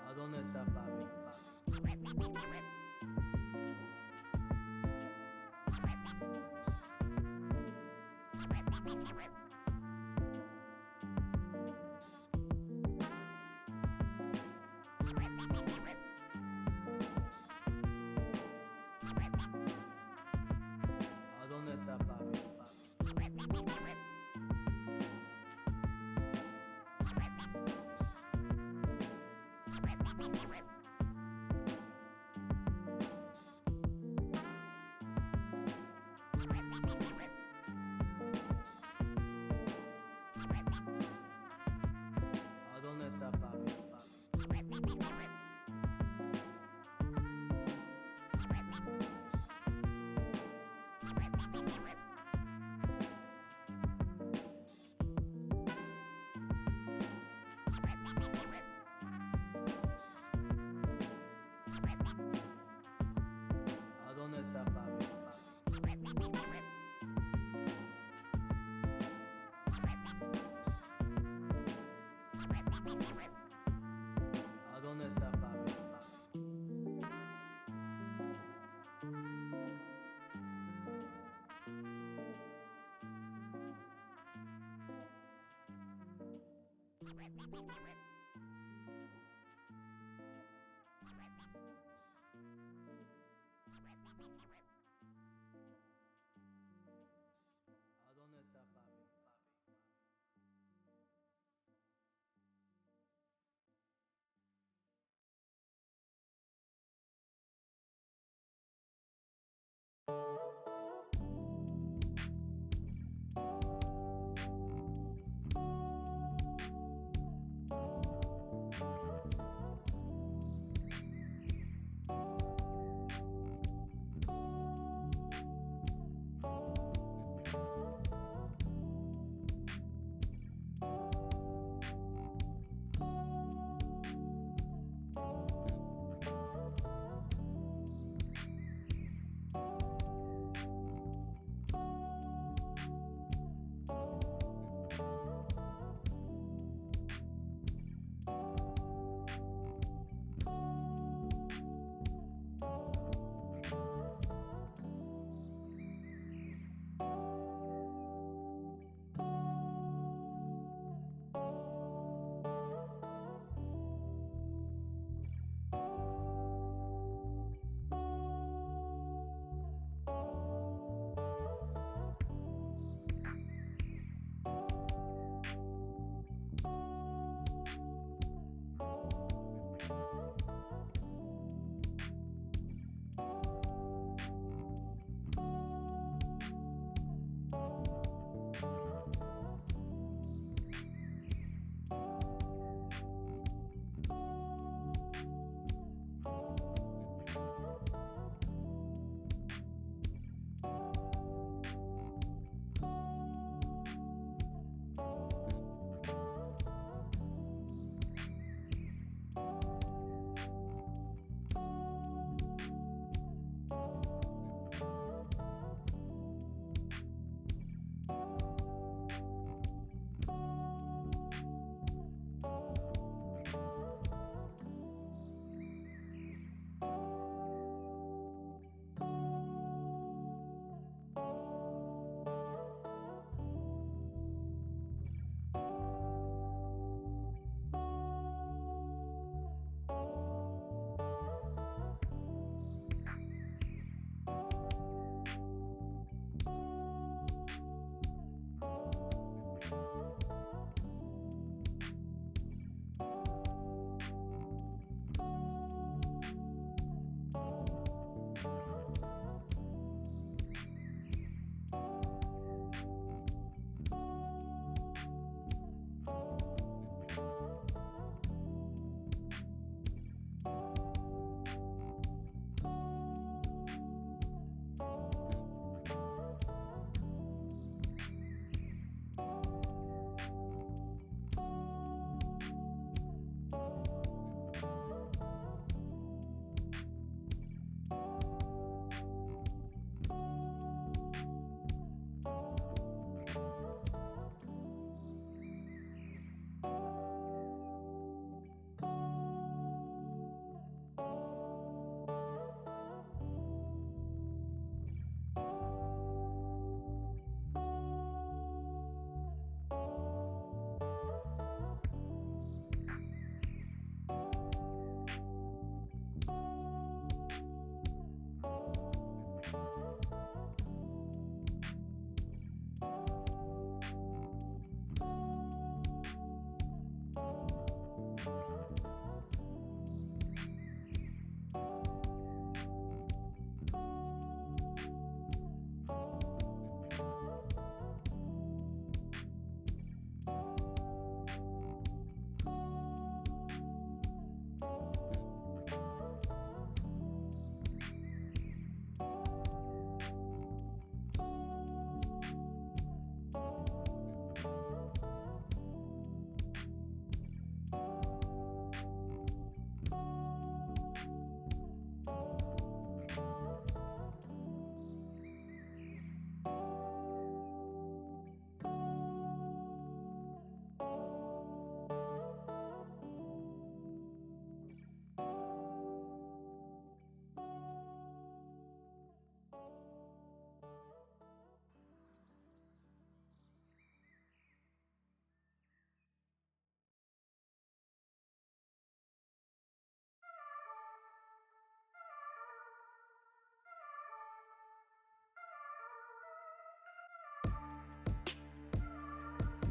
¿A dónde está papi? ¿A dónde está papi? ¿A dónde está papi? ¿A dónde está papi? ¿A dónde está papi? ¿A dónde está papi?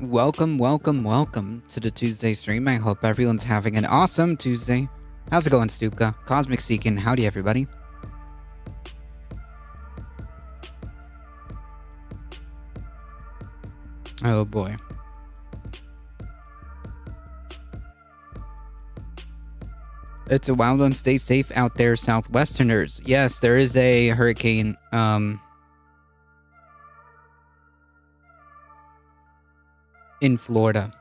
Welcome, welcome, welcome to the Tuesday stream. I hope everyone's having an awesome Tuesday. How's it going, Stupka? Cosmic Seekin, howdy everybody. Oh boy. It's a wild one. Stay safe out there, Southwesterners. Yes, there is a hurricane, in Florida.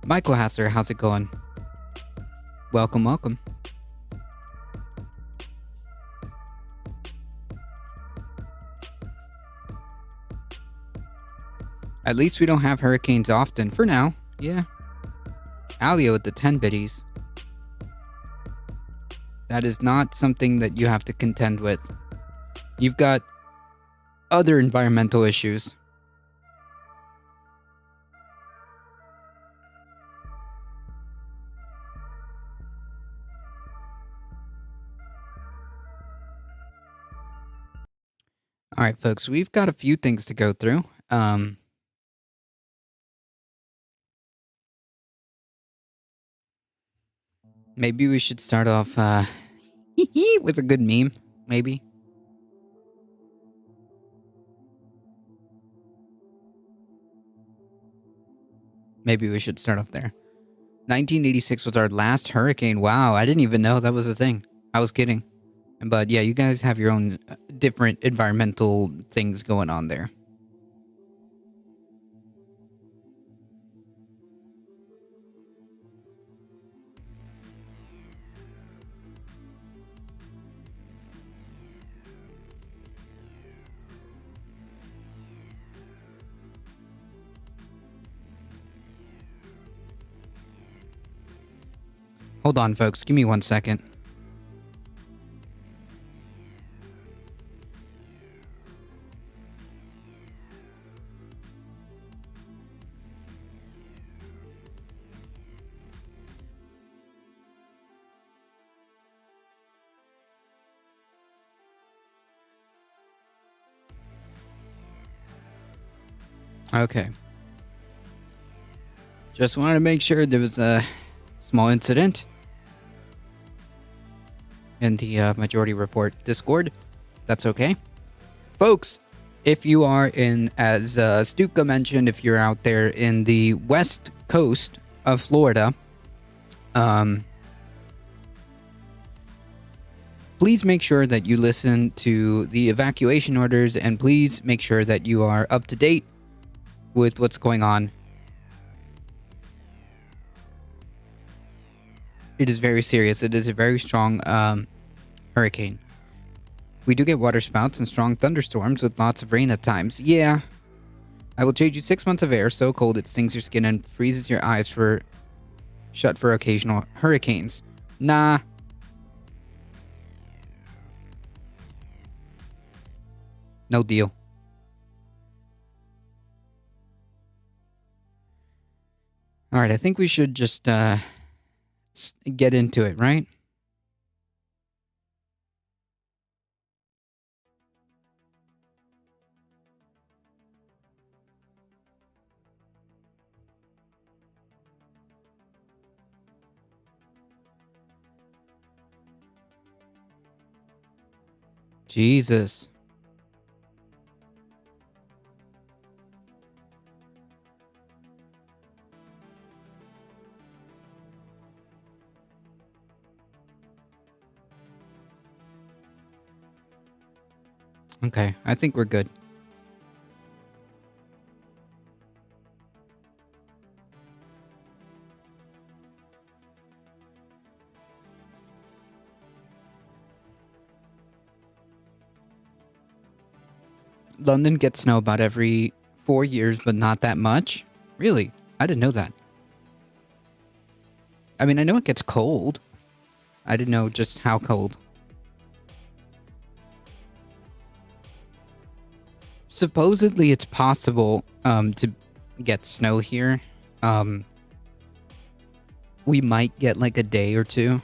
Michael Hasser, how's it going? Welcome, welcome. At least we don't have hurricanes often, for now. Yeah. Alia with the 10 biddies. That is not something that you have to contend with. You've got other environmental issues. All right, folks, we've got a few things to go through. Maybe we should start off with a good meme, maybe. Maybe we should start off there. 1986 was our last hurricane. Wow, I didn't even know that was a thing. I was kidding. But yeah, you guys have your own different environmental things going on there. Hold on, folks. Give me 1 second. Okay. Just wanted to make sure there was a small incident in the Majority Report Discord. That's okay. Folks, if you are in, as Stuka mentioned, if you're out there in the west coast of Florida, please make sure that you listen to the evacuation orders, and please make sure that you are up to date with what's going on. It is very serious. It is a very strong hurricane. We do get water spouts and strong thunderstorms with lots of rain at times. Yeah. I will trade you 6 months of air so cold it stings your skin and freezes your eyes shut for occasional hurricanes. Nah. No deal. Alright, I think we should just get into it, right? Jesus. Okay, I think we're good. London gets snow about every 4 years, but not that much? Really? I didn't know that. I mean, I know it gets cold. I didn't know just how cold. Supposedly it's possible to get snow here. we might get like a day or two.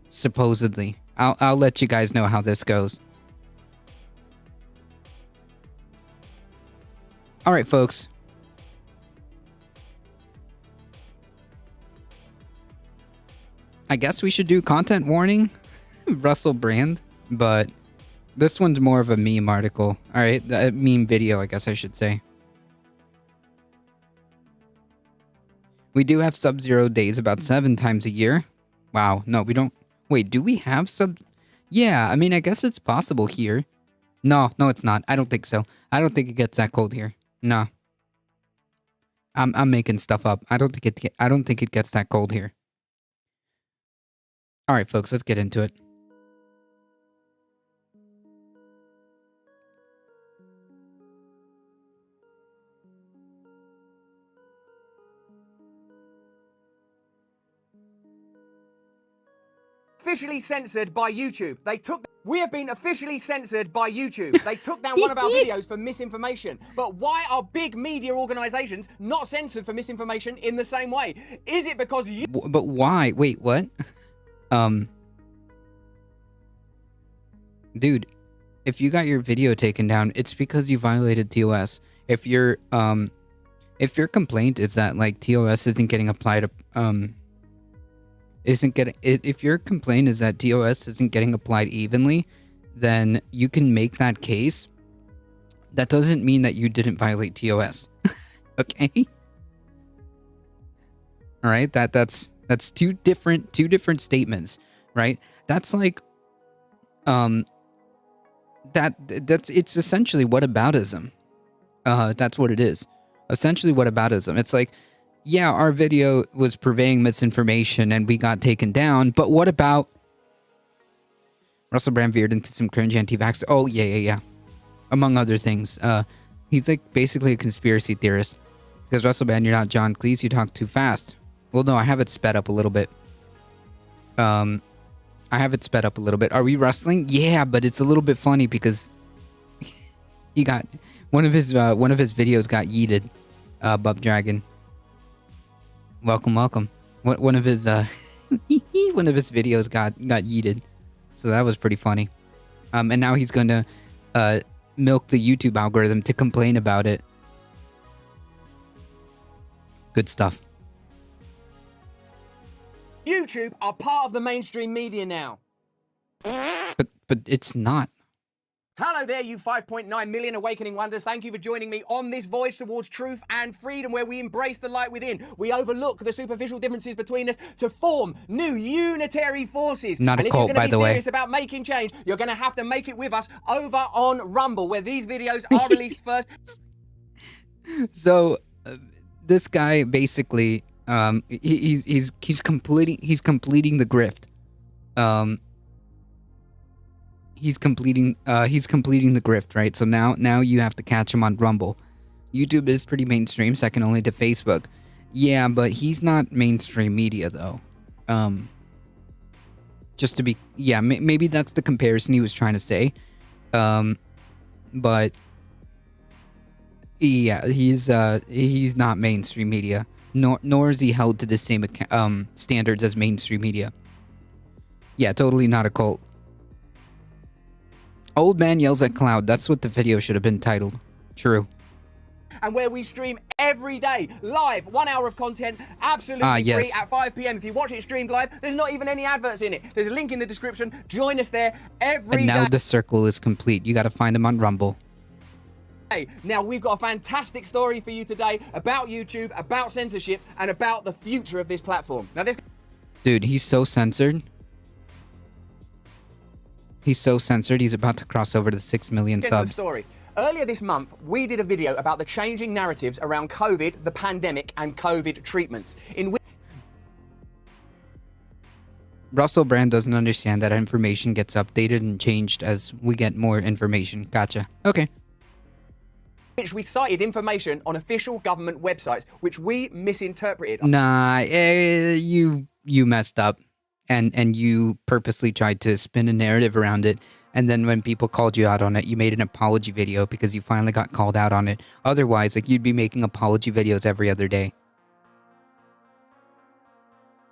Supposedly. I'll let you guys know how this goes. All right, folks. I guess we should do content warning, Russell Brand, but this one's more of a meme article. All right, a meme video, I guess I should say. We do have Sub-Zero days about 7 times a year. Wow, no, we don't. Wait, do we have Sub? Yeah, I mean, I guess it's possible here. No, it's not. I don't think so. I don't think it gets that cold here. No. I'm making stuff up. I don't think it gets that cold here. All right, folks, let's get into it. Officially censored by YouTube. We have been officially censored by YouTube. They took down one of our videos for misinformation. But why are big media organizations not censored for misinformation in the same way? Is it because you... But why? Wait, what? Dude, if you got your video taken down, it's because you violated TOS. If your complaint is that like TOS isn't getting applied if your complaint is that TOS isn't getting applied evenly, then you can make that case. That doesn't mean that you didn't violate TOS. Okay? All right? That's two different statements, right? That's like it's essentially whataboutism. That's what it is. Essentially whataboutism. It's like, yeah, our video was purveying misinformation and we got taken down, but what about Russell Brand veered into some cringe anti-vax? Oh, yeah. Among other things. He's like basically a conspiracy theorist. Because Russell Brand, you're not John Cleese, you talk too fast. Well, no, I have it sped up a little bit. Are we wrestling? Yeah, but it's a little bit funny because he got one of his videos got yeeted. Bub Dragon. Welcome. One of his videos got yeeted, so that was pretty funny. And now he's going to milk the YouTube algorithm to complain about it. Good stuff. YouTube are part of the mainstream media now. But it's not. Hello there, you 5.9 million awakening wonders. Thank you for joining me on this voyage towards truth and freedom where we embrace the light within. We overlook the superficial differences between us to form new unitary forces. Not a cult, by the way. And if you're going to be serious about making change, you're going to have to make it with us over on Rumble, where these videos are released first. So, this guy basically, he's completing the grift. He's completing the grift, right? So now you have to catch him on Rumble. YouTube is pretty mainstream, second only to Facebook. Yeah, but he's not mainstream media though. Just to be, yeah, maybe that's the comparison he was trying to say. But yeah, he's not mainstream media. Nor is he held to the same standards as mainstream media. Yeah, totally not a cult. Old man yells at cloud. That's what the video should have been titled. True. And where we stream every day, live, 1 hour of content, absolutely free at 5 p.m. If you watch it streamed live, there's not even any adverts in it. There's a link in the description. Join us there every day. And now the circle is complete. You got to find him on Rumble. Now, we've got a fantastic story for you today about YouTube, about censorship, and about the future of this platform. Now, Dude, he's so censored. He's so censored, he's about to cross over to 6 million subs. Story. Earlier this month, we did a video about the changing narratives around COVID, the pandemic, and COVID treatments. In which Russell Brand doesn't understand that information gets updated and changed as we get more information. Gotcha. Okay. Which we cited information on official government websites, which we misinterpreted. Nah, you messed up. And you purposely tried to spin a narrative around it. And then when people called you out on it, you made an apology video because you finally got called out on it. Otherwise, like, you'd be making apology videos every other day.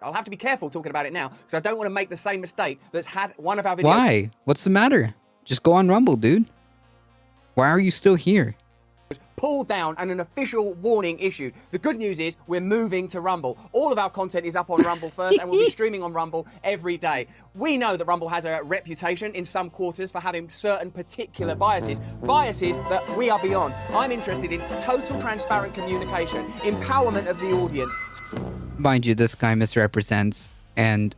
I'll have to be careful talking about it now because I don't want to make the same mistake that's had one of our videos Why? What's the matter? Just go on Rumble, dude. Why are you still here? pulled down and an official warning issued. The good news is we're moving to Rumble. All of our content is up on Rumble first and we'll be streaming on Rumble every day. We know that Rumble has a reputation in some quarters for having certain particular biases that we are beyond. I'm interested in total transparent communication, empowerment of the audience. Mind you, this guy misrepresents and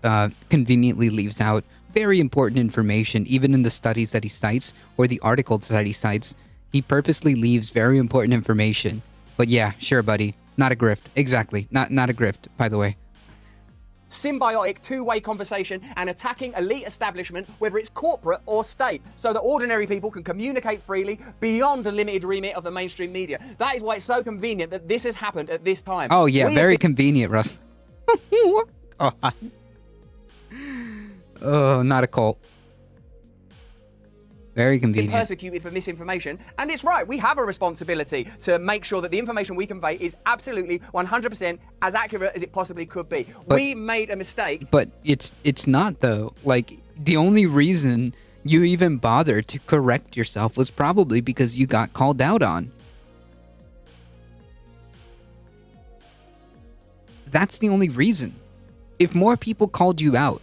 conveniently leaves out very important information, even in the studies that he cites or the articles that he cites. He purposely leaves very important information. But yeah, sure, buddy. Not a grift. Exactly. Not a grift, by the way. Symbiotic two-way conversation and attacking elite establishment, whether it's corporate or state, so that ordinary people can communicate freely beyond the limited remit of the mainstream media. That is why it's so convenient that this has happened at this time. Oh yeah, very convenient, Russ. Oh, not a cult. Very convenient. Persecuted for misinformation, and it's right, we have a responsibility to make sure that the information we convey is absolutely 100% as accurate as it possibly could be. We made a mistake. But it's not, though. Like, the only reason you even bothered to correct yourself was probably because you got called out on. That's the only reason. If more people called you out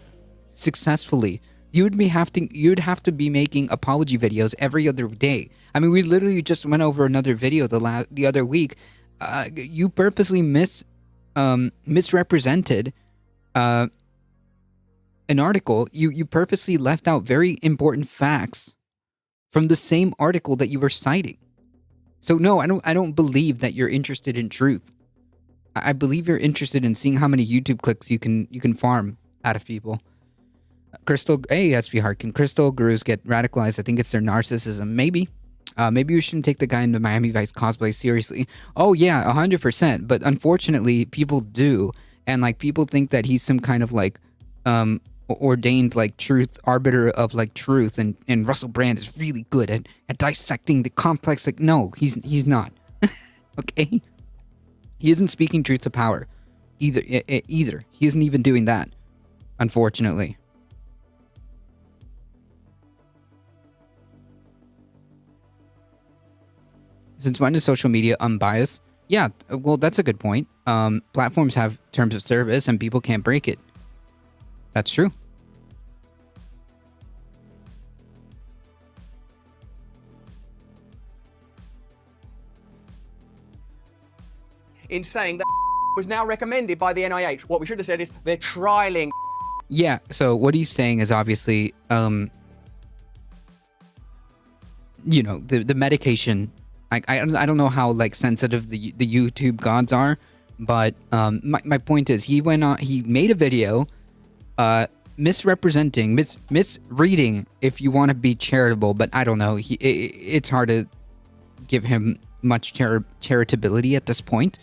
successfully, you'd have to be making apology videos every other day. I mean, we literally just went over another video the other week. You purposely misrepresented an article. You purposely left out very important facts from the same article that you were citing. So no, I don't believe that you're interested in truth. I believe you're interested in seeing how many YouTube clicks you can farm out of people. Crystal, hey, SV Harkin. Crystal gurus get radicalized. I think it's their narcissism. Maybe. Maybe we shouldn't take the guy in the Miami Vice cosplay seriously. Oh, yeah, 100%. But unfortunately, people do. And, like, people think that he's some kind of, like, ordained, like, truth, arbiter of, like, truth. And Russell Brand is really good at dissecting the complex. Like, no, he's not. Okay? He isn't speaking truth to power. Either. He isn't even doing that. Unfortunately. Since when is social media unbiased? Yeah, well, that's a good point. Platforms have terms of service and people can't break it. That's true. In saying that was now recommended by the NIH. What we should have said is they're trialing. Yeah, so what he's saying is obviously, the medication. I don't know how like sensitive the YouTube gods are, but my point is he made a video misrepresenting, misreading, if you want to be charitable, but I don't know, it's hard to give him much charitability at this point,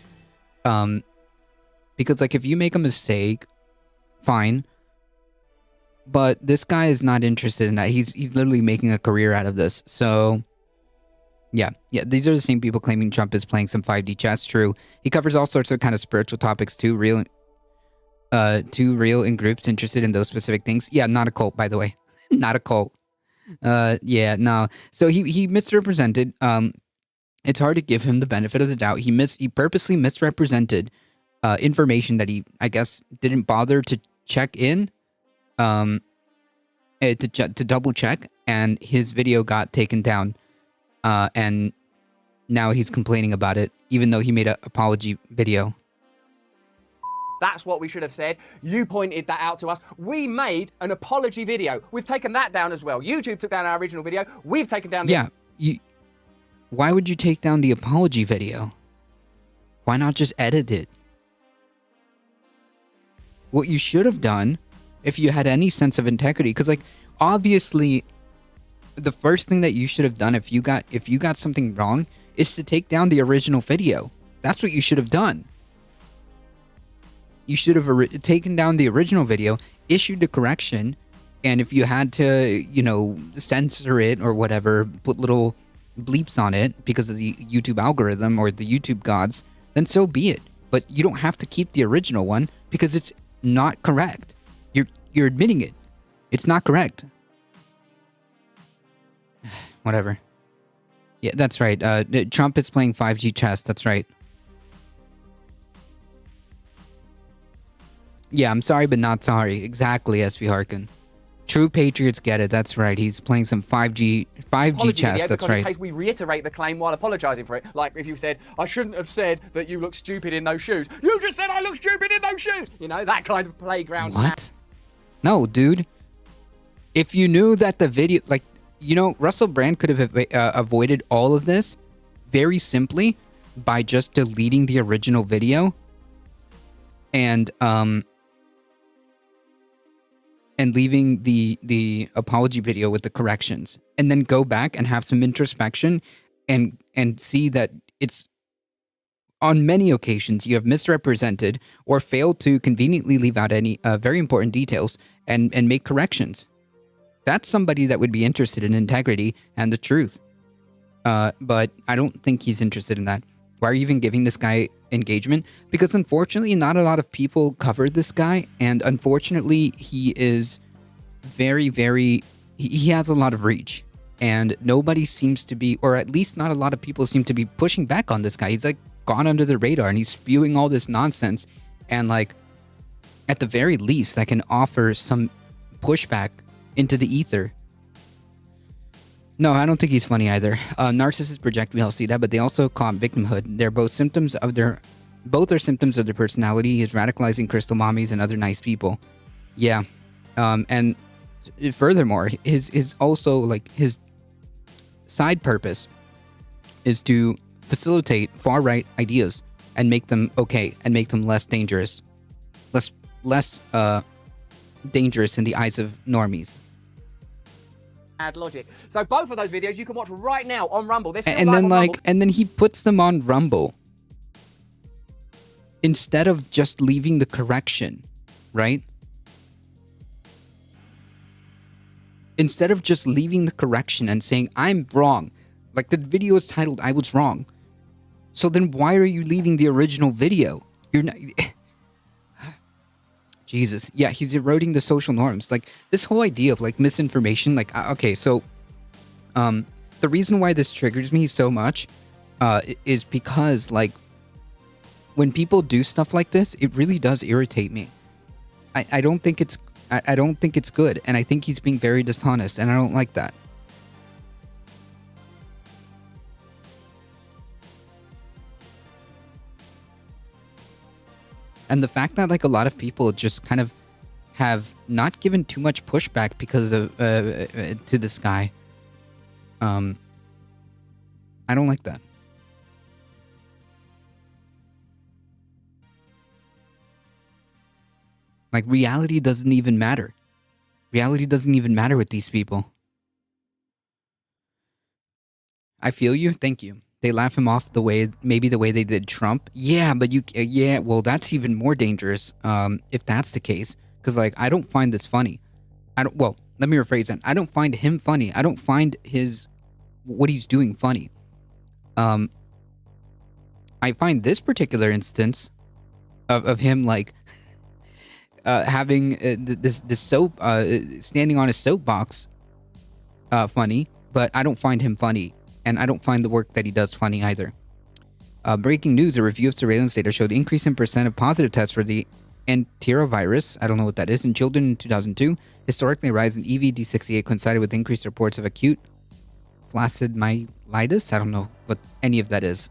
because like if you make a mistake, fine, but this guy is not interested in that. He's literally making a career out of this, so. Yeah, these are the same people claiming Trump is playing some 5D chess. True. He covers all sorts of kind of spiritual topics too, real in groups interested in those specific things. Yeah, not a cult, by the way. Not a cult. Yeah, no. So he misrepresented. It's hard to give him the benefit of the doubt. He purposely misrepresented information that he, I guess, didn't bother to check in, to double check, and his video got taken down. And now he's complaining about it, even though he made an apology video. That's what we should have said. You pointed that out to us. We made an apology video. We've taken that down as well. YouTube took down our original video. We've taken down the... Yeah, why would you take down the apology video? Why not just edit it? What you should have done, if you had any sense of integrity, because like, obviously... the first thing that you should have done if you got something wrong is to take down the original video. That's what you should have done. You should have taken down the original video, issued the correction, and if you had to, censor it or whatever, put little bleeps on it because of the YouTube algorithm or the YouTube gods, then so be it. But you don't have to keep the original one because it's not correct. You're admitting it. It's not correct. Whatever. Yeah, that's right. Trump is playing 5G chess. That's right. Yeah, I'm sorry, but not sorry. Exactly, SV Harkin. True patriots get it. That's right. He's playing some 5G apology chess. video That's because right. in case we reiterate the claim while apologising for it. Like if you said, I shouldn't have said that you look stupid in those shoes. You just said I look stupid in those shoes. You know, that kind of playground. What? No, dude. If you knew that the video, like, you know, Russell Brand could have avoided all of this very simply by just deleting the original video and leaving the apology video with the corrections, and then go back and have some introspection and see that it's on many occasions you have misrepresented or failed to conveniently leave out any very important details and make corrections. That's somebody that would be interested in integrity and the truth. But I don't think he's interested in that. Why are you even giving this guy engagement? Because unfortunately, not a lot of people covered this guy, and unfortunately, he is he has a lot of reach, and nobody seems to be, or at least not a lot of people seem to be pushing back on this guy. He's like gone under the radar, and he's spewing all this nonsense, and like, at the very least, I can offer some pushback into the ether. No, I don't think he's funny either. Narcissists project, we all see that, but they also call it victimhood. They're both symptoms of both are symptoms of their personality. He's radicalizing crystal mommies and other nice people. Yeah. And furthermore, his also, like, his side purpose is to facilitate far-right ideas and make them okay and make them less dangerous. Less dangerous in the eyes of normies. Logic. So both of those videos you can watch right now on Rumble. And then he puts them on Rumble instead of just leaving the correction, right? Instead of just leaving the correction and saying, I'm wrong. Like, the video is titled, I was wrong. So then why are you leaving the original video? You're not... Jesus. Yeah, he's eroding the social norms. Like, this whole idea of, like, misinformation, like, okay, so, the reason why this triggers me so much, is because, like, when people do stuff like this, it really does irritate me. I don't think it's good, and I think he's being very dishonest, and I don't like that. And the fact that, like, a lot of people just kind of have not given too much pushback because of to this guy, I don't like that. Like, reality doesn't even matter. Reality doesn't even matter with these people. I feel you. Thank you. They laugh him off maybe the way they did Trump. Yeah, but well, that's even more dangerous, if that's the case. Because, like, I don't find this funny. Well, let me rephrase that. I don't find him funny. I don't find what he's doing funny. I find this particular instance of him, like, having this soap, standing on his soapbox, funny, but I don't find him funny. And I don't find the work that he does funny either. Breaking news, a review of surveillance data showed increase in percent of positive tests for the enterovirus, I don't know what that is, in children in 2002. Historically, a rise in EVD68 coincided with increased reports of acute flaccid myelitis. I don't know what any of that is.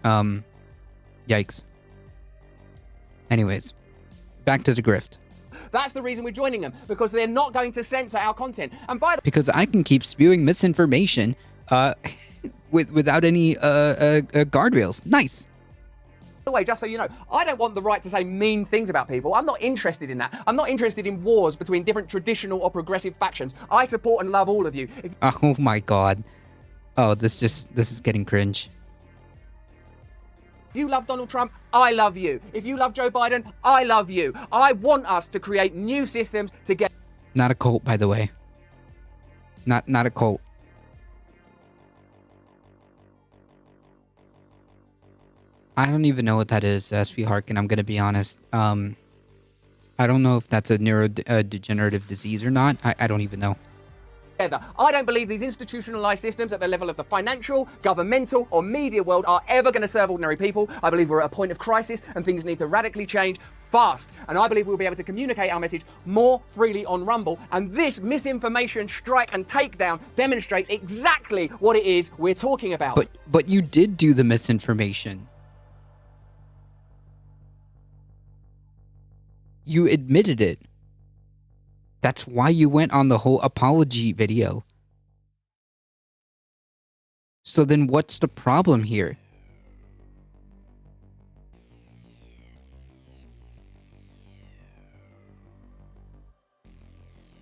Yikes. Anyways, back to the grift. That's the reason we're joining them, because they're not going to censor our content. And because I can keep spewing misinformation without any guardrails. Nice. By the way, just so you know, I don't want the right to say mean things about people. I'm not interested in that. I'm not interested in wars between different traditional or progressive factions. I support and love all of you. Oh my god. Oh, this is getting cringe. If you love Donald Trump, I love you. If you love Joe Biden, I love you. I want us to create new systems to get... Not a cult, by the way. Not a cult. I don't even know what that is, SV Harkin, I'm gonna be honest. I don't know if that's a neurodegenerative disease or not. I don't even know. together. I don't believe these institutionalized systems at the level of the financial, governmental, or media world are ever going to serve ordinary people. I believe we're at a point of crisis and things need to radically change fast. And I believe we'll be able to communicate our message more freely on Rumble. And this misinformation strike and takedown demonstrates exactly what it is we're talking about. But you did do the misinformation. You admitted it. That's why you went on the whole apology video. So then what's the problem here?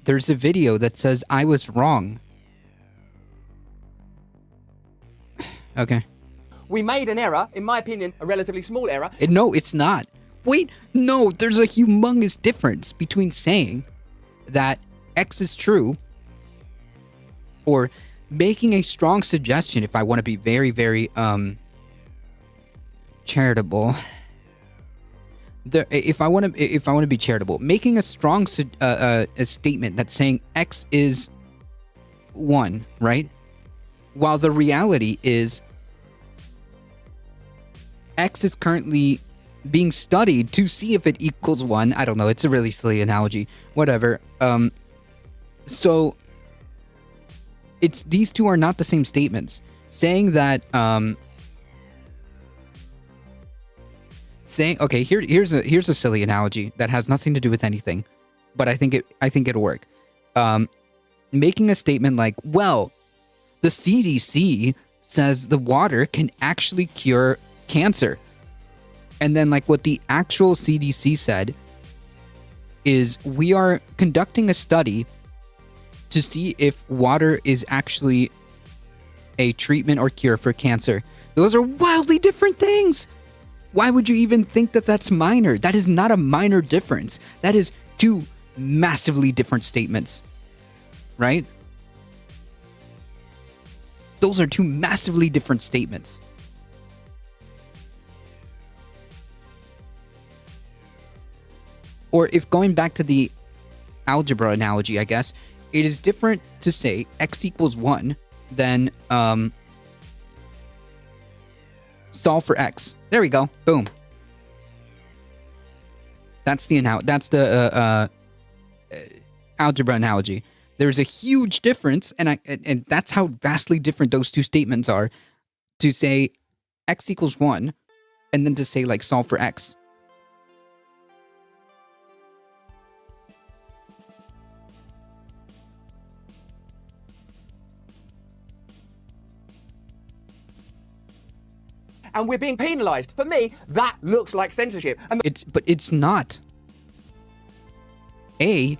There's a video that says I was wrong. Okay. We made an error, in my opinion, a relatively small error. No, it's not. Wait, no, there's a humongous difference between saying that X is true or making a strong suggestion, if I want to be very, very charitable. If I want to be charitable, making a strong a statement that's saying X is 1, right? While the reality is X is currently being studied to see if it equals 1. I don't know. It's a really silly analogy. Whatever. So it's these two are not the same statements. Saying that okay, here's a silly analogy that has nothing to do with anything, but I think it'll work. Making a statement like, well, the CDC says the water can actually cure cancer. And then like what the actual CDC said is we are conducting a study to see if water is actually a treatment or cure for cancer. Those are wildly different things. Why would you even think that that's minor? That is not a minor difference. That is two massively different statements, right? Those are two massively different statements. Or if going back to the algebra analogy, I guess, it is different to say x equals 1 than solve for x. There we go. Boom. That's the algebra analogy. There's a huge difference, and that's how vastly different those two statements are. To say x equals 1, and then to say like solve for x. And we're being penalized. For me, that looks like censorship. And But it's not. You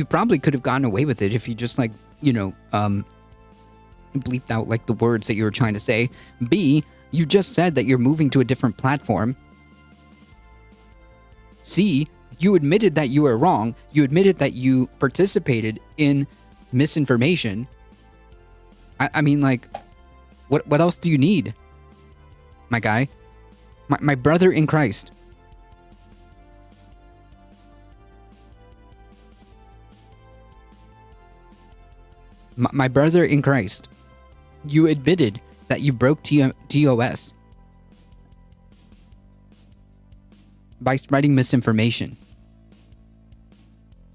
probably could have gotten away with it if you just like, bleeped out like the words that you were trying to say. B, you just said that you're moving to a different platform. C, you admitted that you were wrong. You admitted that you participated in misinformation. I mean, like, what else do you need, my guy? My brother in Christ. My brother in Christ. You admitted that you broke TOS by spreading misinformation.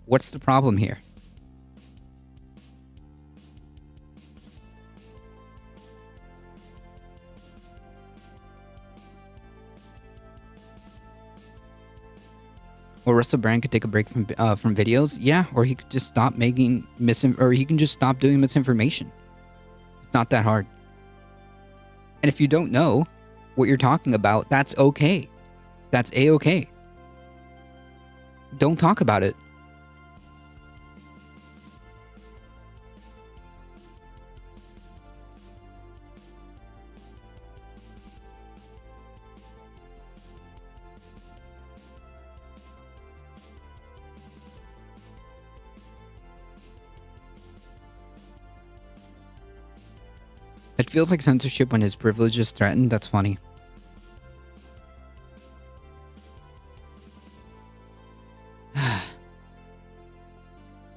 What's the problem here? Or Russell Brand could take a break from videos, yeah, or he could just stop making or he can just stop doing misinformation. It's not that hard. And if you don't know what you're talking about, that's okay. That's a-okay. Don't talk about it. It feels like censorship when his privilege is threatened. That's funny.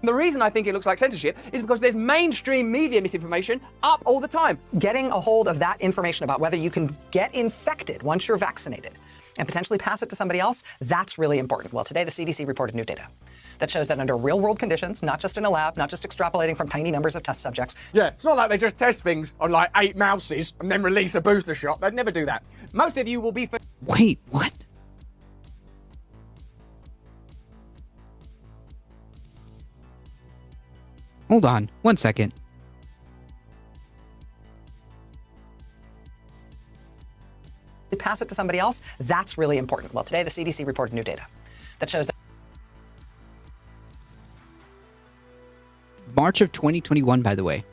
The reason I think it looks like censorship is because there's mainstream media misinformation up all the time. Getting a hold of that information about whether you can get infected once you're vaccinated and potentially pass it to somebody else, that's really important. Well, today the CDC reported new data that shows that under real-world conditions, not just in a lab, not just extrapolating from tiny numbers of test subjects. Yeah, it's not like they just test things on like 8 mouses and then release a booster shot. They'd never do that. Most of you will be... Wait, what? Hold on, 1 second. Pass it to somebody else, that's really important. Well, today the CDC reported new data that shows that March of 2021, by the way.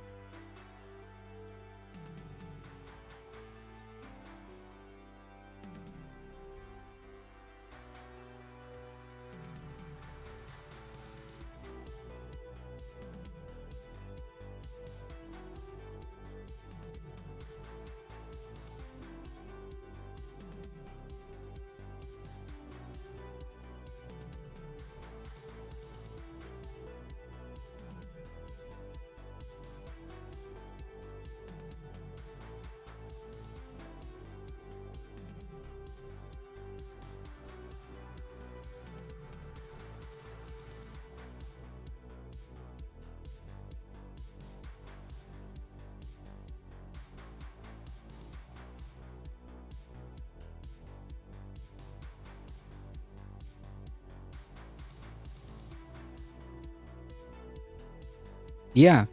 Yeah.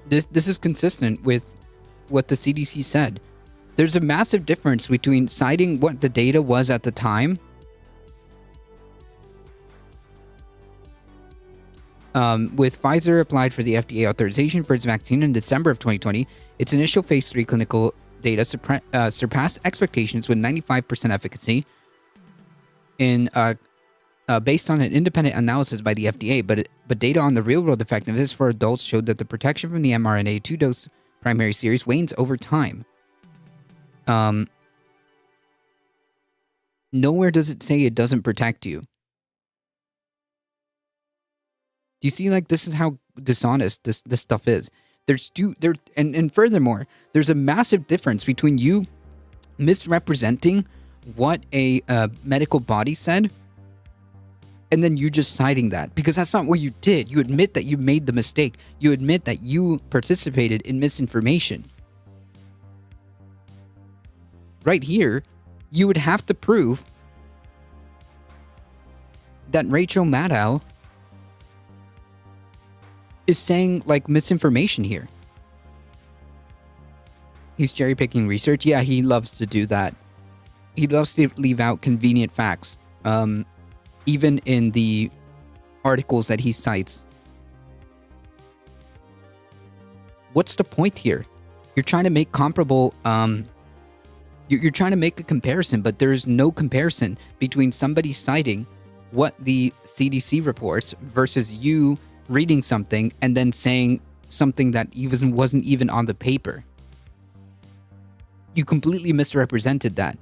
This is consistent with what the CDC said. There's a massive difference between citing what the data was at the time with Pfizer applied for the FDA authorization for its vaccine in December of 2020. Its initial phase 3 clinical data surpassed expectations with 95% efficacy in based on an independent analysis by the FDA, but data on the real-world effectiveness for adults showed that the protection from the mRNA 2-dose primary series wanes over time. Nowhere does it say it doesn't protect you. Do you see, like, this is how dishonest this stuff is? And furthermore, there's a massive difference between you misrepresenting what a medical body said and then you just citing that, because that's not what you did. You admit that you made the mistake. You admit that you participated in misinformation. Right here, you would have to prove that Rachel Maddow is saying, like, misinformation here. He's cherry picking research. Yeah, he loves to do that. He loves to leave out convenient facts. Even in the articles that he cites. What's the point here? You're trying to make comparable, you're trying to make a comparison, but there's no comparison between somebody citing what the CDC reports versus you reading something and then saying something that even wasn't even on the paper. You completely misrepresented that.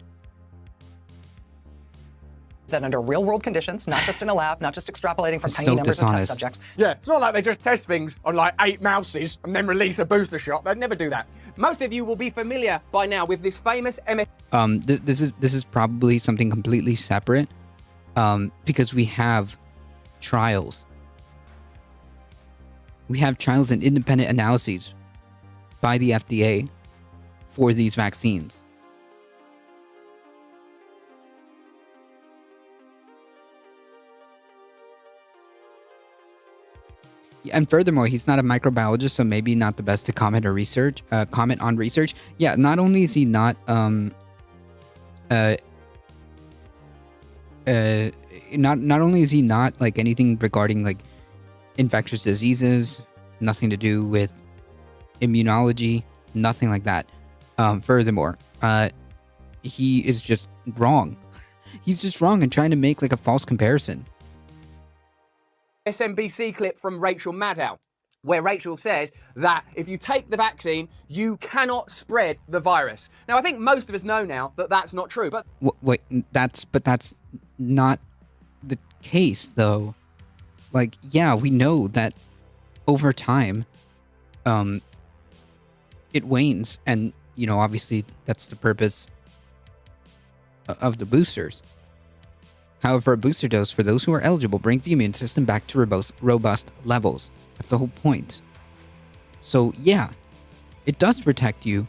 That under real-world conditions, not just in a lab, not just extrapolating from tiny So numbers of test dishonest. subjects. Yeah, it's not like they just test things on like 8 mouses and then release a booster shot. They'd never do that. Most of you will be familiar by now with this famous This is probably something completely separate, because we have trials. We have trials and independent analyses by the FDA for these vaccines. And furthermore, he's not a microbiologist, so maybe not the best to comment on research. Yeah, not only is he not not only is he not like anything regarding like infectious diseases, nothing to do with immunology, nothing like that. Furthermore, he is just wrong. He's just wrong and trying to make like a false comparison. SMBC clip from Rachel Maddow. where Rachel says that if you take the vaccine, you cannot spread the virus. Now, I think most of us know now that that's not true, but Wait, that's not the case, though. Like, yeah, we know that over time, it wanes, and obviously that's the purpose of the boosters. However, a booster dose for those who are eligible brings the immune system back to robust levels. That's the whole point. So yeah, it does protect you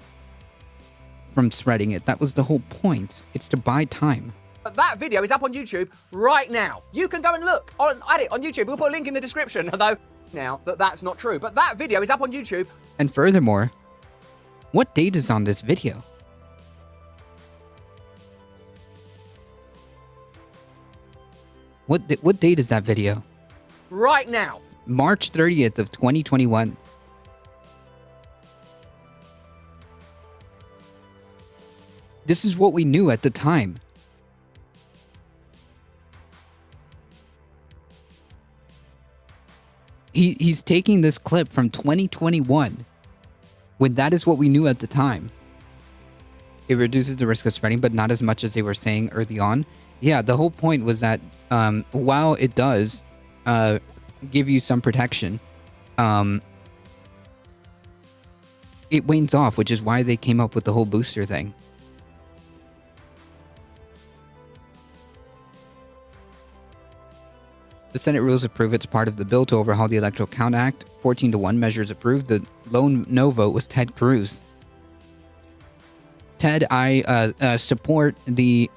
from spreading it. That was the whole point. It's to buy time. that video is up on YouTube right now. You can go and look at it on YouTube. We'll put a link in the description, although now that's not true. But that video is up on YouTube. And furthermore, what date is on this video? What date is that video? Right now. March 30th of 2021. This is what we knew at the time. He's taking this clip from 2021 when that is what we knew at the time. It reduces the risk of spreading, but not as much as they were saying early on. Yeah, the whole point was that while it does give you some protection, it wanes off, which is why they came up with the whole booster thing. The Senate rules approve. It's part of the bill to overhaul the Electoral Count Act. 14-1 measures approved. The lone no vote was Ted Cruz. Ted, I support the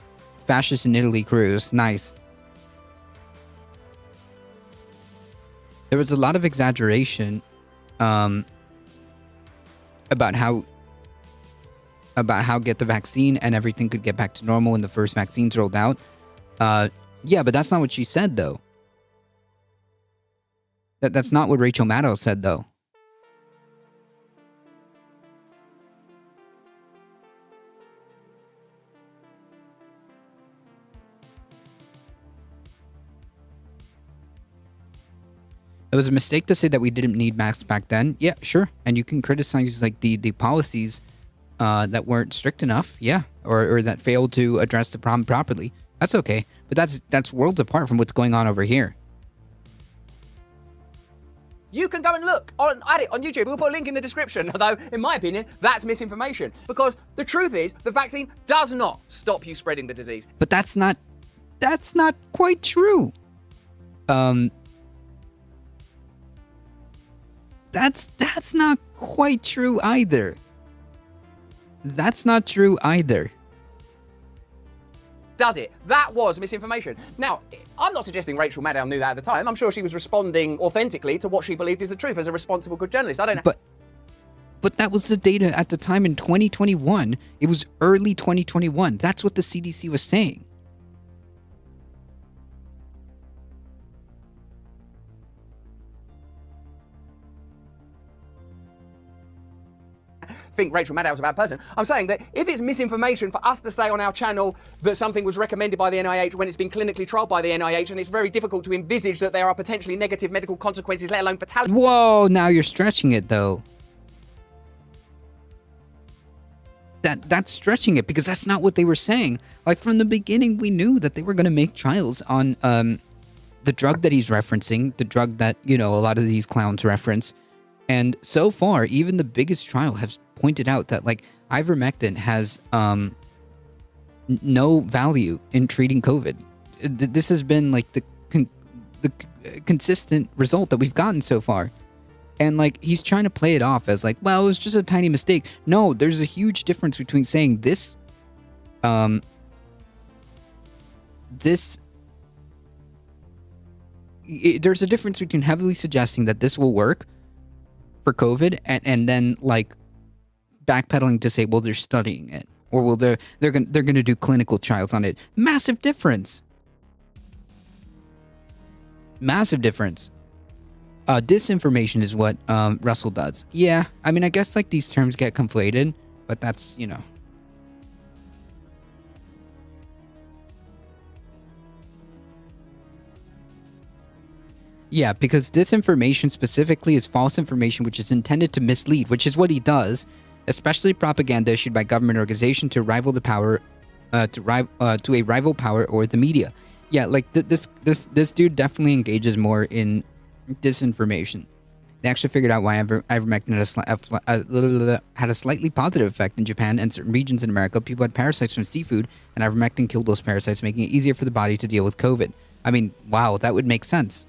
fascist in Italy Cruz. Nice. There was a lot of exaggeration about how get the vaccine and everything could get back to normal when the first vaccines rolled out. Yeah, but that's not what she said, though. That's not what Rachel Maddow said, though. It was a mistake to say that we didn't need masks back then. Yeah, sure. And you can criticize like the policies that weren't strict enough. Yeah. Or that failed to address the problem properly. That's okay. But that's worlds apart from what's going on over here. You can go and look at it on YouTube. We'll put a link in the description. Although, in my opinion, that's misinformation. Because the truth is, the vaccine does not stop you spreading the disease. But that's not quite true. That's not quite true either. That's not true either. Does it? That was misinformation. Now, I'm not suggesting Rachel Maddow knew that at the time. I'm sure she was responding authentically to what she believed is the truth as a responsible good journalist. I don't know. But that was the data at the time in 2021. It was early 2021. That's what the CDC was saying. Think Rachel Maddow's a bad person. I'm saying that if it's misinformation for us to say on our channel that something was recommended by the NIH when it's been clinically trialed by the NIH, and it's very difficult to envisage that there are potentially negative medical consequences, let alone fatality. Whoa, now you're stretching it though. That's stretching it because that's not what they were saying. Like from the beginning, we knew that they were going to make trials on the drug that he's referencing, the drug that, a lot of these clowns reference. And so far, even the biggest trial has pointed out that, like, ivermectin has no value in treating COVID. This has been, like, the consistent result that we've gotten so far. And, like, he's trying to play it off as, like, well, it was just a tiny mistake. No, there's a huge difference between saying this, there's a difference between heavily suggesting that this will work for COVID and then like backpedaling to say, well, they're studying it, or well, they're gonna do clinical trials on it. Massive difference. Massive difference. Disinformation is what Russell does. Yeah, I mean, I guess like these terms get conflated, but that's Yeah, because disinformation specifically is false information which is intended to mislead, which is what he does, especially propaganda issued by government organization to rival the power, to a rival power or the media. Yeah, like this dude definitely engages more in disinformation. They actually figured out why ivermectin had a slightly positive effect in Japan and certain regions in America. People had parasites from seafood, and ivermectin killed those parasites, making it easier for the body to deal with COVID. I mean, wow, that would make sense.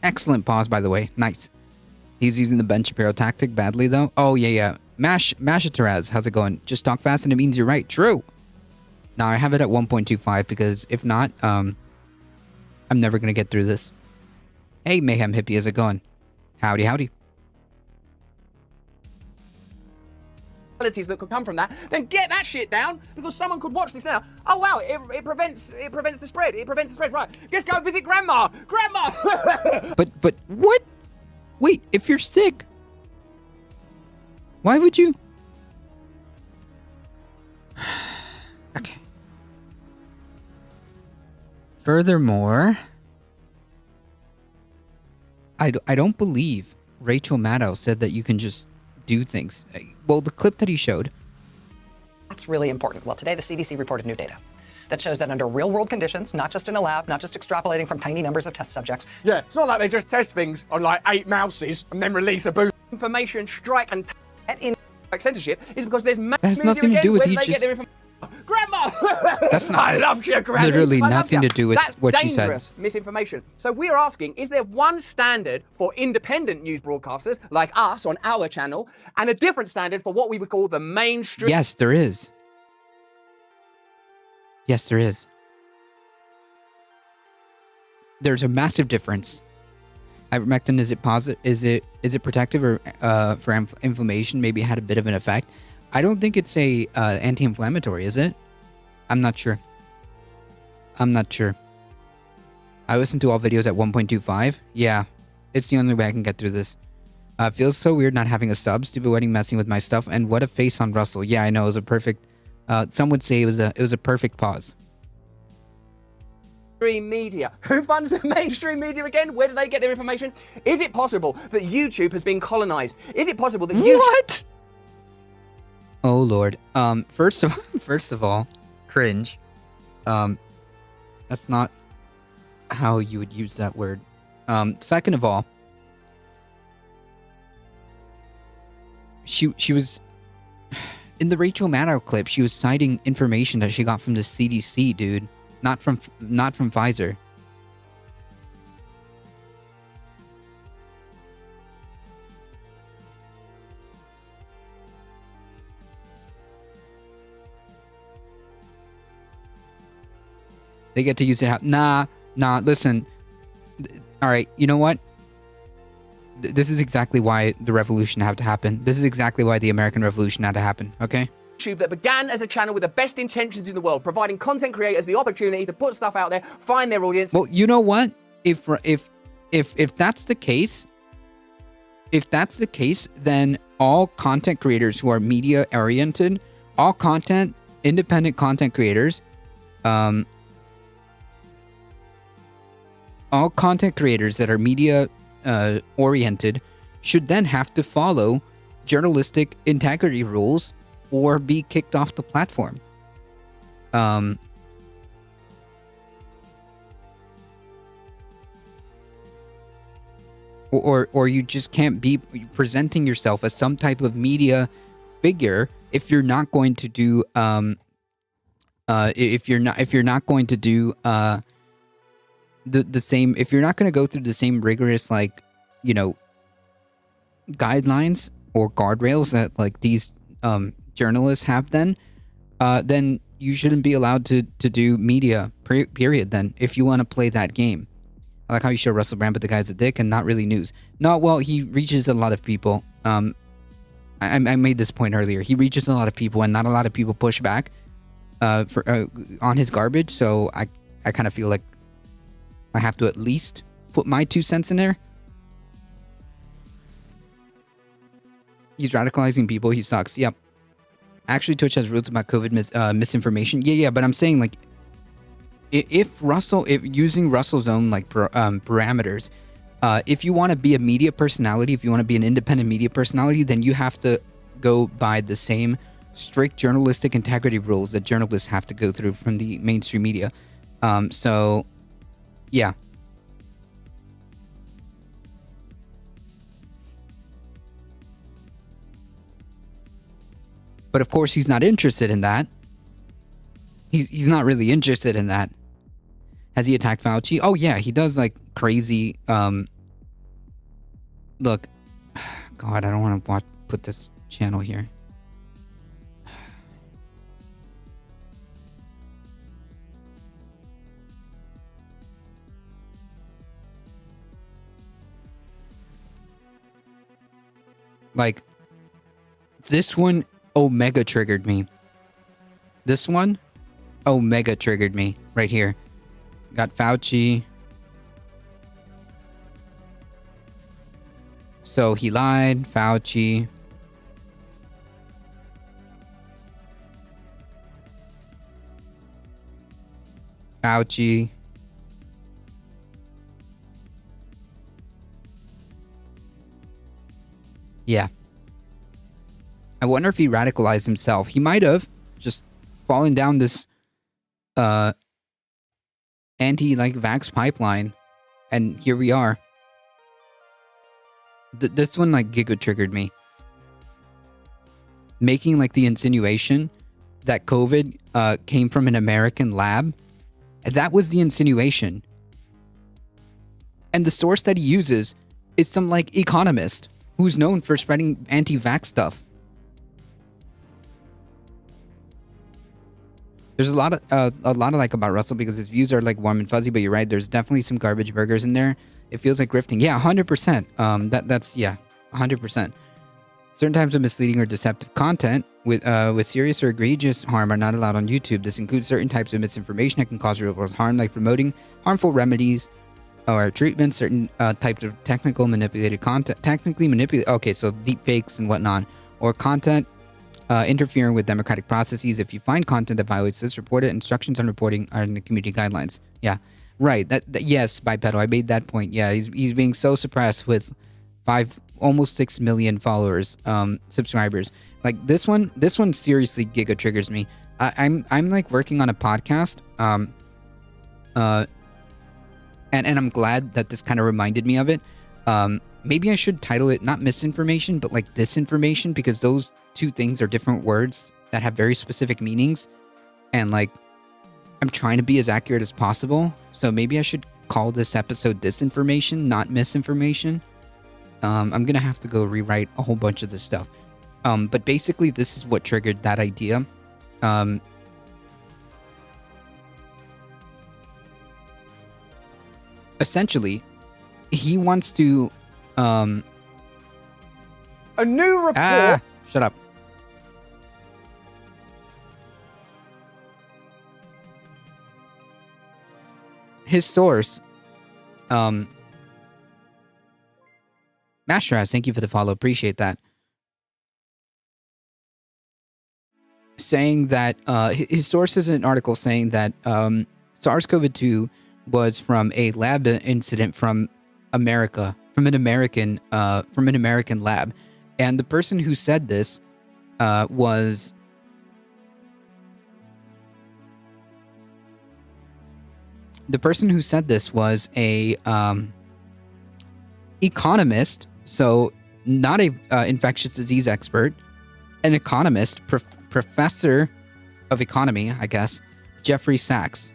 Excellent pause, by the way. Nice. He's using the Ben Shapiro tactic badly, though. Oh, yeah. Mash it, Taraz. How's it going? Just talk fast and it means you're right. True. Now, I have it at 1.25 because if not, I'm never going to get through this. Hey, Mayhem Hippie, how's it going? Howdy. That could come from that, then get that shit down, because someone could watch this now. Oh wow, it prevents the spread. It prevents the spread. Right, let's go visit grandma. But what? Wait, if you're sick, why would you? Okay. Furthermore, I don't believe Rachel Maddow said that you can just do things. Well, the clip that he showed. That's really important. Well, today the CDC reported new data that shows that under real-world conditions, not just in a lab, not just extrapolating from tiny numbers of test subjects. Yeah, it's not like they just test things on like 8 mouses and then release a boost. Information strike and like censorship is because there's that has nothing to do with each. Grandma! That's not. I loved you, Granny. Literally nothing to do with what she said. That's dangerous misinformation. So we're asking, is there one standard for independent news broadcasters like us on our channel, and a different standard for what we would call the mainstream? Yes, there is. Yes, there is. There's a massive difference. Ivermectin, is it positive? Is it protective or for inflammation? Maybe it had a bit of an effect. I don't think it's a anti-inflammatory, is it? I'm not sure. I listen to all videos at 1.25. Yeah, it's the only way I can get through this. Feels so weird not having a sub. Stupid wedding messing with my stuff. And what a face on Russell. Yeah, I know, it was a perfect. Some would say it was a perfect pause. Mainstream media. Who funds the mainstream media again? Where do they get their information? Is it possible that YouTube has been colonized? Is it possible that YouTube... What? Oh Lord. First of all, cringe. That's not how you would use that word. Second of all, she was in the Rachel Maddow clip. She was citing information that she got from the CDC, dude, not from Pfizer. They get to use it. Nah, listen. All right, you know what? This is exactly why the revolution had to happen. This is exactly why the American Revolution had to happen, okay? YouTube that began as a channel with the best intentions in the world, providing content creators the opportunity to put stuff out there, find their audience. Well, you know what? If that's the case, then all content creators who are media oriented, independent content creators, all content creators that are media oriented should then have to follow journalistic integrity rules or be kicked off the platform. Or you just can't be presenting yourself as some type of media figure if you're not going to do if you're not going to do the same, if you're not going to go through the same rigorous, like, you know, guidelines or guardrails that like these journalists have, then you shouldn't be allowed to do media, period, then, if you want to play that game. I like how you show Russell Brand, but the guy's a dick and not really news. No, well, he reaches a lot of people. I made this point earlier. He reaches a lot of people, and not a lot of people push back on his garbage, so I kind of feel like I have to at least put my 2 cents in there. He's radicalizing people. He sucks. Yep. Actually, Twitch has rules about COVID misinformation. Yeah, but I'm saying, like, if using Russell's own like parameters, if you want to be a media personality, if you want to be an independent media personality, then you have to go by the same strict journalistic integrity rules that journalists have to go through from the mainstream media. So, yeah. But of course, he's not interested in that. He's not really interested in that. Has he attacked Fauci? Oh yeah, he does like crazy. Look, God, I don't want to put this channel here. Like, this one, Omega triggered me. This one, Omega triggered me right here. Got Fauci. So he lied, Fauci. Fauci. Yeah. I wonder if he radicalized himself. He might have just fallen down this anti-vax pipeline, and here we are. This one like giga triggered me. Making like the insinuation that COVID came from an American lab. That was the insinuation. And the source that he uses is some like economist who's known for spreading anti-vax stuff. There's a lot of like about Russell because his views are like warm and fuzzy, but you're right. There's definitely some garbage burgers in there. It feels like grifting. Yeah, 100%. That's 100%. Certain types of misleading or deceptive content with serious or egregious harm are not allowed on YouTube. This includes certain types of misinformation that can cause real world harm, like promoting harmful remedies or treatments, certain types of technically manipulated content, okay, so deep fakes and whatnot, or content interfering with democratic processes. If you find content that violates this, report it. Instructions on reporting are in the community guidelines. Yeah, right. That yes, Bipedal, I made that point. Yeah, he's being so suppressed with almost 6 million followers, subscribers. Like this one seriously giga triggers me. I'm like working on a podcast, and I'm glad that this kind of reminded me of it. Maybe I should title it not misinformation, but like disinformation, because those two things are different words that have very specific meanings. And like, I'm trying to be as accurate as possible. So maybe I should call this episode disinformation, not misinformation. I'm going to have to go rewrite a whole bunch of this stuff. But basically, this is what triggered that idea. Essentially, he wants to... A new report... shut up. His source... Masteraz, thank you for the follow. Appreciate that. Saying that... his source is an article saying that SARS-CoV-2 was from a lab incident from America, from an American lab, and the person who said this was a economist, so not a infectious disease expert, an economist, professor of economy, I guess, Jeffrey Sachs.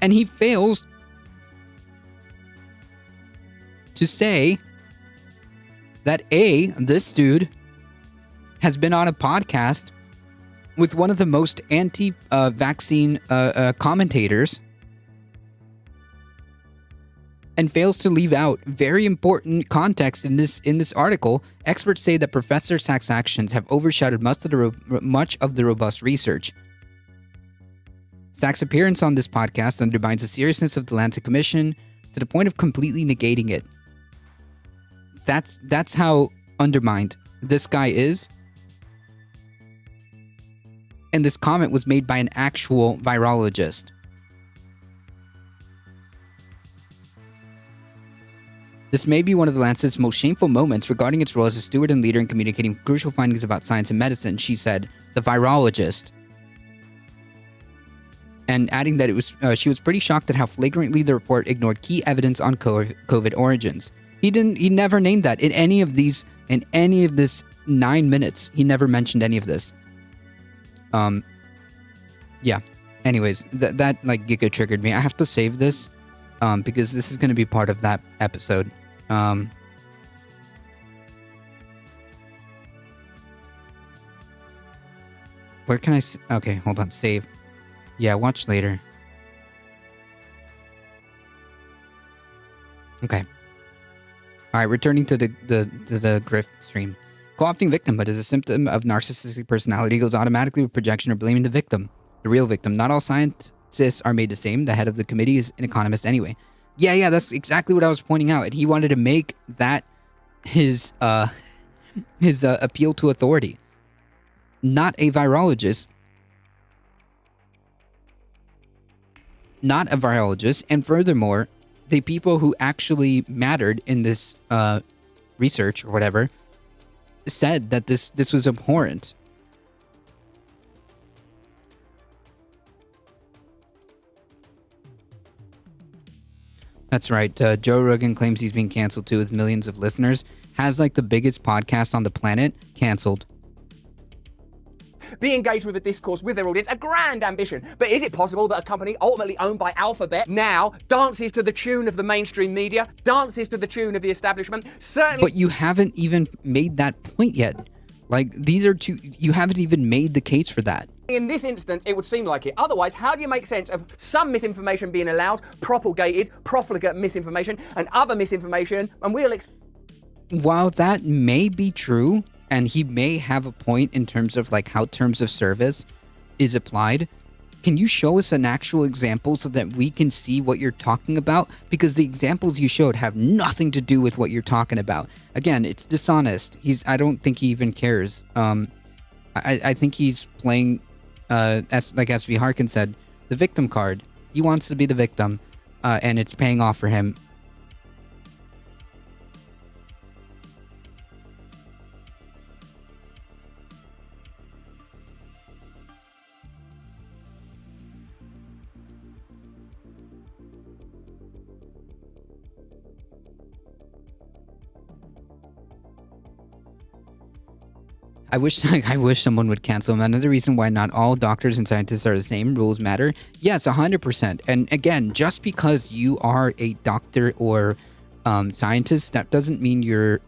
And he fails to say that this dude has been on a podcast with one of the most anti-vaccine commentators, and fails to leave out very important context in this article. Experts say that Professor Sachs' actions have overshadowed much of the robust research. Sachs' appearance on this podcast undermines the seriousness of the Lancet Commission to the point of completely negating it. That's how undermined this guy is. And this comment was made by an actual virologist. This may be one of the Lancet's most shameful moments regarding its role as a steward and leader in communicating crucial findings about science and medicine, she said, the virologist. And adding that she was pretty shocked at how flagrantly the report ignored key evidence on COVID origins. He never named that in any of this 9 minutes. He never mentioned any of this. Yeah. Anyways, that like Giga triggered me. I have to save this, because this is going to be part of that episode. Where can I? Okay, hold on. Save. Yeah, watch later. Okay. All right, returning to the grift stream. Co-opting victimhood is a symptom of narcissistic personality. It goes automatically with projection or blaming the victim, the real victim. Not all scientists are made the same. The head of the committee is an economist anyway. Yeah, that's exactly what I was pointing out. And he wanted to make that his appeal to authority. Not a virologist. Not a virologist. And furthermore, the people who actually mattered in this research or whatever said that this was abhorrent. That's right. Joe Rogan claims he's being canceled too with millions of listeners. Has like the biggest podcast on the planet. Canceled. Be engaged with a discourse with their audience, a grand ambition. But is it possible that a company ultimately owned by Alphabet now dances to the tune of the mainstream media, dances to the tune of the establishment? Certainly. But you haven't even made that point yet. Like, these are two, you haven't even made the case for that. In this instance, it would seem like it. Otherwise, how do you make sense of some misinformation being allowed, propagated, profligate misinformation, and other misinformation, and While that may be true, and he may have a point in terms of like how terms of service is applied, can you show us an actual example so that we can see what you're talking about? Because the examples you showed have nothing to do with what you're talking about. Again, it's dishonest. I don't think he even cares. I think he's playing, as like SV Harkin said, the victim card. He wants to be the victim, and it's paying off for him. I wish someone would cancel him. Another reason why not all doctors and scientists are the same. Rules matter. Yes, 100%. And again, just because you are a doctor or scientist, that doesn't mean you're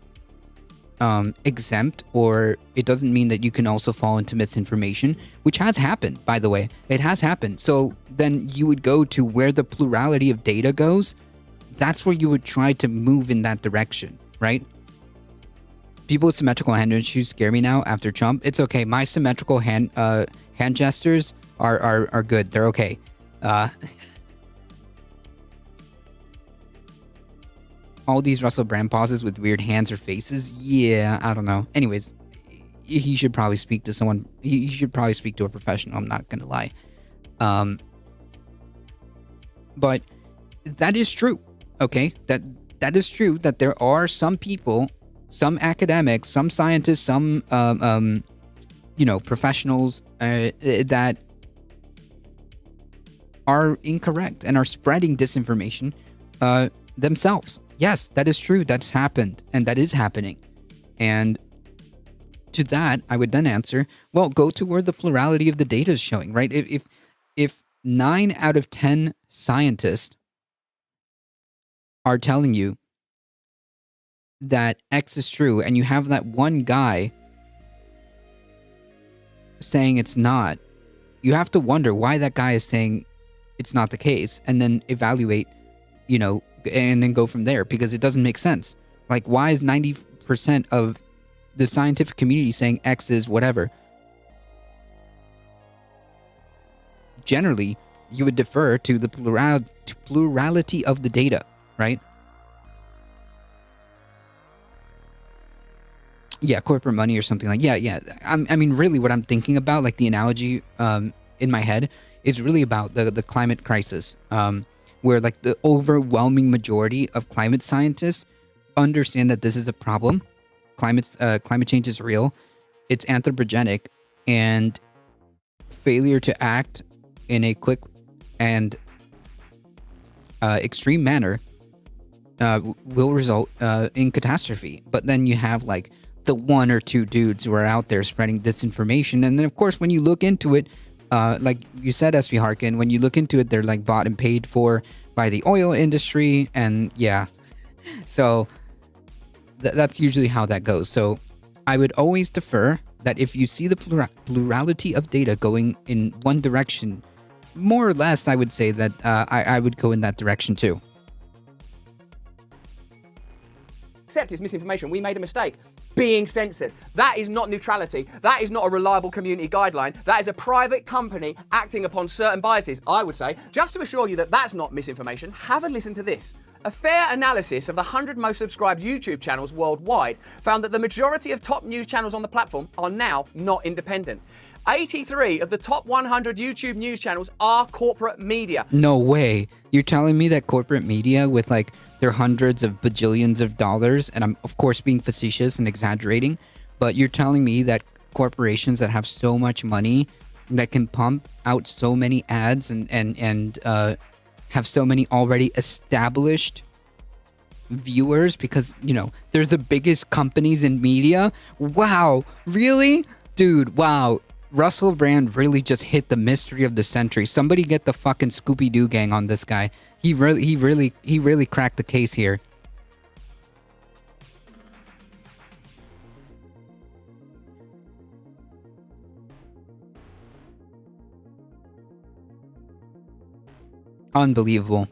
exempt, or it doesn't mean that you can also fall into misinformation, which has happened, by the way. It has happened. So then you would go to where the plurality of data goes. That's where you would try to move in that direction, right? People with symmetrical hand gestures scare me now after Trump. It's okay. My symmetrical hand gestures are good. They're okay. All these Russell Brand pauses with weird hands or faces. Yeah, I don't know. Anyways, he should probably speak to someone. He should probably speak to a professional. I'm not gonna lie. But that is true. Okay, that is true. That there are some people, some academics, some scientists, some professionals that are incorrect and are spreading disinformation themselves. Yes, that is true. That's happened, and that is happening. And to that, I would then answer, well, go to where the plurality of the data is showing, right? If 9 out of 10 scientists are telling you that X is true, and you have that one guy saying it's not, you have to wonder why that guy is saying it's not the case, and then evaluate, and then go from there, because it doesn't make sense. Like, why is 90% of the scientific community saying X is whatever? Generally, you would defer to the plurality of the data, right? Yeah, corporate money or something like. Yeah. I mean, really, what I'm thinking about, like the analogy in my head, is really about the climate crisis, where like the overwhelming majority of climate scientists understand that this is a problem. Climate change is real. It's anthropogenic, and failure to act in a quick and extreme manner will result in catastrophe. But then you have like the one or two dudes who are out there spreading disinformation, and then of course when you look into it, like you said, SV Harkin, when you look into it, they're like bought and paid for by the oil industry, and yeah, so that's usually how that goes. So I would always defer that if you see the plurality of data going in one direction, more or less, I would say that I would go in that direction too. Accept it's misinformation. We made a mistake. Being censored. That is not neutrality. That is not a reliable community guideline. That is a private company acting upon certain biases, I would say. Just to assure you that that's not misinformation, have a listen to this. A fair analysis of the 100 most subscribed YouTube channels worldwide found that the majority of top news channels on the platform are now not independent. 83 of the top 100 YouTube news channels are corporate media. No way. You're telling me that corporate media with like their hundreds of bajillions of dollars, and I'm of course being facetious and exaggerating, but you're telling me that corporations that have so much money that can pump out so many ads and have so many already established viewers because, you know, they're the biggest companies in media? Wow. Really? Dude, wow. Russell Brand really just hit the mystery of the century. Somebody get the fucking Scooby-Doo gang on this guy. He really cracked the case here. Unbelievable.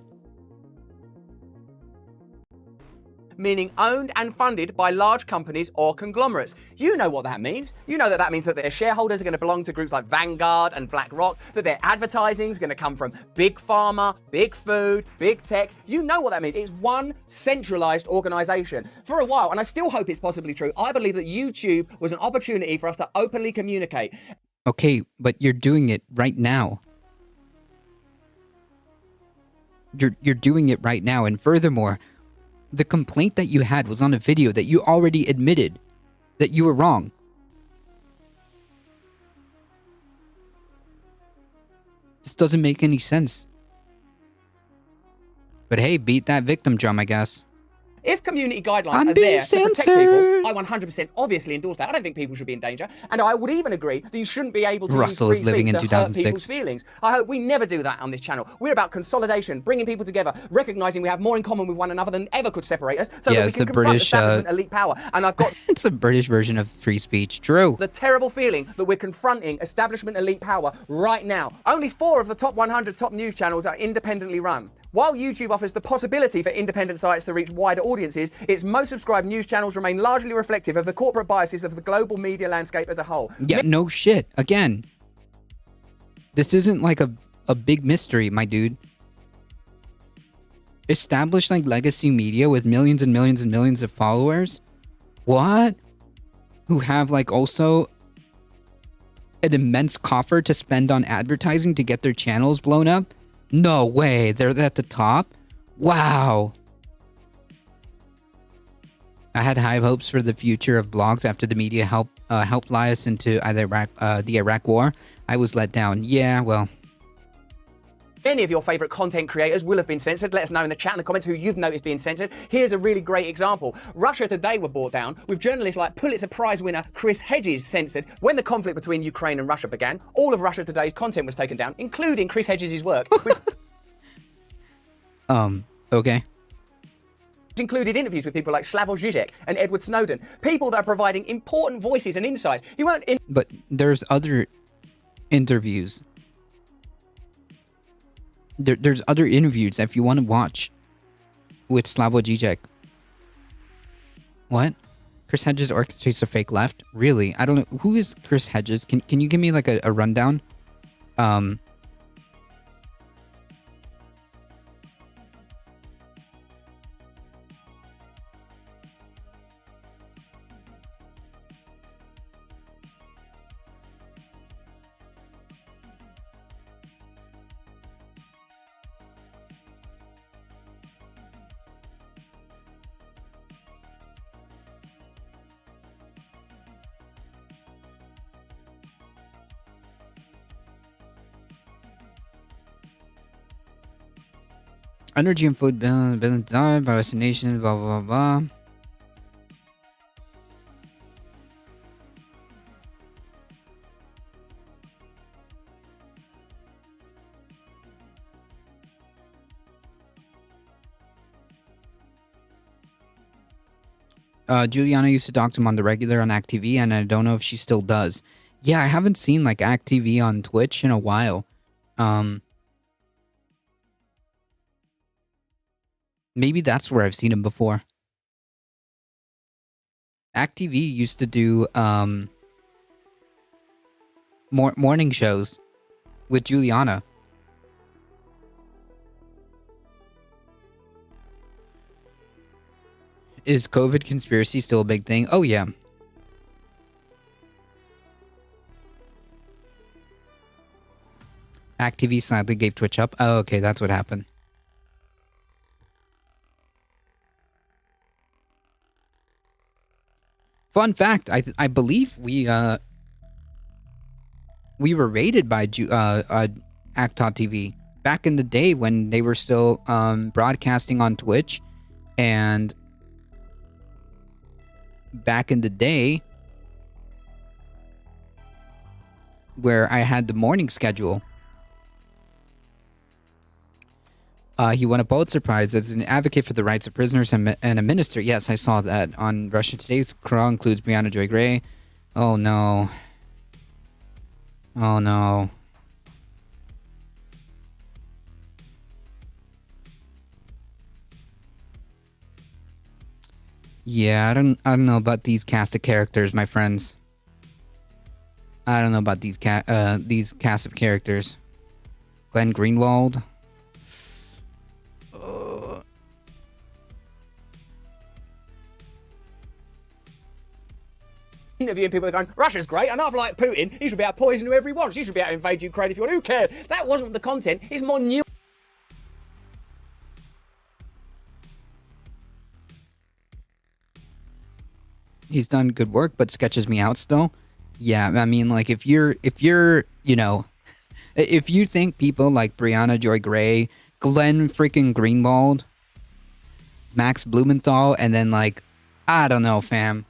Meaning owned and funded by large companies or conglomerates. You know what that means. You know that that means that their shareholders are going to belong to groups like Vanguard and BlackRock, that their advertising is going to come from big pharma, big food, big tech. You know what that means. It's one centralized organization. For a while, and I still hope it's possibly true, I believe that YouTube was an opportunity for us to openly communicate. Okay, but you're doing it right now. You're doing it right now, and furthermore, the complaint that you had was on a video that you already admitted that you were wrong. This doesn't make any sense. But hey, beat that victim drum, I guess. If community guidelines I'm are being there censored. to protect people, I 100% obviously endorse that. I don't think people should be in danger. And I would even agree that you shouldn't be able to Russell use is free living speech in to hurt 2006. people's feelings. I hope we never do that on this channel. We're about consolidation, bringing people together, recognizing we have more in common with one another than ever could separate us, so Yeah, that we it's can the confront British, establishment elite power. And I've got It's a British version of free speech. True. the terrible feeling that we're confronting establishment elite power right now. Only 4 of the top 100 top news channels are independently run. While YouTube offers the possibility for independent sites to reach wider audiences, its most subscribed news channels remain largely reflective of the corporate biases of the global media landscape as a whole. Yeah, no shit. Again, this isn't like a big mystery, my dude. Established like legacy media with millions and millions and millions of followers? What? Who have like also an immense coffer to spend on advertising to get their channels blown up? No way. They're at the top? Wow. I had high hopes for the future of blogs after the media helped lie us into either the Iraq War. I was let down. Yeah, well. Many of your favorite content creators will have been censored. Let us know in the chat and the comments who you've noticed being censored. Here's a really great example. Russia Today were brought down with journalists like Pulitzer Prize winner Chris Hedges censored. When the conflict between Ukraine and Russia began, all of Russia Today's content was taken down, including Chris Hedges' work, which Okay. included interviews with people like Slavoj Žižek and Edward Snowden, people that are providing important voices and insights. You weren't in But there's other interviews. There's other interviews if you want to watch with Slavoj Žižek. What? Chris Hedges orchestrates a fake left? Really? I don't know. Who is Chris Hedges? Can you give me like a rundown? Energy and food balance diet by vaccination, blah blah blah. Juliana used to talk to him on the regular on Act TV, and I don't know if she still does. Yeah, I haven't seen like Act TV on Twitch in a while. Maybe that's where I've seen him before. Act TV used to do morning shows with Juliana. Is COVID conspiracy still a big thing? Oh, yeah. Act TV sadly gave Twitch up. Oh, okay, that's what happened. Fun fact, I believe we were raided by Act.tv back in the day when they were still broadcasting on Twitch, and back in the day where I had the morning schedule. He won a Pulitzer Prize as an advocate for the rights of prisoners and a minister. Yes, I saw that on Russia Today's crawl includes Brianna Joy Gray. Oh no. Oh no. Yeah, I don't know about these cast of characters, my friends. I don't know about these cast of characters. Glenn Greenwald. Interviewing people that are going, Russia's great, and I've like Putin, he should be able to poison whoever he wants, he should be able to invade Ukraine if you want, who cares? That wasn't the content, it's more new. He's done good work, but sketches me out still. Yeah, I mean, like, if you're, you know, if you think people like Brianna Joy Gray, Glenn freaking Greenwald, Max Blumenthal, and then, like, I don't know, fam.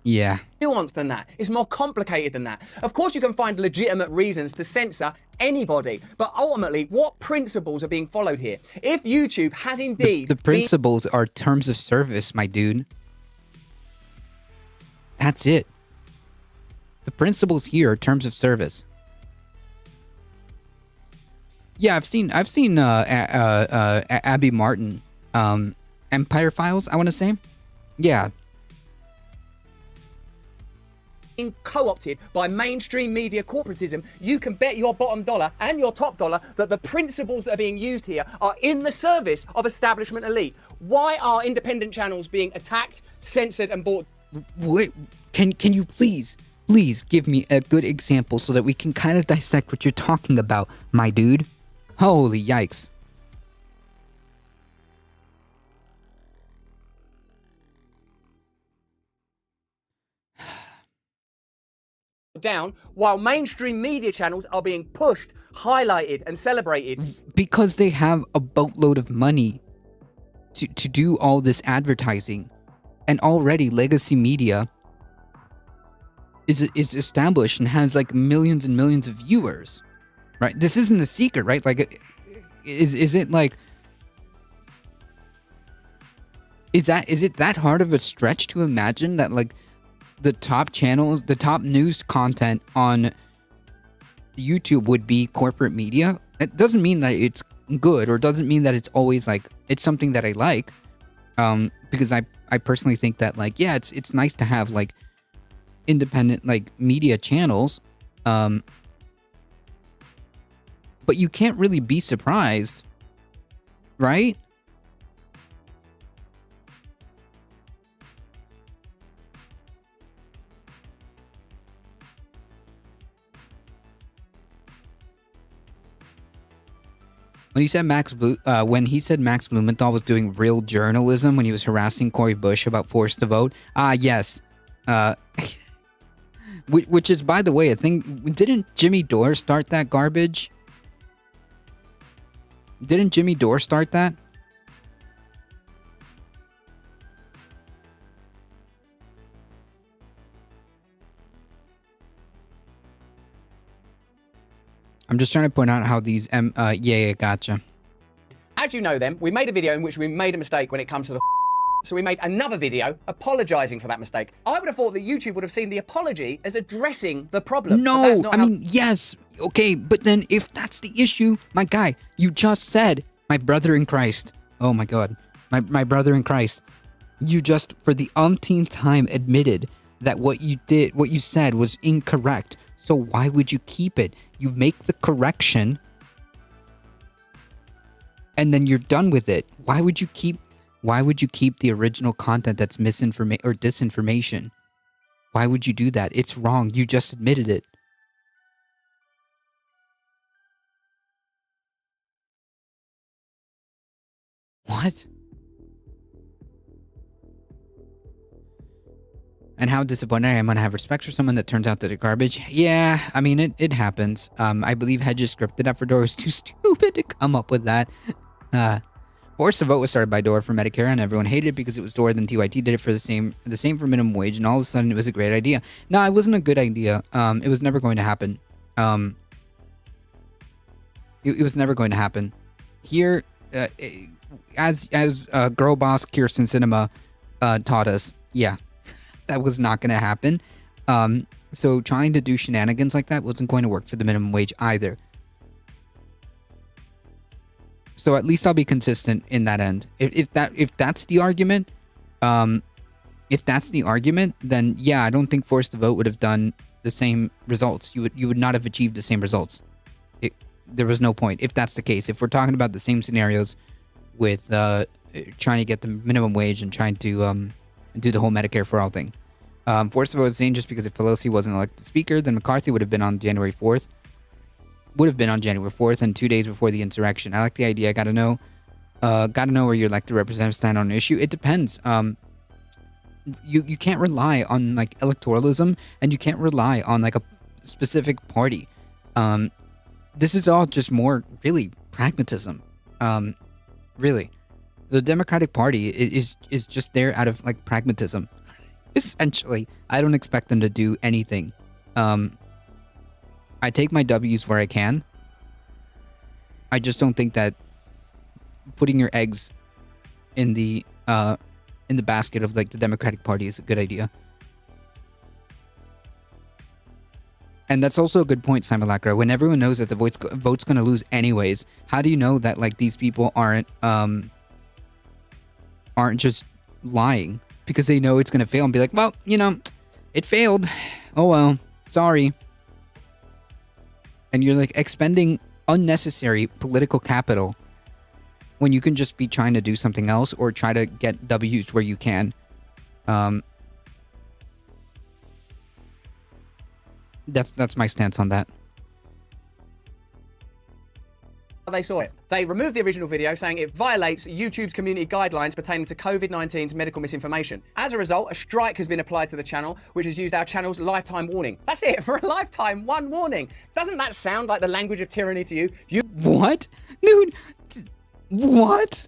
Yeah. Nuanced than that. It's more complicated than that. Of course, you can find legitimate reasons to censor anybody, but ultimately, what principles are being followed here? If YouTube has indeed... The principles are terms of service, my dude. That's it. The principles here are terms of service. Yeah, I've seen Abby Martin, Empire Files, I want to say. Yeah. Co-opted by mainstream media corporatism, you can bet your bottom dollar and your top dollar that the principles that are being used here are in the service of establishment elite. Why are independent channels being attacked, censored, and bought? Wait, can you please give me a good example so that we can kind of dissect what you're talking about, my dude? Holy yikes. Down while mainstream media channels are being pushed, highlighted, and celebrated. Because they have a boatload of money to do all this advertising. And already legacy media is established and has like millions and millions of viewers. Right? This isn't a secret, right? Like, is it like... Is it that hard of a stretch to imagine that, like, the top channels, the top news content on YouTube would be corporate media? It doesn't mean that it's good, or doesn't mean that it's always like it's something that I like. Because I personally think that, like, yeah, it's nice to have like independent like media channels. But you can't really be surprised, right? When he said Max Blumenthal was doing real journalism when he was harassing Cory Bush about forced to vote, yes, which is, by the way, a thing. Didn't Jimmy Dore start that garbage? Didn't Jimmy Dore start that? I'm just trying to point out how these yeah, gotcha. As you know then, we made a video in which we made a mistake when it comes to the so we made another video apologizing for that mistake. I would have thought that YouTube would have seen the apology as addressing the problem. but that's No, not I mean, yes, okay, but then if that's the issue, my guy, you just said, my brother in Christ. Oh my God, my brother in Christ. You just, for the umpteenth time, admitted that what you said was incorrect. So why would you keep it? You make the correction, and then you're done with it. Why would you keep the original content that's misinformation or disinformation? Why would you do that? It's wrong. You just admitted it. What? And how disappointed I am when I have respect for someone that turns out that they're garbage. Yeah, I mean, it happens. I believe Hedges scripted that for Dore was too stupid to come up with that. Forced to Vote was started by Dore for Medicare, and everyone hated it because it was Dore. Then TYT did it for the same for minimum wage, and all of a sudden it was a great idea. No, it wasn't a good idea. It was never going to happen. It was never going to happen. Here, as girl boss Kirsten Cinema taught us, yeah, that was not going to happen. So trying to do shenanigans like that wasn't going to work for the minimum wage either. So at least I'll be consistent in that end. If that's the argument, then yeah, I don't think Forced to Vote would have done the same results. You would not have achieved the same results. There was no point if that's the case. If we're talking about the same scenarios with trying to get the minimum wage and trying to do the whole Medicare for all thing. Forced to Vote is dangerous because if Pelosi wasn't elected speaker, then McCarthy would have been on January 4th. And 2 days before the insurrection. I like the idea. Gotta know where your elected representatives stand on an issue. It depends. You can't rely on like electoralism, and you can't rely on like a specific party. This is all just more really pragmatism. Really, the Democratic Party is just there out of like pragmatism. Essentially, I don't expect them to do anything. I take my W's where I can. I just don't think that putting your eggs in the basket of like the Democratic Party is a good idea. And that's also a good point, Simulacra. When everyone knows that the vote's going to lose anyways, how do you know that like these people aren't just lying because they know it's going to fail and be like, well, it failed. Oh well, sorry. And you're like expending unnecessary political capital when you can just be trying to do something else or try to get W's where you can. That's my stance on that. They saw it. They removed the original video saying it violates YouTube's community guidelines pertaining to COVID-19's medical misinformation. As a result, a strike has been applied to the channel, which has used our channel's lifetime warning. That's it, for a lifetime, one warning. Doesn't that sound like the language of tyranny to you? What? Dude, what?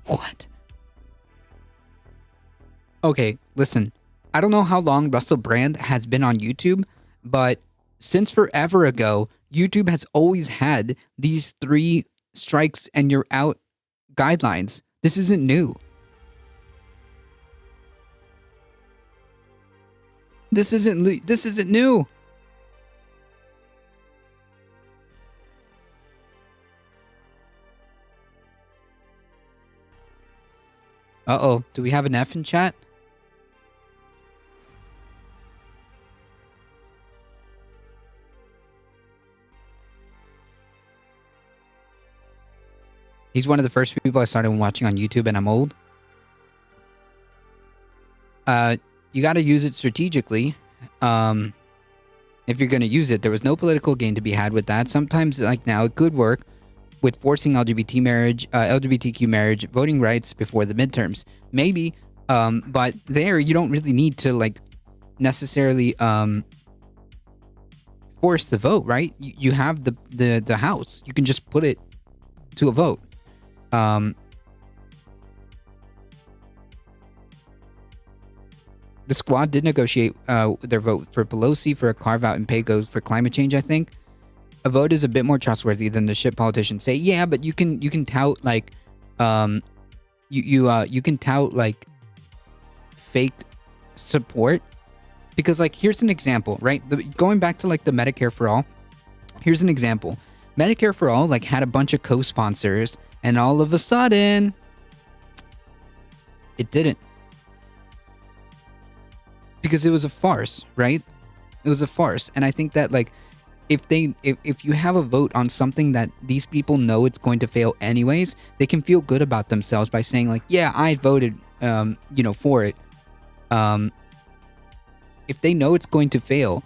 What? Okay, listen. I don't know how long Russell Brand has been on YouTube, but since forever ago, YouTube has always had these 3 strikes and you're out guidelines. This isn't new. This isn't new. Uh-oh, do we have an F in chat? He's one of the first people I started watching on YouTube, and I'm old. You got to use it strategically. If you're going to use it, there was no political gain to be had with that. Sometimes, like now, it could work with forcing LGBTQ marriage, voting rights before the midterms. Maybe, but there you don't really need to like necessarily forced to vote, right? You have the House. You can just put it to a vote. The squad did negotiate their vote for Pelosi for a carve-out and pay goes for climate change, I think. A vote is a bit more trustworthy than the shit politicians say. Yeah, but you can tout like you can tout like fake support, because like here's an example, right? Going back to like the Medicare for All, here's an example. Medicare for All like had a bunch of co-sponsors, and all of a sudden it didn't, because it was a farce, right? It was a farce. And I think that like if you have a vote on something that these people know it's going to fail anyways, they can feel good about themselves by saying like, yeah, I voted for it. If they know it's going to fail,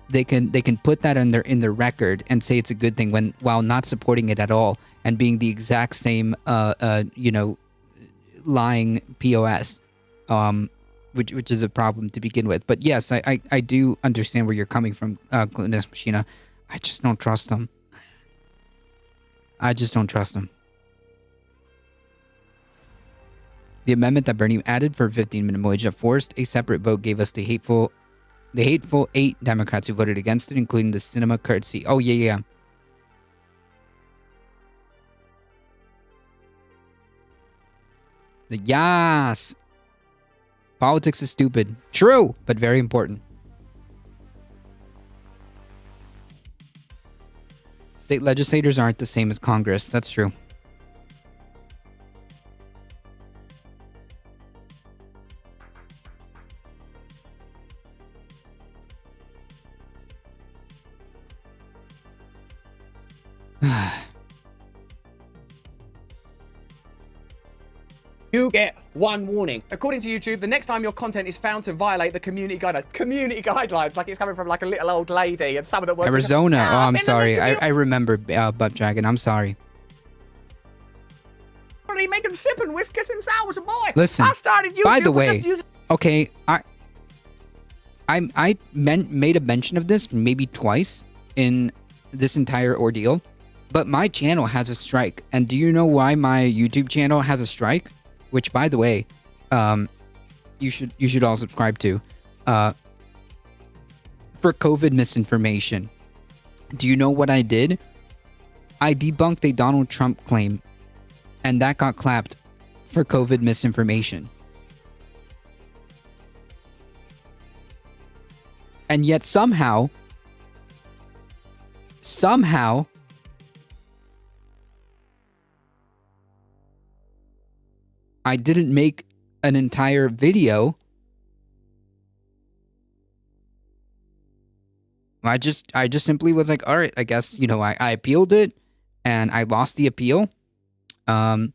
they can put that in their record and say it's a good thing while not supporting it at all and being the exact same lying POS, which is a problem to begin with. But yes, I do understand where you're coming from, Glutinous Machina. I just don't trust them. I just don't trust them. The amendment that Bernie added for 15 minimum wage that forced a separate vote gave us the hateful 8 Democrats who voted against it, including the cinema courtesy. Oh, yeah. The yas. Politics is stupid. True, but very important. State legislators aren't the same as Congress. That's true. You get one warning. According to YouTube, the next time your content is found to violate the community guidelines, like it's coming from like a little old lady and some of the words. Arizona. Oh, I'm sorry. I remember Butt Dragon. I'm sorry. Making sipping whiskers since I was a boy. Listen. I started YouTube. By the way, okay, I made a mention of this maybe twice in this entire ordeal, but my channel has a strike. And do you know why my YouTube channel has a strike? Which, by the way, you should all subscribe to. For COVID misinformation. Do you know what I did? I debunked a Donald Trump claim, and that got clapped for COVID misinformation. And yet somehow, I didn't make an entire video. I just simply was like, all right, I guess, I appealed it and I lost the appeal. And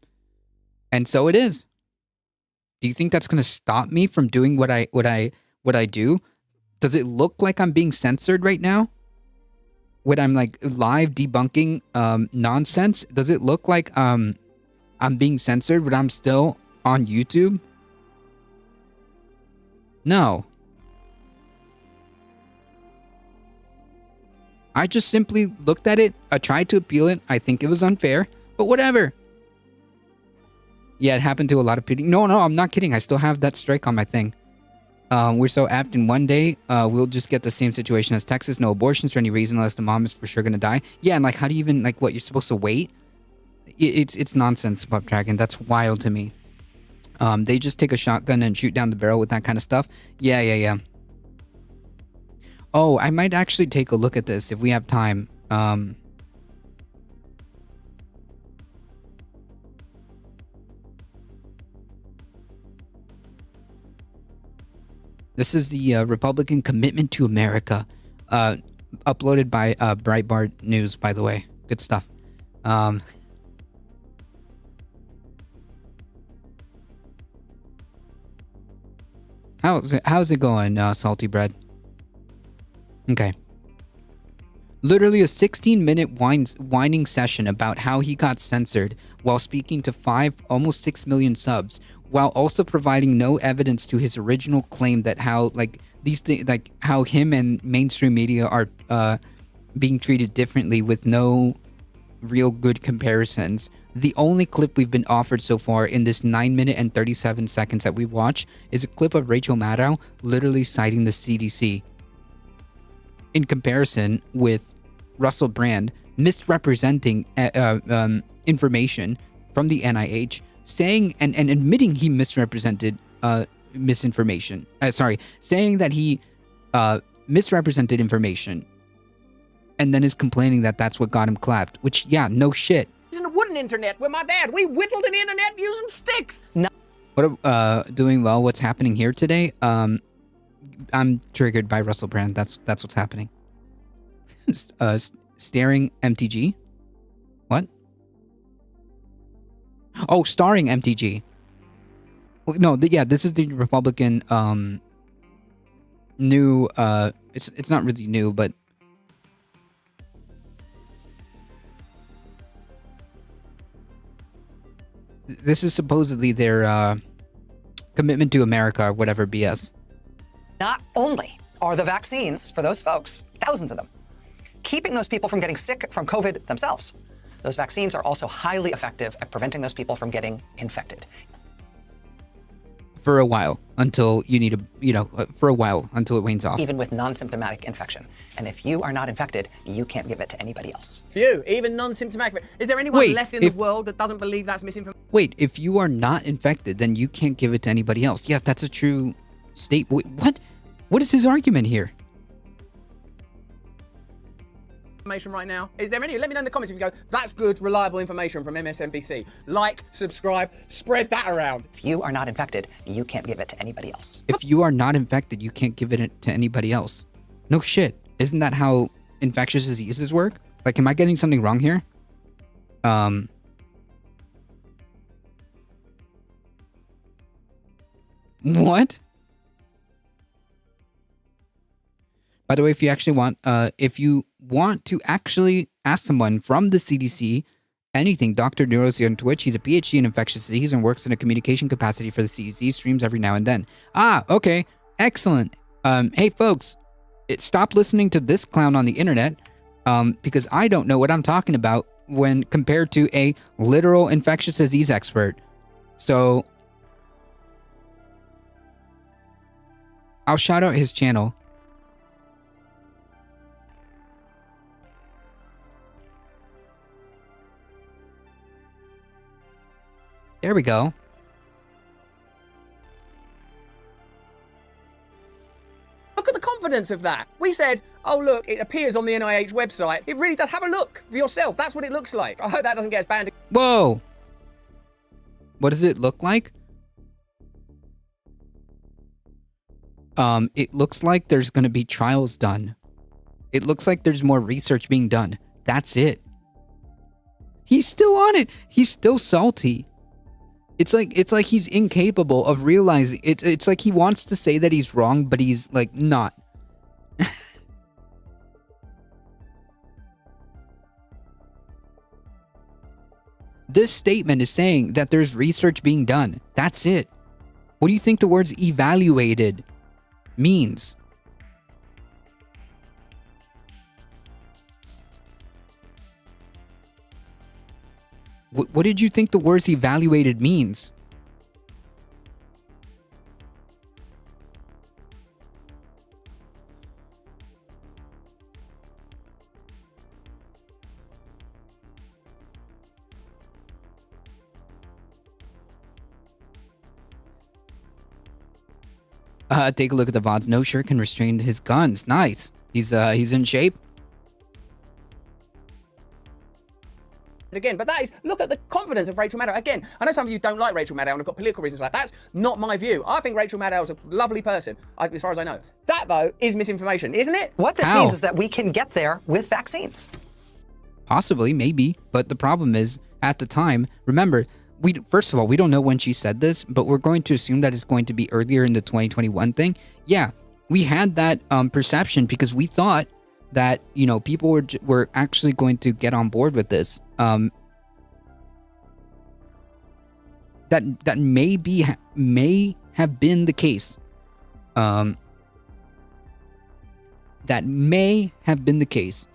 so it is. Do you think that's going to stop me from doing what I do? Does it look like I'm being censored right now? When I'm like live debunking nonsense, does it look like I'm being censored but I'm still on YouTube? No. I just simply looked at it. I tried to appeal it. I think it was unfair, but whatever. Yeah, it happened to a lot of people. No, I'm not kidding. I still have that strike on my thing. We're so apt in one day, we'll just get the same situation as Texas. No abortions for any reason unless the mom is for sure gonna die. Yeah, and like, how do you even, like, what, you're supposed to wait? It's nonsense, Pup Dragon. That's wild to me. They just take a shotgun and shoot down the barrel with that kind of stuff. Yeah. Oh, I might actually take a look at this if we have time. This is the Republican Commitment to America, uploaded by Breitbart News, by the way. Good stuff. How's it going, Salty Bread? Okay. Literally a 16-minute whining session about how he got censored while speaking to almost 6 million subs. while also providing no evidence to his original claim that how like these things, like how him and mainstream media are being treated differently with no real good comparisons. The only clip we've been offered so far in this 9 minute and 37 seconds that we watched is a clip of Rachel Maddow literally citing the CDC in comparison with Russell Brand misrepresenting information from the NIH, saying and admitting he misrepresented misinformation. Saying that he misrepresented information, and then is complaining that that's what got him clapped. Which, yeah, no shit. Using a wooden internet with my dad. We whittled an internet using sticks. What doing well? What's happening here today? I'm triggered by Russell Brand. That's what's happening. Staring MTG. What? Oh, starring MTG. Well, no, this is the Republican new. It's not really new, but this is supposedly their commitment to America or whatever BS. Not only are the vaccines for those folks, thousands of them, keeping those people from getting sick from COVID themselves, those vaccines are also highly effective at preventing those people from getting infected. For a while, until you need for a while, until it wanes off. Even with non-symptomatic infection. And if you are not infected, you can't give it to anybody else. Few, even non-symptomatic. Is there anyone left in the world that doesn't believe that's misinformation? Wait, if you are not infected, then you can't give it to anybody else. Yeah, that's a true statement. What? What is his argument here? Right now, is there any? Let me know in the comments if you go, that's good, reliable information from MSNBC. Like, subscribe, spread that around. If you are not infected, you can't give it to anybody else. If you are not infected, you can't give it to anybody else. No shit. Isn't that how infectious diseases work? Like, am I getting something wrong here? What? By the way, if you want to actually ask someone from the CDC anything, Dr. Neurosi on Twitch, he's a PhD in infectious disease and works in a communication capacity for the CDC, streams every now and then. Ah, okay. Excellent. Hey folks, stop listening to this clown on the internet, because I don't know what I'm talking about when compared to a literal infectious disease expert. So, I'll shout out his channel. There we go. Look at the confidence of that. We said, oh look, it appears on the NIH website. It really does. Have a look for yourself. That's what it looks like. I hope that doesn't get us banned. Whoa! What does it look like? It looks like there's gonna be trials done. It looks like there's more research being done. That's it. He's still on it. He's still salty. It's like he's incapable of realizing it's like he wants to say that he's wrong, but he's like not. This statement is saying that there's research being done. That's it. What do you think the words evaluated means? What did you think the words evaluated means? Take a look at the VODs. No shirt can restrain his guns. Nice. He's in shape. Again, but that is, look at the confidence of Rachel Maddow. Again, I know some of you don't like Rachel Maddow and have got political reasons for that. That's not my view. I think Rachel Maddow is a lovely person, as far as I know. That, though, is misinformation, isn't it? What this means is that we can get there with vaccines. Possibly, maybe. But the problem is, at the time, remember, first of all, we don't know when she said this, but we're going to assume that it's going to be earlier in the 2021 thing. Yeah, we had that perception because we thought that, you know, people were actually going to get on board with this. that may have been the case. That may have been the case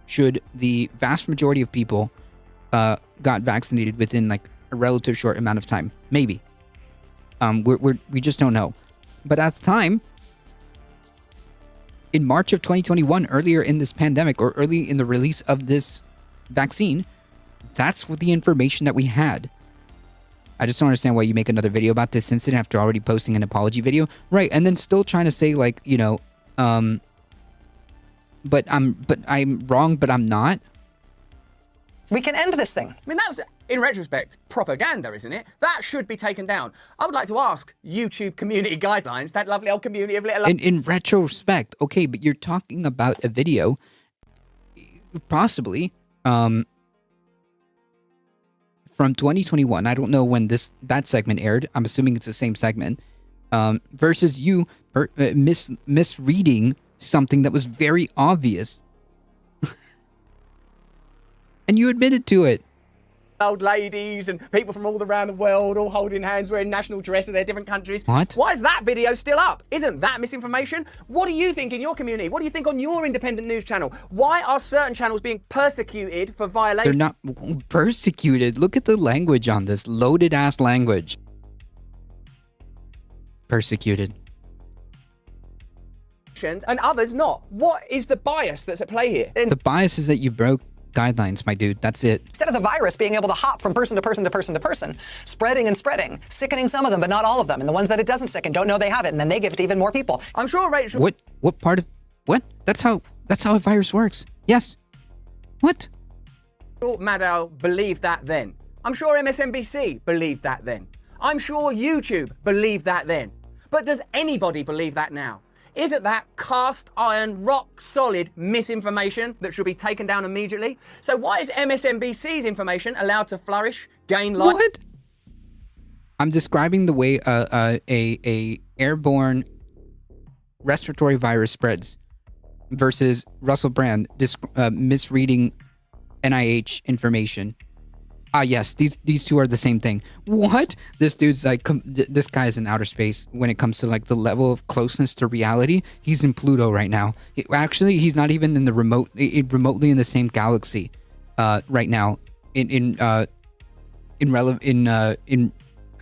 should the vast majority of people got vaccinated within like a relative short amount of time. Maybe. We just don't know. But at the time, in March of 2021, earlier in this pandemic or early in the release of this vaccine, that's what the information that we had. I just don't understand why you make another video about this incident after already posting an apology video. Right, and then still trying to say like, you know, but I'm wrong, but I'm not. We can end this thing. I mean, that's, in retrospect, propaganda, isn't it? That should be taken down. I would like to ask YouTube community guidelines, that lovely old community of little... In retrospect, okay, but you're talking about a video, possibly, from 2021. I don't know when that segment aired. I'm assuming it's the same segment. Versus you misreading something that was very obvious. And you admitted to it. Old ladies and people from all around the world all holding hands wearing national dress of their different countries. What? Why is that video still up? Isn't that misinformation? What do you think in your community? What do you think on your independent news channel? Why are certain channels being persecuted for violating... They're not persecuted. Look at the language on this. Loaded ass language. Persecuted. ...and others not? What is the bias that's at play here? The bias is that you broke guidelines, my dude. That's it. Instead of the virus being able to hop from person to person to person to person, spreading and spreading, sickening some of them, but not all of them. And the ones that it doesn't sicken don't know they have it, and then they give it to even more people. I'm sure Rachel... What part of... What? That's how a virus works. Yes. What? Maddow believed that then. I'm sure MSNBC believed that then. I'm sure YouTube believed that then. But does anybody believe that now? Isn't that cast iron, rock solid misinformation that should be taken down immediately? So why is MSNBC's information allowed to flourish, gain life? What? I'm describing the way a airborne respiratory virus spreads versus Russell Brand misreading NIH information. Yes, these two are the same thing. What? This dude's like, this guy's in outer space when it comes to like the level of closeness to reality. He's in Pluto right now. Actually, he's not even in the remotely in the same galaxy, right now. In I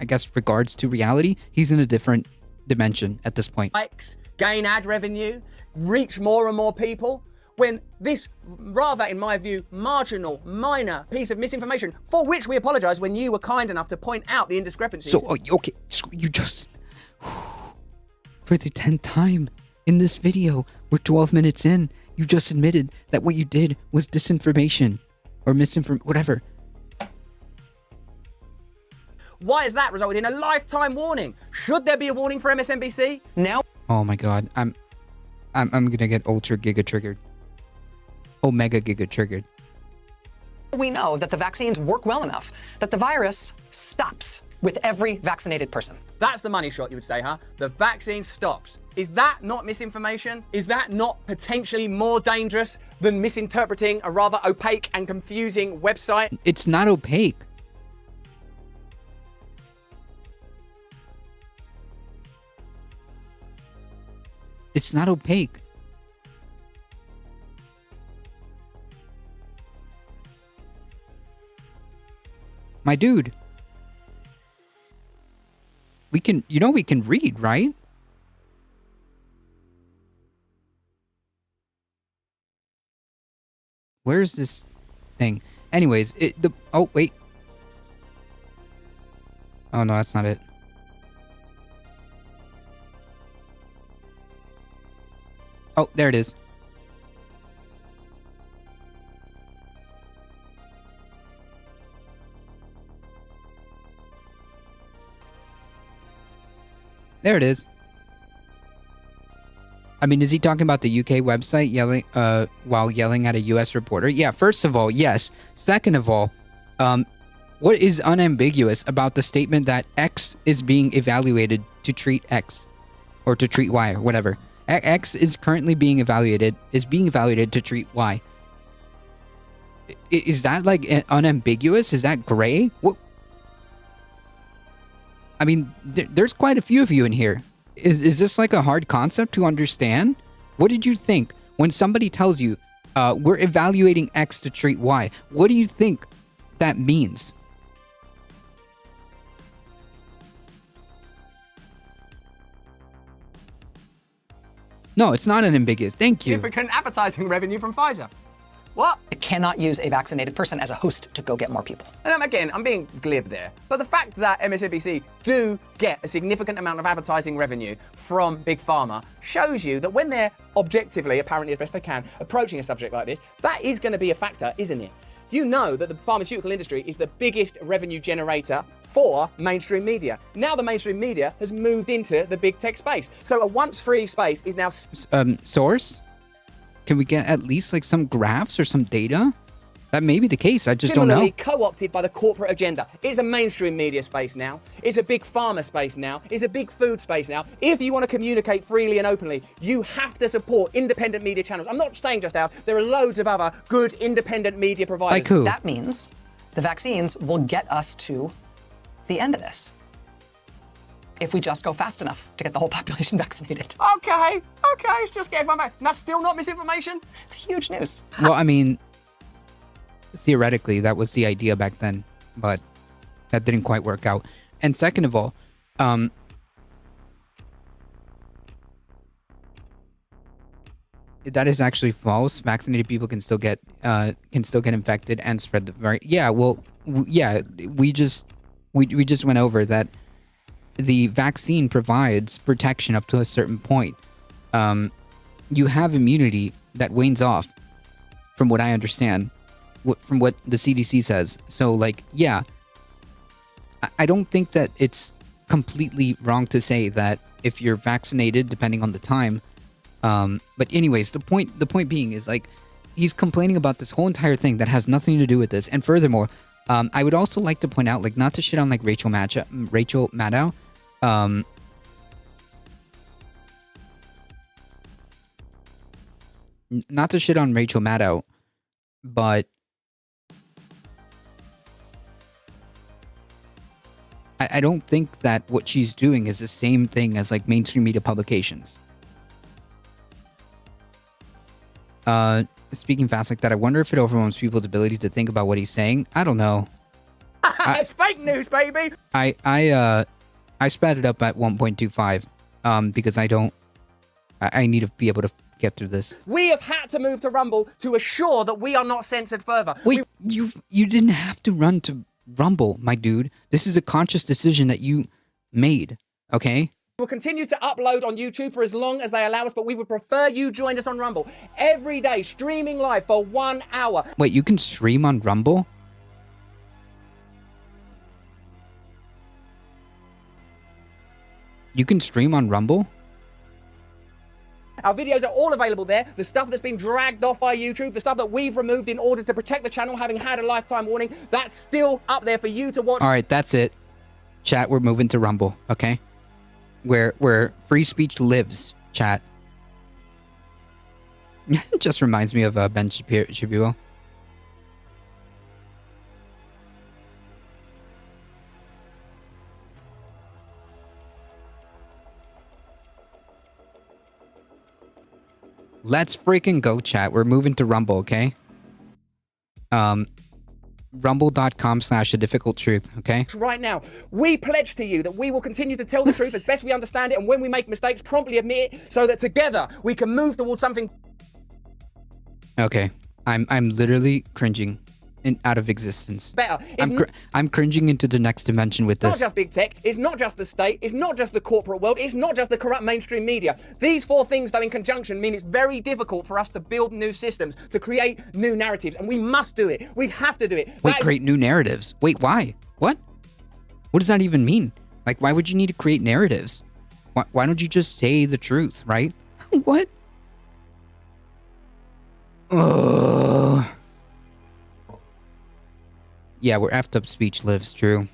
guess regards to reality, he's in a different dimension at this point. Likes, gain ad revenue, reach more and more people. When this rather, in my view, marginal, minor piece of misinformation, for which we apologise when you were kind enough to point out the indiscrepancies. So, okay, so you just, for the 10th time in this video, we're 12 minutes in, you just admitted that what you did was disinformation or misinformation, whatever. Why has that resulted in a lifetime warning? Should there be a warning for MSNBC? Now, Oh my god, I'm gonna get ultra giga triggered. Omega giga triggered. we know that the vaccines work well enough that the virus stops with every vaccinated person. That's the money shot, you would say, huh? The vaccine stops. Is that not misinformation? Is that not potentially more dangerous than misinterpreting a rather opaque and confusing website? It's not opaque. It's not opaque. My dude. We can, we can read, right? Where's this thing? Anyways, oh, wait. Oh, no, that's not it. Oh, there it is. There it is. I mean, is he talking about the UK website yelling, while yelling at a US reporter? Yeah, first of all, yes. Second of all, what is unambiguous about the statement that X is being evaluated to treat X? Or to treat Y, or whatever. X is currently being evaluated to treat Y. Is that, like, unambiguous? Is that gray? What? I mean, there's quite a few of you in here. Is this like a hard concept to understand? What did you think when somebody tells you, we're evaluating X to treat Y? What do you think that means? No, it's not unambiguous. Thank you. Significant advertising revenue from Pfizer. What? It cannot use a vaccinated person as a host to go get more people. And again, I'm being glib there. But the fact that MSNBC do get a significant amount of advertising revenue from Big Pharma shows you that when they're objectively, apparently as best they can, approaching a subject like this, that is going to be a factor, isn't it? You know that the pharmaceutical industry is the biggest revenue generator for mainstream media. Now the mainstream media has moved into the big tech space. So a once free space is now... Source? Can we get at least like some graphs or some data? That may be the case. I just don't know. Similarly co-opted by the corporate agenda. It's a mainstream media space now. It's a big pharma space now. It's a big food space now. If you want to communicate freely and openly, you have to support independent media channels. I'm not saying just ours. There are loads of other good independent media providers. Like who? That means the vaccines will get us to the end of this. If we just go fast enough to get the whole population vaccinated. Okay, let's just get everyone back. That's still not misinformation? It's huge news. Well, I mean, theoretically, that was the idea back then, but that didn't quite work out. And second of all, that is actually false. Vaccinated people can still get infected and spread the variant. Yeah, well, we just went over that. The vaccine provides protection up to a certain point. You have immunity that wanes off, from what I understand, from what the CDC says. So, like, yeah, I don't think that it's completely wrong to say that if you're vaccinated, depending on the time. But anyways, the point being is, like, he's complaining about this whole entire thing that has nothing to do with this. And furthermore, I would also like to point out, like, not to shit on like Rachel Maddow. Not to shit on Rachel Maddow, but I don't think that what she's doing is the same thing as like mainstream media publications. Speaking fast like that, I wonder if it overwhelms people's ability to think about what he's saying. I don't know. It's fake news, baby! I sped it up at 1.25 because I need to be able to get through this. We have had to move to Rumble to assure that we are not censored further. Wait, you didn't have to run to Rumble, my dude. This is a conscious decision that you made, okay? We'll continue to upload on YouTube for as long as they allow us, but we would prefer you join us on Rumble every day, streaming live for 1 hour. Wait, you can stream on Rumble? You can stream on Rumble? Our videos are all available there. The stuff that's been dragged off by YouTube, the stuff that we've removed in order to protect the channel, having had a lifetime warning, that's still up there for you to watch. All right, that's it. Chat, we're moving to Rumble, okay? Where free speech lives, chat. It just reminds me of Ben Shapiro. Let's freaking go, chat. We're moving to Rumble, okay? Rumble.com/a difficult truth, okay? Right now, we pledge to you that we will continue to tell the truth as best we understand it, and when we make mistakes, promptly admit it, so that together we can move towards something. Okay, I'm literally cringing out of existence. Better. I'm cringing into the next dimension with It's this. not just big tech, it's not just the state, it's not just the corporate world, it's not just the corrupt mainstream media. These four things, though, in conjunction, mean it's very difficult for us to build new systems, to create new narratives, and we must do it. We have to do it. Wait, create new narratives? Wait, why? What? What does that even mean? Like, why would you need to create narratives? Why don't you just say the truth, right? What? Ugh. Yeah, where effed up speech lives, true.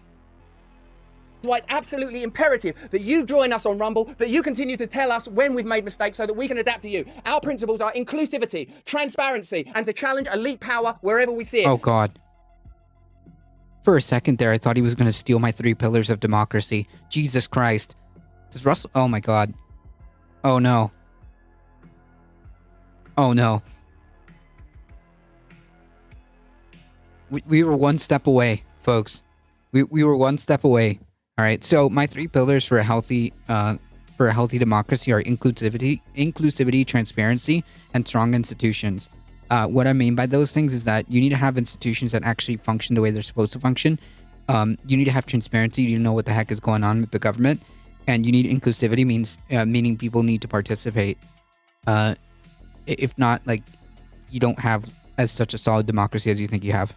That's why it's absolutely imperative that you join us on Rumble, that you continue to tell us when we've made mistakes so that we can adapt to you. Our principles are inclusivity, transparency, and to challenge elite power wherever we see it. Oh, God. For a second there, I thought he was going to steal my 3 pillars of democracy. Jesus Christ. Does Russell... Oh my god. Oh no. Oh no. We were one step away, folks. We were one step away. All right. So my 3 pillars for a healthy democracy are inclusivity, transparency, and strong institutions. What I mean by those things is that you need to have institutions that actually function the way they're supposed to function. You need to have transparency. You need to know what the heck is going on with the government, and you need inclusivity, meaning people need to participate. If not, like, you don't have as such a solid democracy as you think you have.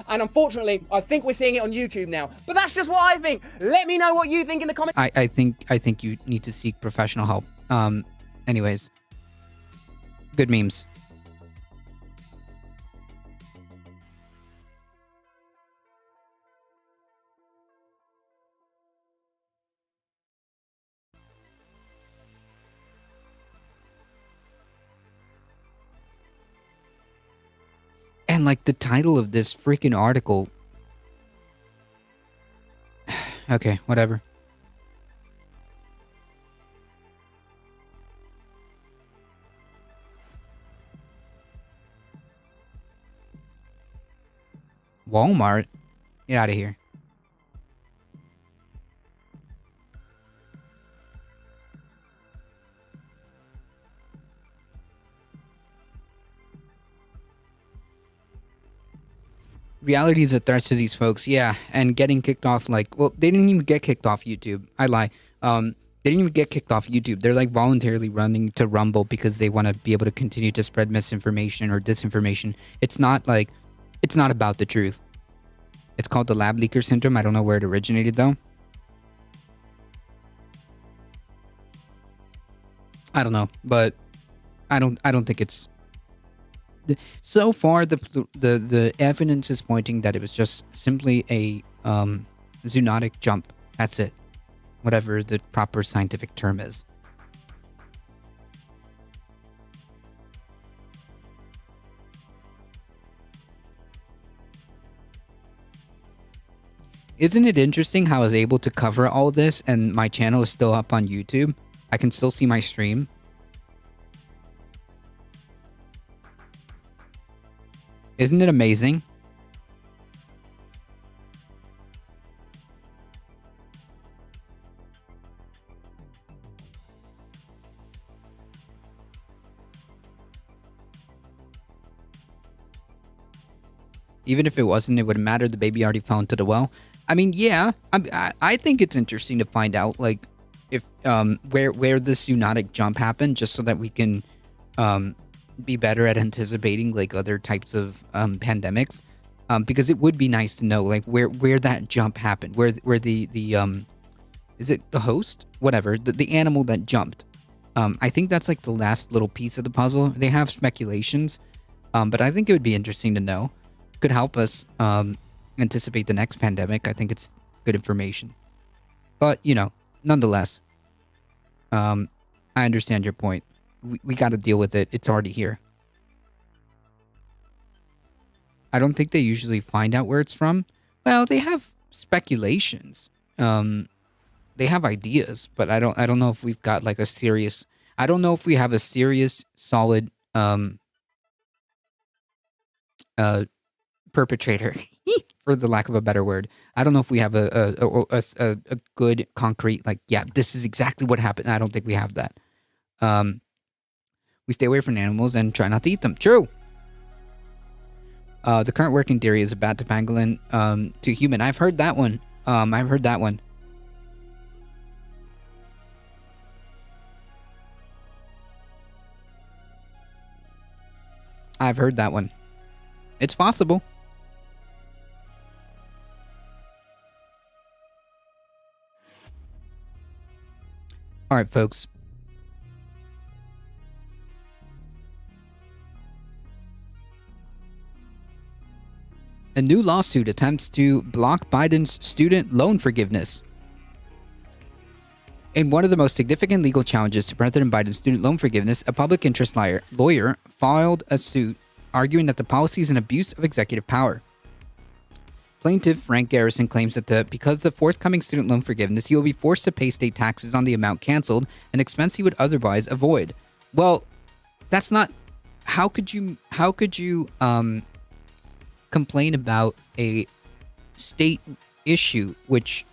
And unfortunately, I think we're seeing it on YouTube now. But that's just what I think. Let me know what you think in the comments. I think you need to seek professional help. Anyways, good memes. And like the title of this freaking article. Okay, whatever. Walmart? Get out of here. Reality is a threat to these folks, yeah, and getting kicked off, like, well, they didn't even get kicked off YouTube. I lie. They didn't even get kicked off YouTube. They're like voluntarily running to Rumble because they want to be able to continue to spread misinformation or disinformation. It's not about the truth. It's called the lab leaker syndrome. I don't know where it originated though. I don't know, but I don't think it's... So far, the evidence is pointing that it was just simply a zoonotic jump. That's it. Whatever the proper scientific term is. Isn't it interesting how I was able to cover all this and my channel is still up on YouTube? I can still see my stream. Isn't it amazing? Even if it wasn't, it wouldn't matter. The baby already fell into the well. I mean, yeah. I think it's interesting to find out, like, if where this zoonotic jump happened, just so that we can be better at anticipating like other types of pandemics, because it would be nice to know like where that jump happened, where the is it the host, whatever, the animal that jumped. I think that's like the last little piece of the puzzle. They have speculations, but I think it would be interesting to know. Could help us anticipate the next pandemic. I think it's good information, but you know, nonetheless, I understand your point. We got to deal with it. It's already here. I don't think they usually find out where it's from. Well, they have speculations. They have ideas, but I don't know if we've got like a serious... I don't know if we have a serious, solid perpetrator, for the lack of a better word. I don't know if we have a good, concrete, like, yeah, this is exactly what happened. I don't think we have that. We stay away from animals and try not to eat them. True. The current working theory is a bat to pangolin to human. I've heard that one. I've heard that one. I've heard that one. It's possible. All right, folks. A new lawsuit attempts to block Biden's student loan forgiveness. In one of the most significant legal challenges to President Biden's student loan forgiveness, a public interest lawyer filed a suit arguing that the policy is an abuse of executive power. Plaintiff Frank Garrison claims that because of the forthcoming student loan forgiveness, he will be forced to pay state taxes on the amount canceled, an expense he would otherwise avoid. Well, that's not. How could you complain about a state issue which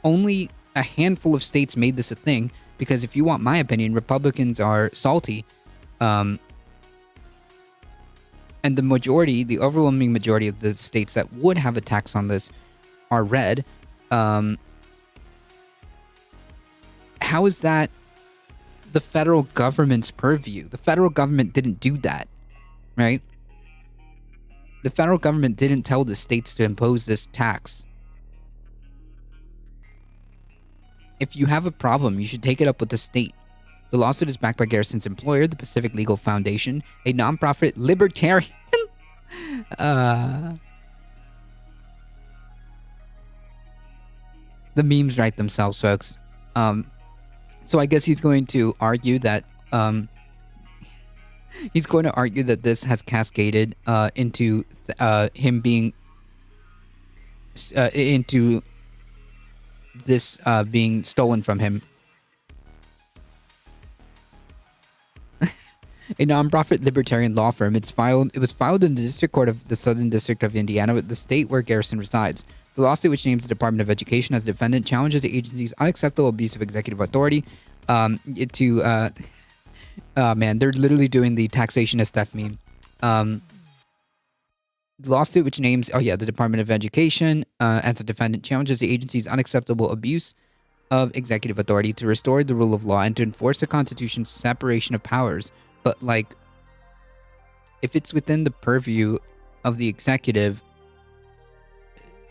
only a handful of states made this a thing? Because if you want my opinion, Republicans are salty, and the overwhelming majority of the states that would have a tax on this are red. How is that the federal government's purview? The federal government didn't do that, right? The federal government didn't tell the states to impose this tax. If you have a problem, you should take it up with the state. The lawsuit is backed by Garrison's employer, the Pacific Legal Foundation, a nonprofit libertarian. The memes write themselves, folks. So I guess he's going to argue that this has cascaded into him being into this being stolen from him. A nonprofit libertarian law firm. It was filed in the District Court of the Southern District of Indiana, the state where Garrison resides. The lawsuit, which names the Department of Education as defendant, challenges the agency's unacceptable abuse of executive authority. Man, they're literally doing the taxation as theft meme. The lawsuit, which names the Department of Education as a defendant, challenges the agency's unacceptable abuse of executive authority to restore the rule of law and to enforce the Constitution's separation of powers. But, like, if it's within the purview of the executive,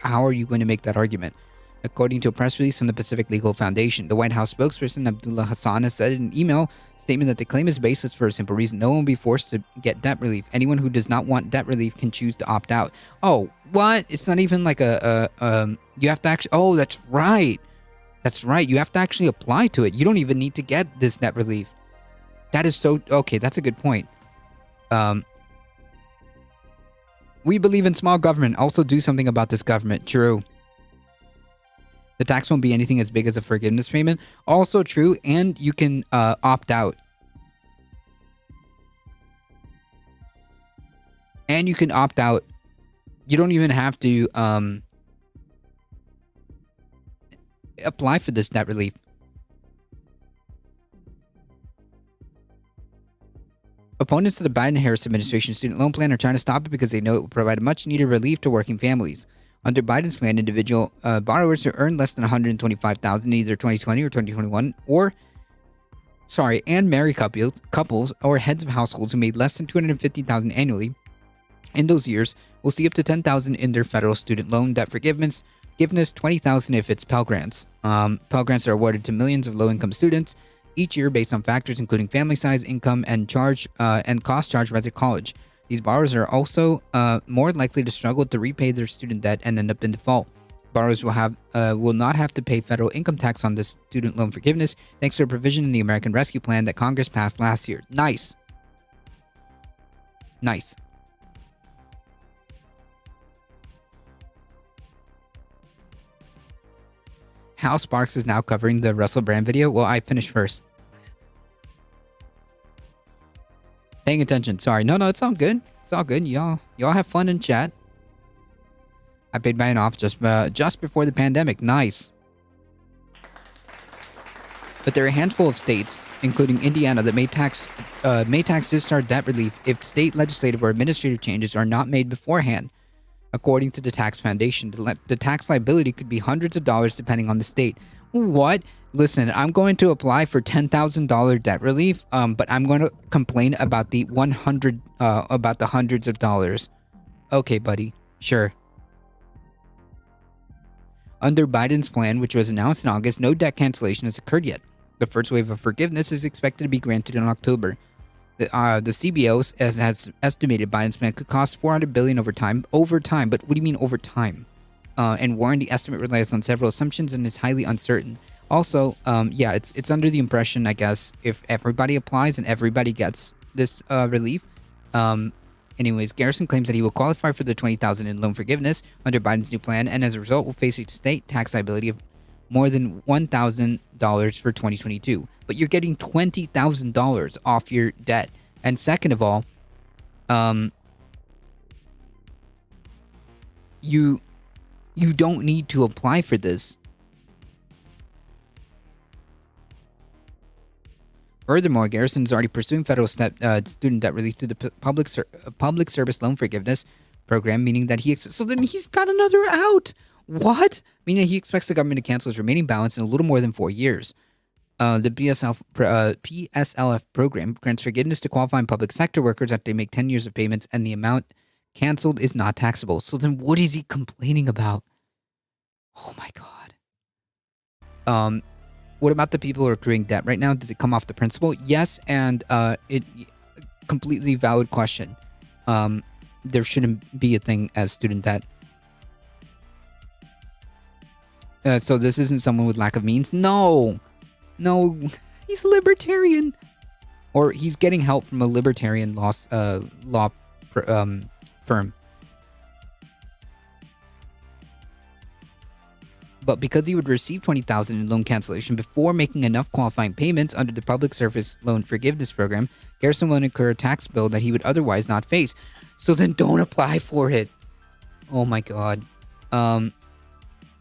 how are you going to make that argument? According to a press release from the Pacific Legal Foundation, the White House spokesperson Abdullah Hassan has said in an email statement that the claim is baseless for a simple reason. No one will be forced to get debt relief. Anyone who does not want debt relief can choose to opt out. Oh, what? It's not even like you have to actually... Oh, that's right. That's right. You have to actually apply to it. You don't even need to get this debt relief. That is so... Okay, that's a good point. We believe in small government. Also do something about this government. True. The tax won't be anything as big as a forgiveness payment. Also true, and you can opt out. And you can opt out. You don't even have to apply for this debt relief. Opponents to the Biden-Harris administration student loan plan are trying to stop it because they know it will provide much-needed relief to working families. Under Biden's plan, individual borrowers who earn less than $125,000 in either 2020 or 2021, and married couples or heads of households who made less than $250,000 annually in those years will see up to $10,000 in their federal student loan debt forgiveness, $20,000 if it's Pell Grants. Pell Grants are awarded to millions of low-income students each year based on factors including family size, income, and cost charged by their college. These borrowers are also more likely to struggle to repay their student debt and end up in default. Borrowers will not have to pay federal income tax on this student loan forgiveness thanks to a provision in the American Rescue Plan that Congress passed last year. Nice. Nice. Hal Sparks is now covering the Russell Brand video. Well, I finished first. Paying attention. Sorry. No, it's all good. It's all good. Y'all have fun in chat. I paid mine off just before the pandemic. Nice. But there are a handful of states, including Indiana, that may tax discharge debt relief if state legislative or administrative changes are not made beforehand. According to the Tax Foundation, the tax liability could be hundreds of dollars depending on the state. What? Listen, I'm going to apply for $10,000 debt relief, but I'm going to complain about the hundreds of dollars. Okay, buddy. Sure. Under Biden's plan, which was announced in August, no debt cancellation has occurred yet. The first wave of forgiveness is expected to be granted in October. The CBO has estimated Biden's plan could cost $400 billion over time. But what do you mean over time? And warned the estimate relies on several assumptions and is highly uncertain. Also, it's under the impression, I guess, if everybody applies and everybody gets this relief, Anyways, Garrison claims that he will qualify for the $20,000 in loan forgiveness under Biden's new plan, and as a result will face a state tax liability of more than $1,000 for 2022. But you're getting $20,000 off your debt. And second of all, you don't need to apply for this. Furthermore, Garrison is already pursuing federal student debt relief through the public service loan forgiveness program, meaning that so then he's got another out. What? Meaning he expects the government to cancel his remaining balance in a little more than 4 years. The PSLF program grants forgiveness to qualifying public sector workers after they make 10 years of payments, and the amount canceled is not taxable. So then what is he complaining about? Oh my God. What about the people who are accruing debt right now? Does it come off the principal? Yes, and it completely valid question. There shouldn't be a thing as student debt. So this isn't someone with lack of means? No, he's a libertarian, or he's getting help from a libertarian law firm. But because he would receive $20,000 in loan cancellation before making enough qualifying payments under the Public Service Loan Forgiveness Program, Garrison will incur a tax bill that he would otherwise not face. So then don't apply for it. Oh my God.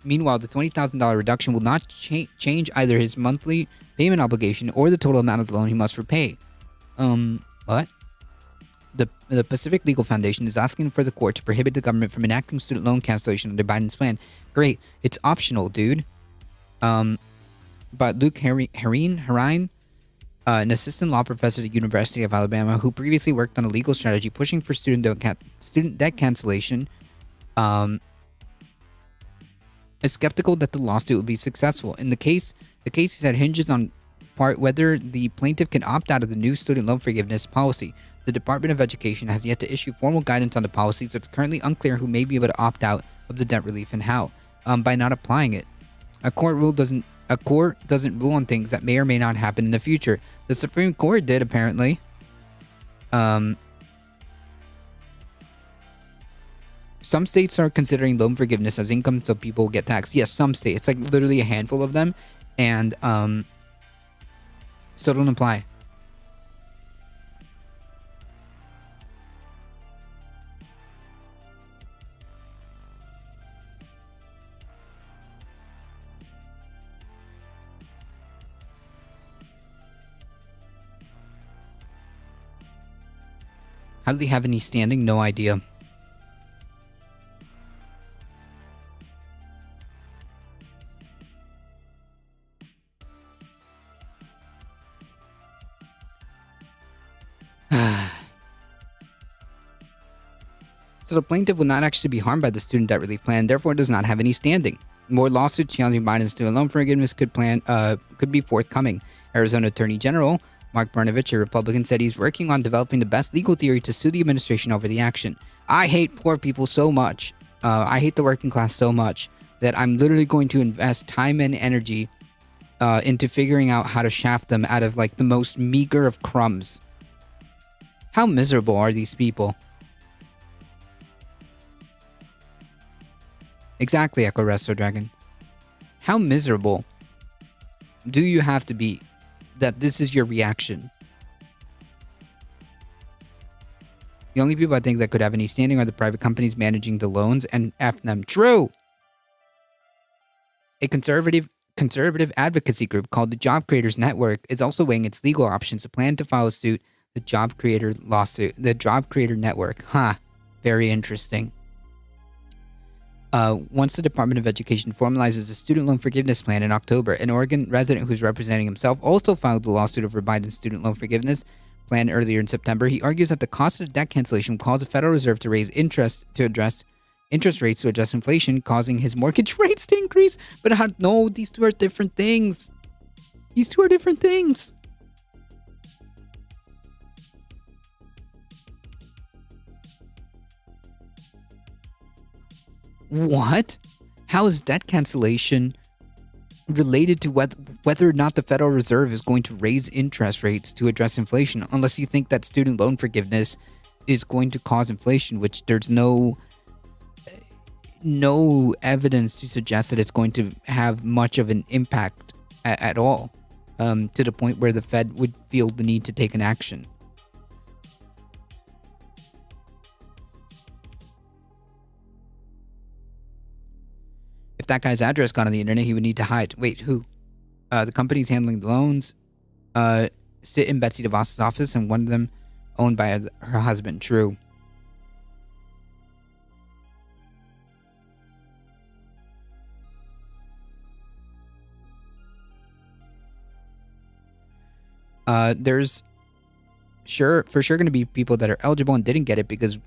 Meanwhile, the $20,000 reduction will not change either his monthly payment obligation or the total amount of the loan he must repay. What? The Pacific Legal Foundation is asking for the court to prohibit the government from enacting student loan cancellation under Biden's plan. Great. It's optional, dude. But Luke Herine, an assistant law professor at the University of Alabama who previously worked on a legal strategy pushing for student debt cancellation, is skeptical that the lawsuit will be successful. In the case, he said, hinges on part whether the plaintiff can opt out of the new student loan forgiveness policy. The Department of Education has yet to issue formal guidance on the policy, so it's currently unclear who may be able to opt out of the debt relief and how, by not applying it. A court doesn't rule on things that may or may not happen in the future. The Supreme Court did, apparently. Some states are considering loan forgiveness as income so people get taxed. Yes, some states. It's like literally a handful of them. And so don't apply. How does he have any standing? No idea. So the plaintiff will not actually be harmed by the student debt relief plan, therefore does not have any standing. More lawsuits challenging Biden's student loan forgiveness could be forthcoming. Arizona Attorney General Mark Brnovich, a Republican, said he's working on developing the best legal theory to sue the administration over the action. I hate poor people so much. I hate the working class so much that I'm literally going to invest time and energy into figuring out how to shaft them out of like the most meager of crumbs. How miserable are these people? Exactly, Echo Resto Dragon. How miserable do you have to be that this is your reaction? The only people I think that could have any standing are the private companies managing the loans, and F them. True! A conservative advocacy group called the Job Creators Network is also weighing its legal options to plan to file a suit, the Job Creator Network. Very interesting. Once the Department of Education formalizes a student loan forgiveness plan in October, an Oregon resident who's representing himself also filed a lawsuit over Biden's student loan forgiveness plan earlier in September. He argues that the cost of debt cancellation will cause the Federal Reserve to raise interest rates to adjust inflation, causing his mortgage rates to increase. But no, these two are different things. These two are different things. What? How is debt cancellation related to whether or not the Federal Reserve is going to raise interest rates to address inflation? Unless you think that student loan forgiveness is going to cause inflation, which there's no evidence to suggest that it's going to have much of an impact at all, to the point where the Fed would feel the need to take an action. If that guy's address got on the internet, he would need to hide. Wait, who? The companies handling the loans sit in Betsy DeVos's office, and one of them owned by her husband. True. There's for sure going to be people that are eligible and didn't get it because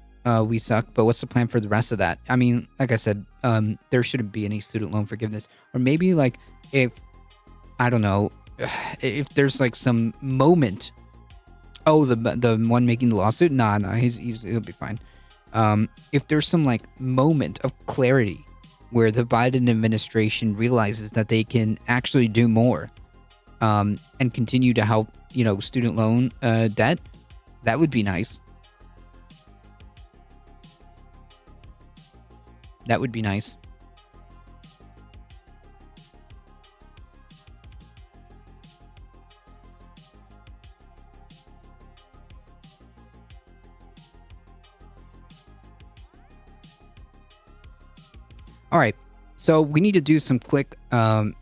we suck, but what's the plan for the rest of that? I mean, like I said, there shouldn't be any student loan forgiveness. Or maybe, like, if, I don't know, if there's, like, some moment. Oh, the one making the lawsuit? Nah, he'll be fine. If there's some, like, moment of clarity where the Biden administration realizes that they can actually do more, and continue to help, student loan debt, that would be nice. That would be nice. All right. So we need to do some quick we're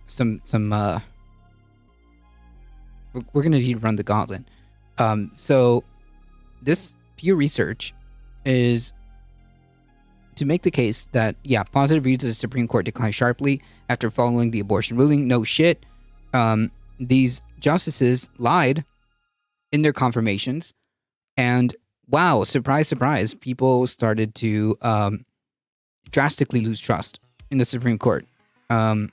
going to need to run the gauntlet. So this Pew Research is to make the case that, positive views of the Supreme Court declined sharply after following the abortion ruling. No shit. These justices lied in their confirmations. And wow, surprise, surprise, people started to drastically lose trust in the Supreme Court. No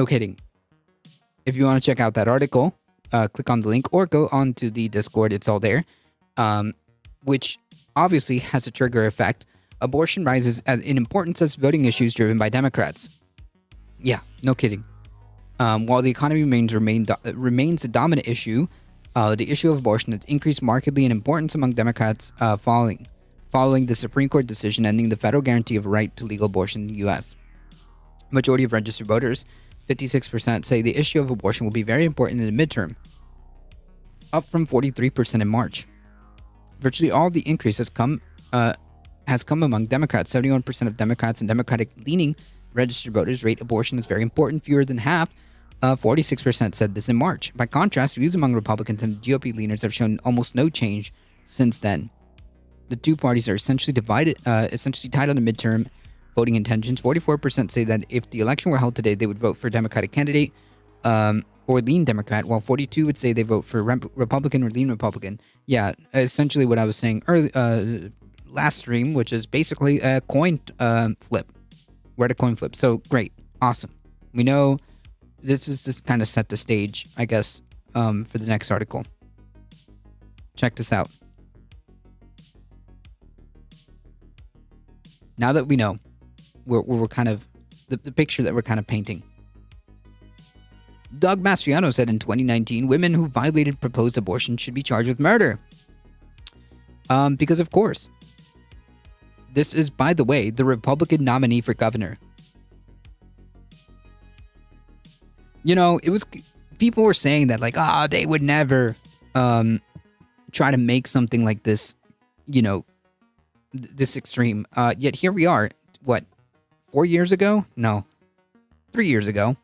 kidding. If you want to check out that article, click on the link or go on to the Discord. It's all there. Which obviously has a trigger effect. Abortion rises in importance as voting issues driven by Democrats. Yeah, no kidding. While the economy remains a dominant issue, the issue of abortion has increased markedly in importance among Democrats following the Supreme Court decision ending the federal guarantee of a right to legal abortion in the U.S. Majority of registered voters, 56%, say the issue of abortion will be very important in the midterm, up from 43% in March. Virtually all of the increase has come among Democrats. 71% of Democrats and Democratic-leaning registered voters rate abortion as very important. Fewer than half, 46%, said this in March. By contrast, views among Republicans and GOP leaners have shown almost no change since then. The two parties are essentially tied on the midterm voting intentions. 44% say that if the election were held today, they would vote for a Democratic candidate or lean Democrat, while 42% would say they vote for Republican or lean Republican. Yeah, essentially what I was saying last stream, which is basically a coin flip. We're at a coin flip. So great. Awesome. We know this kind of set the stage, I guess, for the next article. Check this out. Now that we know, we're kind of the picture that we're kind of painting. Doug Mastriano said in 2019, women who violated proposed abortion should be charged with murder. Because of course. This is, by the way, the Republican nominee for governor. It was, people were saying that, like, they would never try to make something like this, this extreme. Yet here we are, 4 years ago? No, 3 years ago.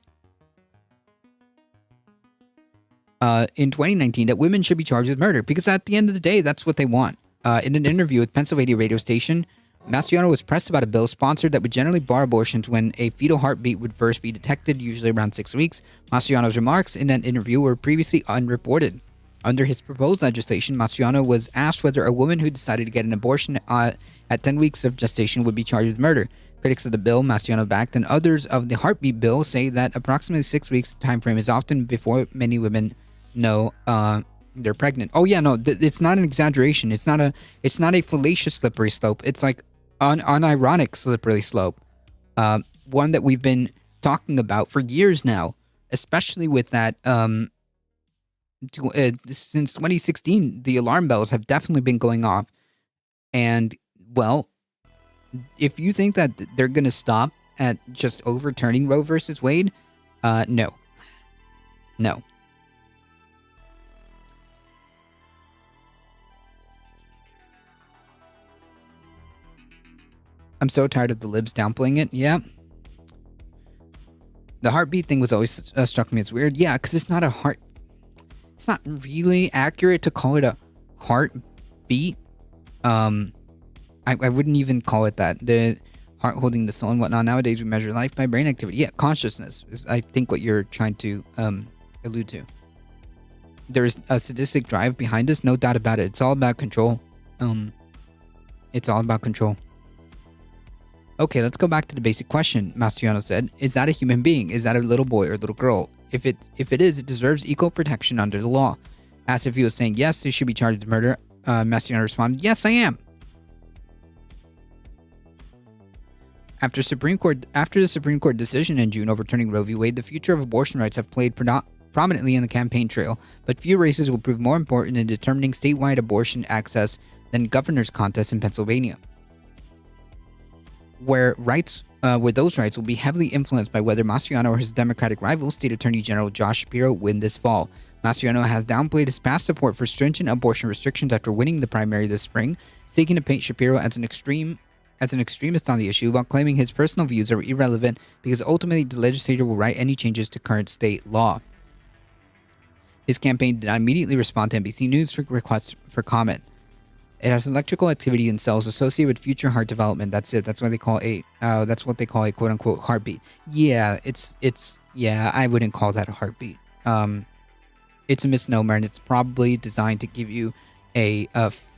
In 2019, that women should be charged with murder, because at the end of the day, that's what they want. In an interview with Pennsylvania radio station, Mastriano was pressed about a bill sponsored that would generally bar abortions when a fetal heartbeat would first be detected, usually around 6 weeks. Mastriano's remarks in that interview were previously unreported. Under his proposed legislation, Mastriano was asked whether a woman who decided to get an abortion at 10 weeks of gestation would be charged with murder. Critics of the bill, Mastriano backed, and others of the heartbeat bill say that approximately 6 weeks time frame is often before many women know they're pregnant. Oh yeah, no, it's not an exaggeration. It's not a fallacious slippery slope. It's like an unironic slippery slope. One that we've been talking about for years now, especially with that since 2016, the alarm bells have definitely been going off. And, well, if you think that they're going to stop at just overturning Roe versus Wade, no. No. I'm so tired of the libs downplaying it. Yeah. The heartbeat thing was always struck me as weird. Yeah, because it's not a heart. It's not really accurate to call it a heartbeat. I wouldn't even call it that. The heart holding the soul and whatnot. Nowadays, we measure life by brain activity. Yeah, consciousness is, I think, what you're trying to allude to. There's a sadistic drive behind this, no doubt about it. It's all about control. It's all about control. Okay, let's go back to the basic question. Mastriano said, "Is that a human being? Is that a little boy or little girl? If it is, it deserves equal protection under the law." Asked if he was saying yes, they should be charged with murder. Mastriano responded, "Yes, I am." After the Supreme Court decision in June overturning Roe v. Wade, the future of abortion rights have played prominently in the campaign trail, but few races will prove more important in determining statewide abortion access than governor's contests in Pennsylvania, where those rights will be heavily influenced by whether Mastriano or his Democratic rival, State Attorney General Josh Shapiro, win this fall. Mastriano has downplayed his past support for stringent abortion restrictions after winning the primary this spring, seeking to paint Shapiro as an extremist on the issue, while claiming his personal views are irrelevant because ultimately the legislature will write any changes to current state law. His campaign did not immediately respond to NBC News requests for comment. It has electrical activity in cells associated with future heart development. That's it. That's why they call that's what they call a quote unquote heartbeat. Yeah, yeah, I wouldn't call that a heartbeat. It's a misnomer, and it's probably designed to give you a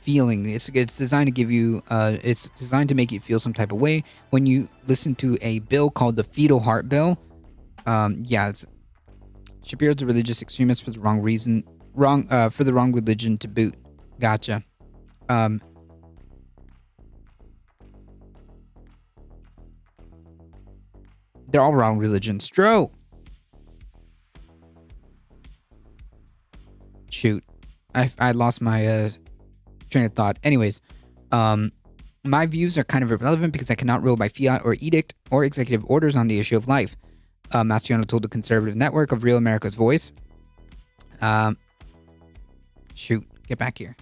feeling. It's designed to give you it's designed to make you feel some type of way when you listen to a bill called the fetal heart bill. Shapiro's a religious extremist for the wrong reason, for the wrong religion to boot. Gotcha. They're all wrong religions. Stro! Shoot. I lost my train of thought. Anyways, my views are kind of irrelevant because I cannot rule by fiat or edict or executive orders on the issue of life. Mastriano told the conservative network of Real America's Voice. Shoot. Get back here.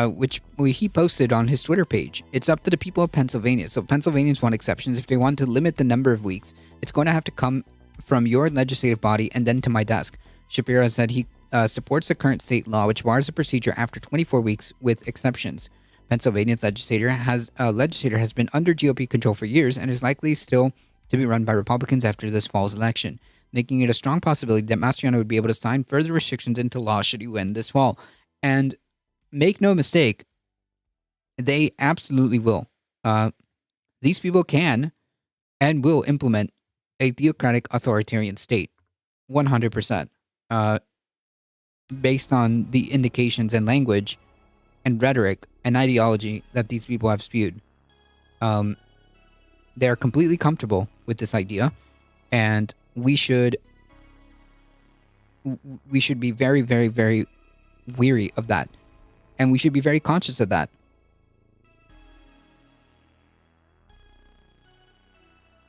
Which he posted on his Twitter page. It's up to the people of Pennsylvania. So Pennsylvanians want exceptions. If they want to limit the number of weeks, it's going to have to come from your legislative body and then to my desk. Shapiro said he supports the current state law, which bars the procedure after 24 weeks with exceptions. Pennsylvania's legislator has been under GOP control for years and is likely still to be run by Republicans after this fall's election, making it a strong possibility that Mastriano would be able to sign further restrictions into law should he win this fall. And make no mistake, they absolutely will. These people can and will implement a theocratic authoritarian state, 100%, based on the indications and language and rhetoric and ideology that these people have spewed. They're completely comfortable with this idea, and we should be very, very, very weary of that, and we should be very conscious of that.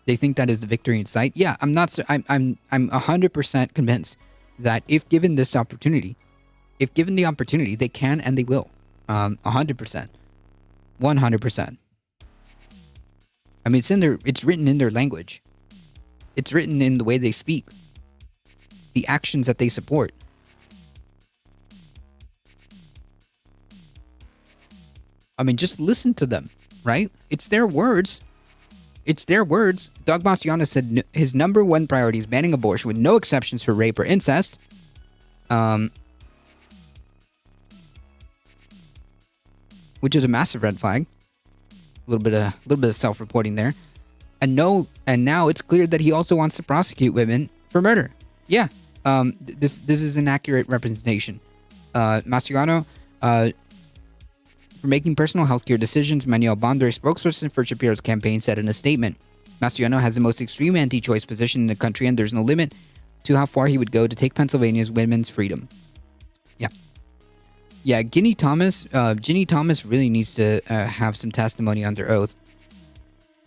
They think that is the victory in sight. Yeah, I'm 100% convinced that if given the opportunity, they can and they will. 100%. 100%. I mean, it's written in their language. It's written in the way they speak. The actions that they support. I mean, just listen to them, right? It's their words. It's their words. Doug Mastriano said his number one priority is banning abortion with no exceptions for rape or incest. Which is a massive red flag. A little bit of self-reporting there. And now it's clear that he also wants to prosecute women for murder. Yeah. This is an accurate representation. Mastriano for making personal healthcare decisions, Manuel Bondre, spokesperson for Shapiro's campaign, said in a statement, Mastriano has the most extreme anti-choice position in the country, and there's no limit to how far he would go to take Pennsylvania's women's freedom. Yeah, Ginny Thomas really needs to have some testimony under oath.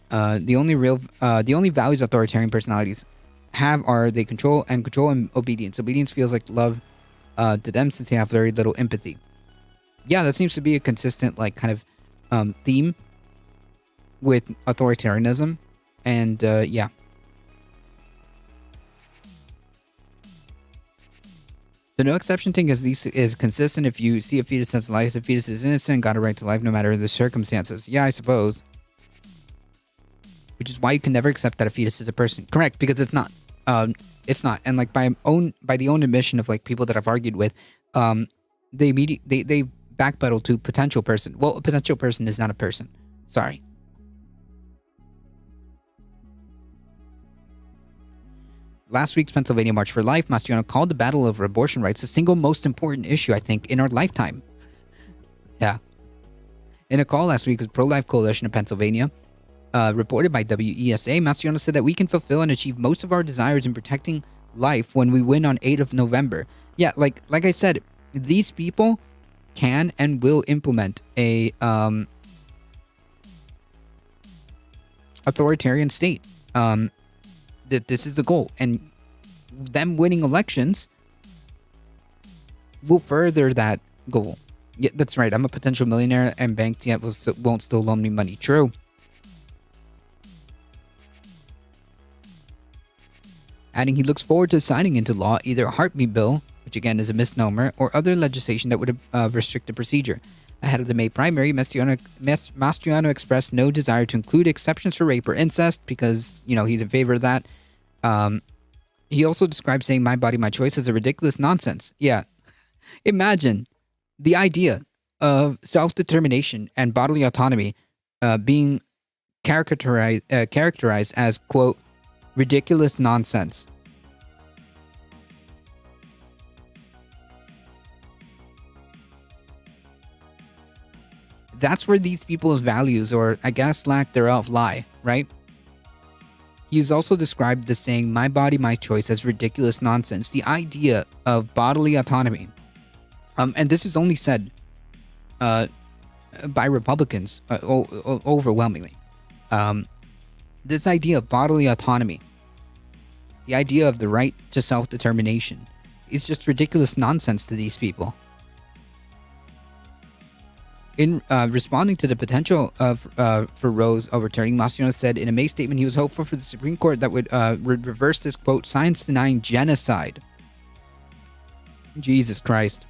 The only values authoritarian personalities have are they control and obedience. Obedience feels like love to them since they have very little empathy. Yeah, that seems to be a consistent kind of theme with authoritarianism, and yeah. The no exception thing is consistent. If you see a fetus has life, the fetus is innocent and got a right to life no matter the circumstances. Yeah, I suppose. Which is why you can never accept that a fetus is a person. Correct, because it's not. It's not. And by the own admission of people that I've argued with, they backpedal to potential person. Well, a potential person is not a person. Sorry. Last week's Pennsylvania March for Life, Mastriano called the battle over abortion rights the single most important issue, I think, in our lifetime. Yeah. In a call last week with Pro-Life Coalition of Pennsylvania, reported by WESA, Mastriano said that we can fulfill and achieve most of our desires in protecting life when we win on 8th of November. Yeah, like I said, these people can and will implement a authoritarian state. That this is the goal, and them winning elections will further that goal. Yeah, that's right. I'm a potential millionaire, and banks won't still loan me money. True. Adding he looks forward to signing into law either a heartbeat bill, which again is a misnomer, or other legislation that would restrict the procedure. Ahead of the May primary, Mastriano expressed no desire to include exceptions for rape or incest because, he's in favor of that. He also described saying "my body, my choice" as a ridiculous nonsense. Yeah. Imagine the idea of self-determination and bodily autonomy being characterized as, quote, ridiculous nonsense. That's where these people's values, or I guess lack thereof, lie, right? He's also described the saying, "my body, my choice" as ridiculous nonsense. The idea of bodily autonomy, and this is only said by Republicans overwhelmingly. This idea of bodily autonomy, the idea of the right to self-determination, is just ridiculous nonsense to these people. In responding to the potential for Roe's overturning, Mastriano said in a May statement he was hopeful for the Supreme Court that would reverse this, quote, science-denying genocide. Jesus Christ.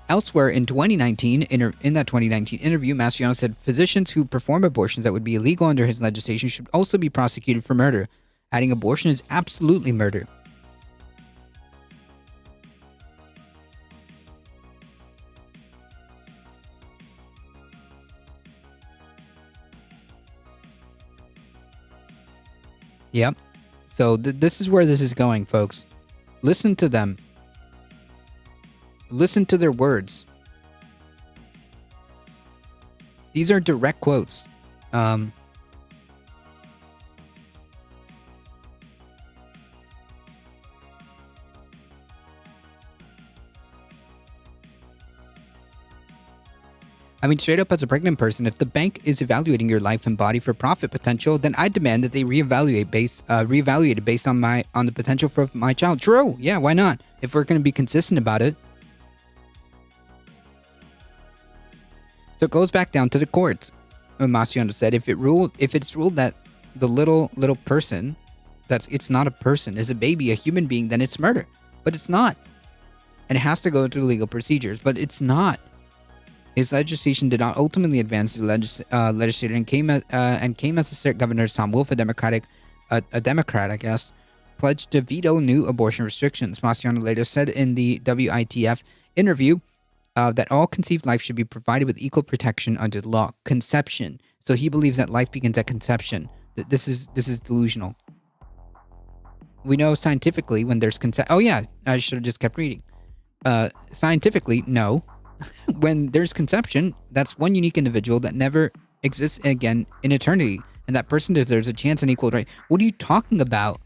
Elsewhere in 2019, in that 2019 interview, Mastriano said physicians who perform abortions that would be illegal under his legislation should also be prosecuted for murder, adding abortion is absolutely murder. Yep. So this is where this is going, folks. Listen to them. Listen to their words. These are direct quotes. I mean, straight up, as a pregnant person, if the bank is evaluating your life and body for profit potential, then I demand that they reevaluate it based on the potential for my child. True, yeah, why not? If we're going to be consistent about it. So it goes back down to the courts. Mastriano said, if it's ruled that the little person, it's not a person, is a baby, a human being, then it's murder. But it's not, and it has to go through legal procedures. But it's not. His legislation did not ultimately advance the legislature and came as the state governor's Tom Wolf, a Democrat, I guess, pledged to veto new abortion restrictions. Mastriano later said in the WITF interview that all conceived life should be provided with equal protection under the law. Conception. So he believes that life begins at conception. This is delusional. We know scientifically when there's oh yeah, I should have just kept reading. Scientifically, no. when there's conception, that's one unique individual that never exists again in eternity, and that person deserves a chance and equal right. What are you talking about?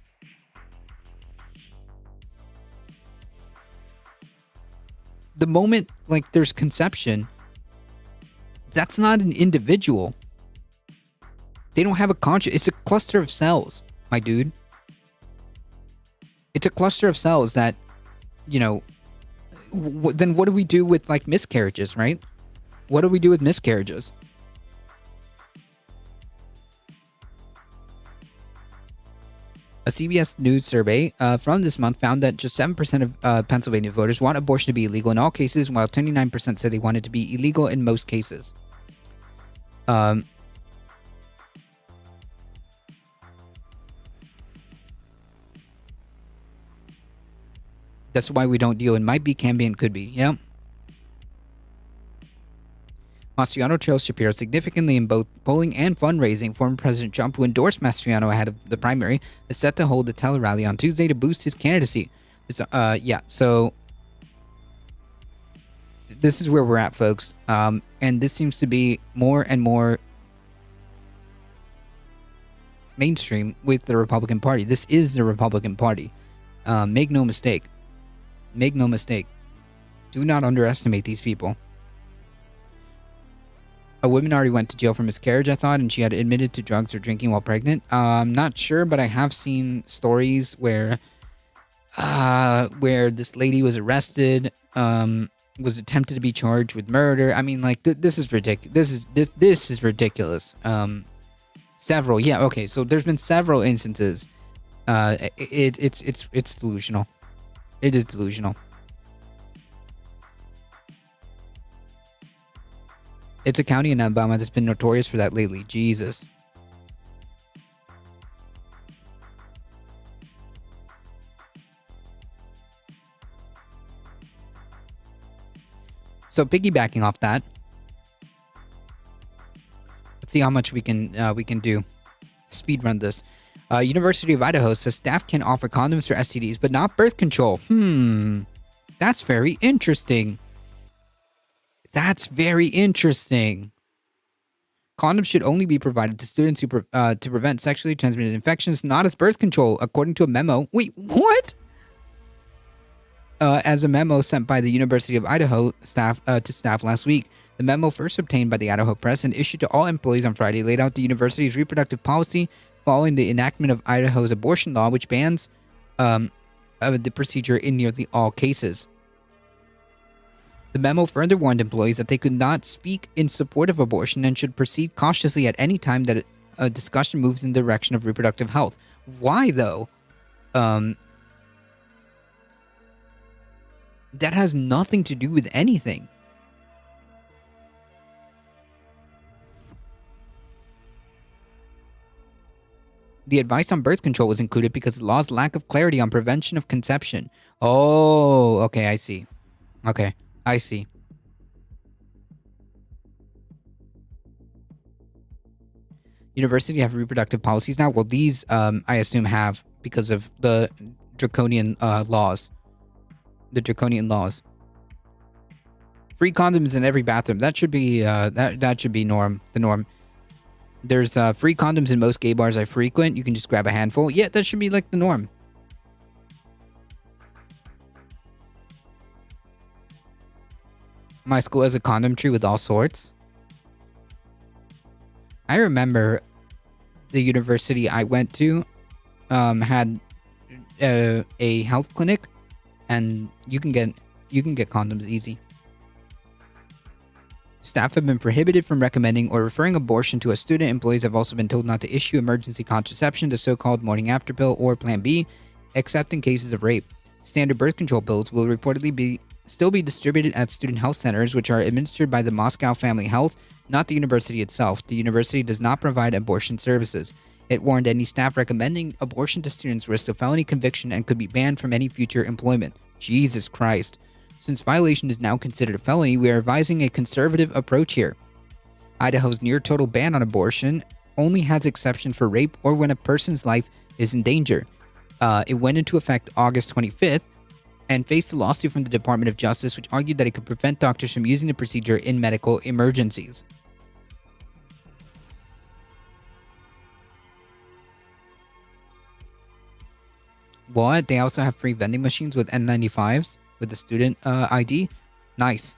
The moment, like, there's conception, that's not an individual. They don't have a conscience. It's a cluster of cells, my dude. It's a cluster of cells that, you know, then what do we do with, like, miscarriages, right? What do we do with miscarriages? A CBS News survey from this month found that just 7% of Pennsylvania voters want abortion to be illegal in all cases, while 29% said they want it to be illegal in most cases. That's why we don't deal in might be, can be, and could be. Yeah. Mastriano trails Shapiro significantly in both polling and fundraising. Former President Trump, who endorsed Mastriano ahead of the primary, is set to hold a tele-rally on Tuesday to boost his candidacy. So this is where we're at, folks. And this seems to be more and more mainstream with the Republican Party. This is the Republican Party. Make no mistake. Make no mistake. Do not underestimate these people. A woman already went to jail for miscarriage, I thought, and she had admitted to drugs or drinking while pregnant. I'm not sure, but I have seen stories where this lady was arrested, was attempted to be charged with murder. I mean, like, this is ridiculous. This is ridiculous. Several, yeah, okay. So there's been several instances. It's delusional. It is delusional. It's a county in Alabama that's been notorious for that lately. Jesus. So piggybacking off that, let's see how much we can do. Speed run this. University of Idaho says staff can offer condoms for STDs, but not birth control. That's very interesting. That's very interesting. Condoms should only be provided to students who to prevent sexually transmitted infections, not as birth control, according to a memo. Wait, what? As a memo sent by the University of Idaho staff to staff last week. The memo, first obtained by the Idaho Press and issued to all employees on Friday, laid out the university's reproductive policy following the enactment of Idaho's abortion law, which bans the procedure in nearly all cases. The memo further warned employees that they could not speak in support of abortion and should proceed cautiously at any time that a discussion moves in the direction of reproductive health. Why, though? That has nothing to do with anything. The advice on birth control was included because the law's lack of clarity on prevention of conception. Oh, okay, I see. Okay, I see. University have reproductive policies now? Well, these, I assume, have because of the draconian laws. The draconian laws. Free condoms in every bathroom. That should be that should be the norm. There's free condoms in most gay bars I frequent. You can just grab a handful. Yeah, that should be like the norm. My school has a condom tree with all sorts. I remember the university I went to had a health clinic, and you can get condoms easy. Staff have been prohibited from recommending or referring abortion to a student. Employees have also been told not to issue emergency contraception, the so-called morning after pill or Plan B, except in cases of rape. Standard birth control pills will reportedly still be distributed at student health centers, which are administered by the Moscow Family Health, not the university itself. The university does not provide abortion services. It warned any staff recommending abortion to students risked a felony conviction and could be banned from any future employment. Jesus Christ. Since violation is now considered a felony, we are advising a conservative approach here. Idaho's near-total ban on abortion only has exception for rape or when a person's life is in danger. It went into effect August 25th, and faced a lawsuit from the Department of Justice, which argued that it could prevent doctors from using the procedure in medical emergencies. What? They also have free vending machines with N95s with the student ID? Nice.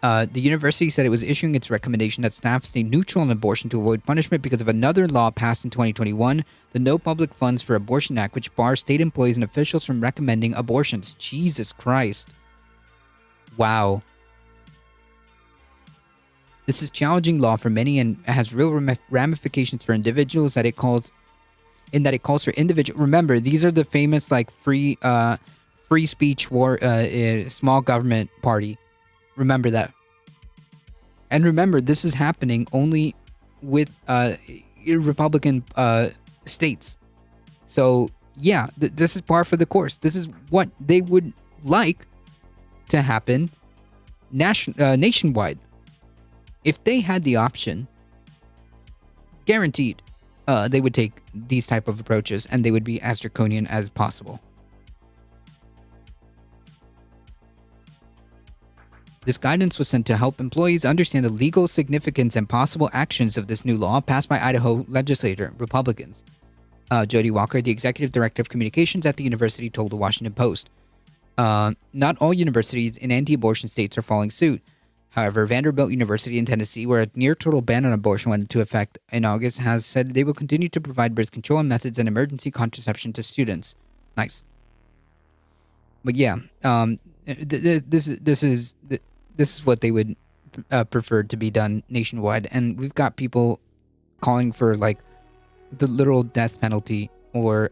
The university said it was issuing its recommendation that staff stay neutral on abortion to avoid punishment because of another law passed in 2021, the No Public Funds for Abortion Act, which bars state employees and officials from recommending abortions. Jesus Christ. Wow. This is challenging law for many and has real ramifications for individuals that it calls for individual. Remember, these are the famous like free speech war, small government party. Remember that. And remember, this is happening only with Republican states. So yeah, this is par for the course. This is what they would like to happen nationwide. If they had the option, guaranteed, they would take these type of approaches and they would be as draconian as possible. This guidance was sent to help employees understand the legal significance and possible actions of this new law passed by Idaho legislator Republicans. Jody Walker, the executive director of communications at the university, told the Washington Post. Not all universities in anti-abortion states are following suit. However, Vanderbilt University in Tennessee, where a near-total ban on abortion went into effect in August, has said they will continue to provide birth control methods and emergency contraception to students. Nice. But yeah, this is what they would prefer to be done nationwide, and we've got people calling for like the literal death penalty or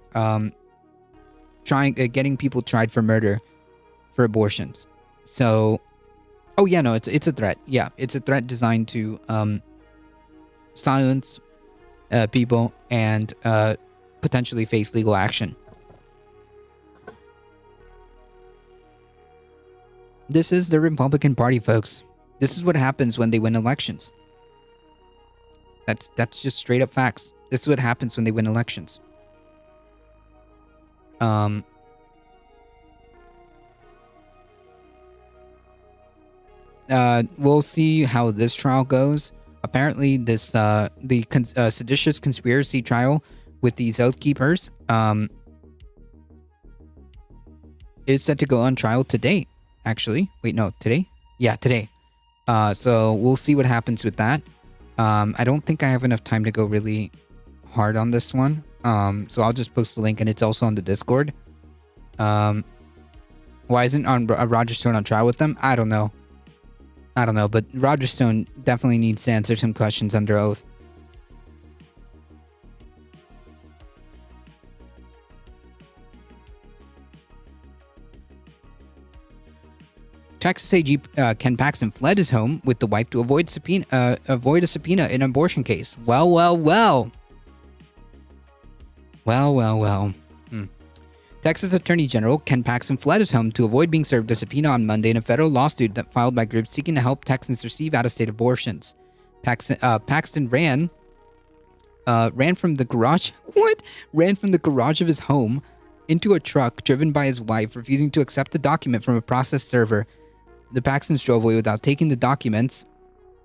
getting people tried for murder for abortions. So. Oh yeah, no, it's a threat. Yeah, it's a threat designed to silence people and potentially face legal action. This is the Republican Party, folks. This is what happens when they win elections. That's just straight up facts. This is what happens when they win elections. We'll see how this trial goes. Apparently, this seditious conspiracy trial with these Oath Keepers is set to go on trial today. Actually, wait, no, today? Yeah, today. So we'll see what happens with that. I don't think I have enough time to go really hard on this one. So I'll just post the link, and it's also on the Discord. Why isn't Roger Stone on trial with them? I don't know, but Roger Stone definitely needs to answer some questions under oath. Texas AG Ken Paxton fled his home with the wife to avoid a subpoena in an abortion case. Well. Texas Attorney General Ken Paxton fled his home to avoid being served a subpoena on Monday in a federal lawsuit that filed by groups seeking to help Texans receive out-of-state abortions. Paxton ran from the garage. Ran from the garage of his home into a truck driven by his wife, refusing to accept the document from a process server. The Paxtons drove away without taking the documents,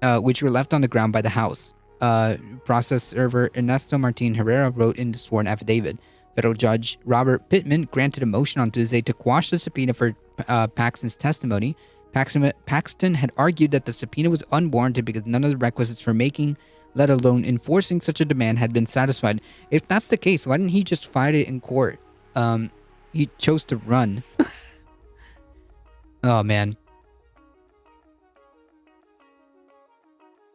which were left on the ground by the house. Process server Ernesto Martin Herrera wrote in the sworn affidavit. Federal Judge Robert Pittman granted a motion on Tuesday to quash the subpoena for Paxton's testimony. Paxton had argued that the subpoena was unwarranted because none of the requisites for making, let alone enforcing such a demand, had been satisfied. If that's the case, why didn't he just fight it in court? He chose to run. Oh, man.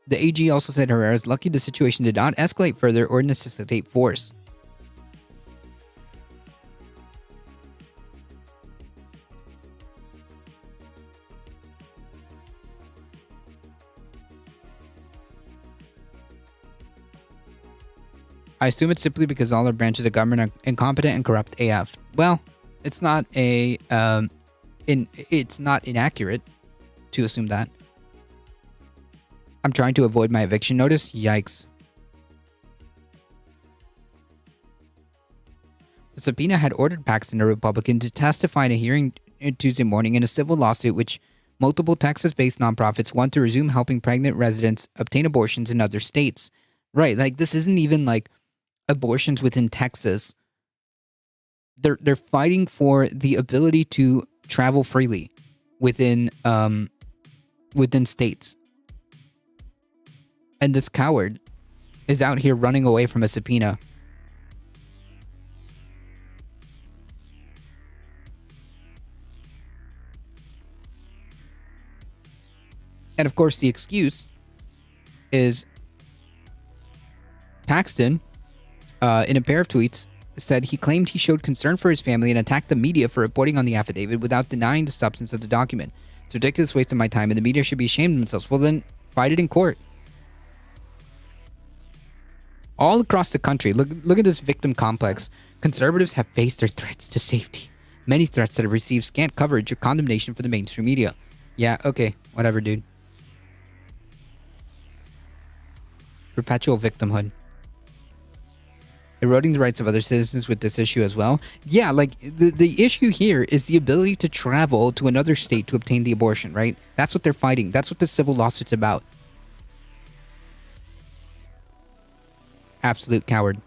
The AG also said Herrera is lucky the situation did not escalate further or necessitate force. I assume it's simply because all our branches of government are incompetent and corrupt AF. Well, it's not it's not inaccurate to assume that. I'm trying to avoid my eviction notice. Yikes. The subpoena had ordered Paxton, a Republican, to testify in a hearing Tuesday morning in a civil lawsuit which multiple Texas-based nonprofits want to resume helping pregnant residents obtain abortions in other states. Right, like this isn't even like abortions within Texas. They're fighting for the ability to travel freely within states. And this coward is out here running away from a subpoena. And of course, the excuse is Paxton, in a pair of tweets, said he claimed he showed concern for his family and attacked the media for reporting on the affidavit without denying the substance of the document. It's a ridiculous waste of my time, and the media should be ashamed of themselves. Well, then, fight it in court. All across the country, look at this victim complex. Conservatives have faced their threats to safety. Many threats that have received scant coverage or condemnation from the mainstream media. Yeah, okay, whatever, dude. Perpetual victimhood. Eroding the rights of other citizens with this issue as well. Yeah, like, the issue here is the ability to travel to another state to obtain the abortion, right? That's what they're fighting. That's what the civil lawsuit's about. Absolute coward.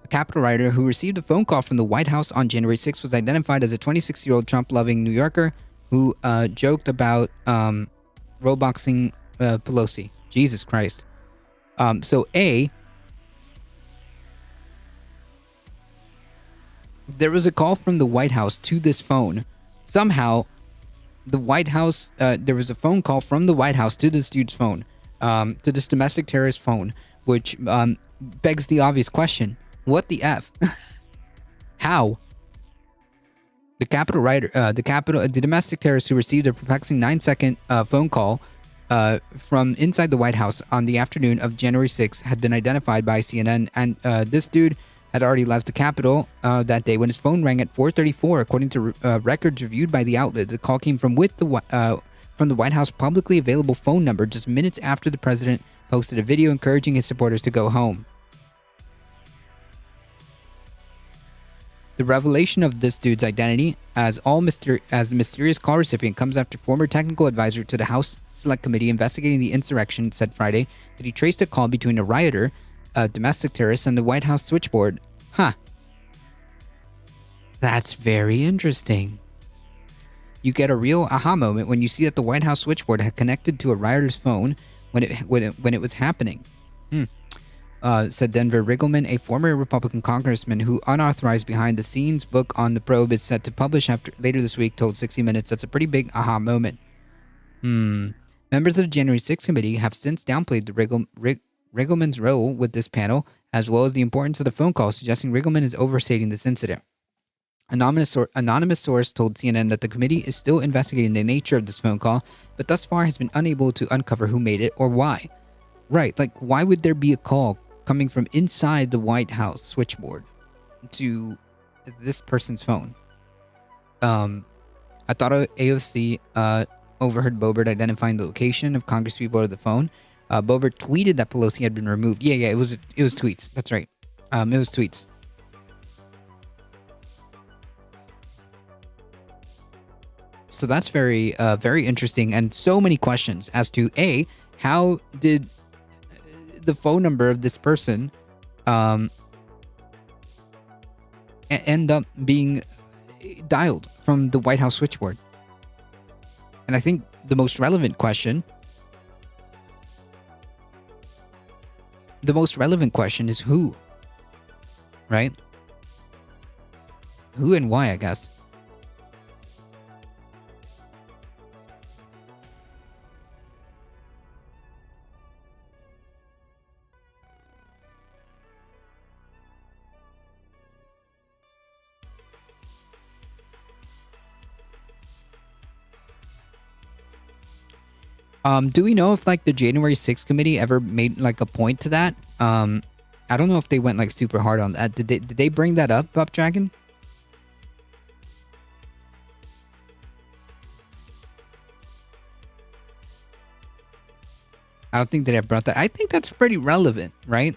A Capitol writer who received a phone call from the White House on January 6th was identified as a 26-year-old Trump-loving New Yorker who joked about roboxing Pelosi. Jesus Christ. So there was a call from the White House to this phone. Somehow, the White House, there was a phone call from the White House to this dude's phone, to this domestic terrorist phone, which begs the obvious question. What the F? How? The domestic terrorist who received a perplexing 9-second phone call from inside the White House on the afternoon of January 6th had been identified by CNN, and this dude had already left the Capitol that day when his phone rang at 4:34, according to records reviewed by the outlet. The call came from the White House publicly available phone number just minutes after the president posted a video encouraging his supporters to go home. The revelation of this dude's identity as the mysterious call recipient comes after former technical advisor to the House Select Committee investigating the insurrection said Friday that he traced a call between a rioter, a domestic terrorist, and the White House switchboard. Huh. That's very interesting. You get a real aha moment when you see that the White House switchboard had connected to a rioter's phone when it was happening. Said Denver Riggleman, a former Republican congressman who unauthorized behind-the-scenes book on the probe is set to publish later this week, told 60 Minutes. That's a pretty big aha moment. Members of the January 6th committee have since downplayed the Riggleman's role with this panel, as well as the importance of the phone call, suggesting Riggleman is overstating this incident. Anonymous source told CNN that the committee is still investigating the nature of this phone call, but thus far has been unable to uncover who made it or why. Right, like, why would there be a call coming from inside the White House switchboard to this person's phone? I thought AOC overheard Boebert identifying the location of congresspeople over the phone. Boebert tweeted that Pelosi had been removed. Yeah, it was tweets. That's right. It was tweets. So that's very interesting, and so many questions as to how did the phone number of this person end up being dialed from the White House switchboard. And I think the most relevant question is who, right? Who and why, I guess. Do we know if like the January 6th committee ever made like a point to that? I don't know if they went like super hard on that. Did they bring that up, Buff Dragon? I don't think that I brought that. I think that's pretty relevant, right?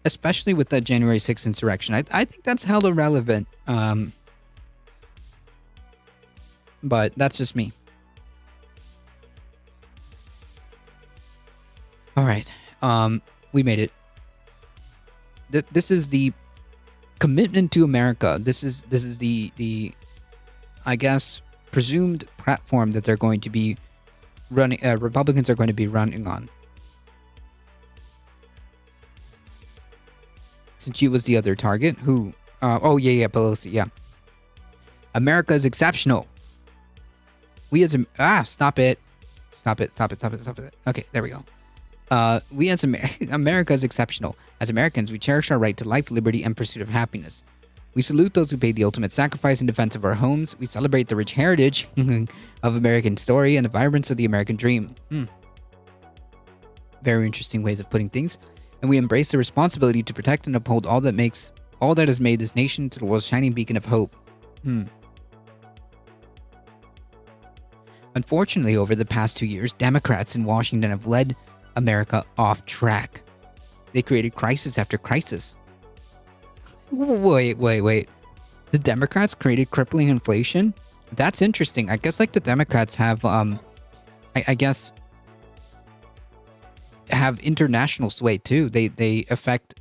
Especially with the January 6th insurrection. I think that's hella relevant. But that's just me. All right. We made it. This is the commitment to America. This is the I guess presumed platform that they're going to be running. Republicans are going to be running on. Since she was the other target, who? Oh yeah, Pelosi. Yeah. America is exceptional. We as stop it. Okay, there we go. We as America is exceptional. As Americans, we cherish our right to life, liberty, and pursuit of happiness. We salute those who paid the ultimate sacrifice in defense of our homes. We celebrate the rich heritage of American story and the vibrance of the American dream. Very interesting ways of putting things. And we embrace the responsibility to protect and uphold all that has made this nation to the world's shining beacon of hope. Unfortunately, over the past 2 years, Democrats in Washington have led America off track. They created crisis after crisis. Wait. The Democrats created crippling inflation? That's interesting. I guess like the Democrats have, I guess, have international sway too. They affect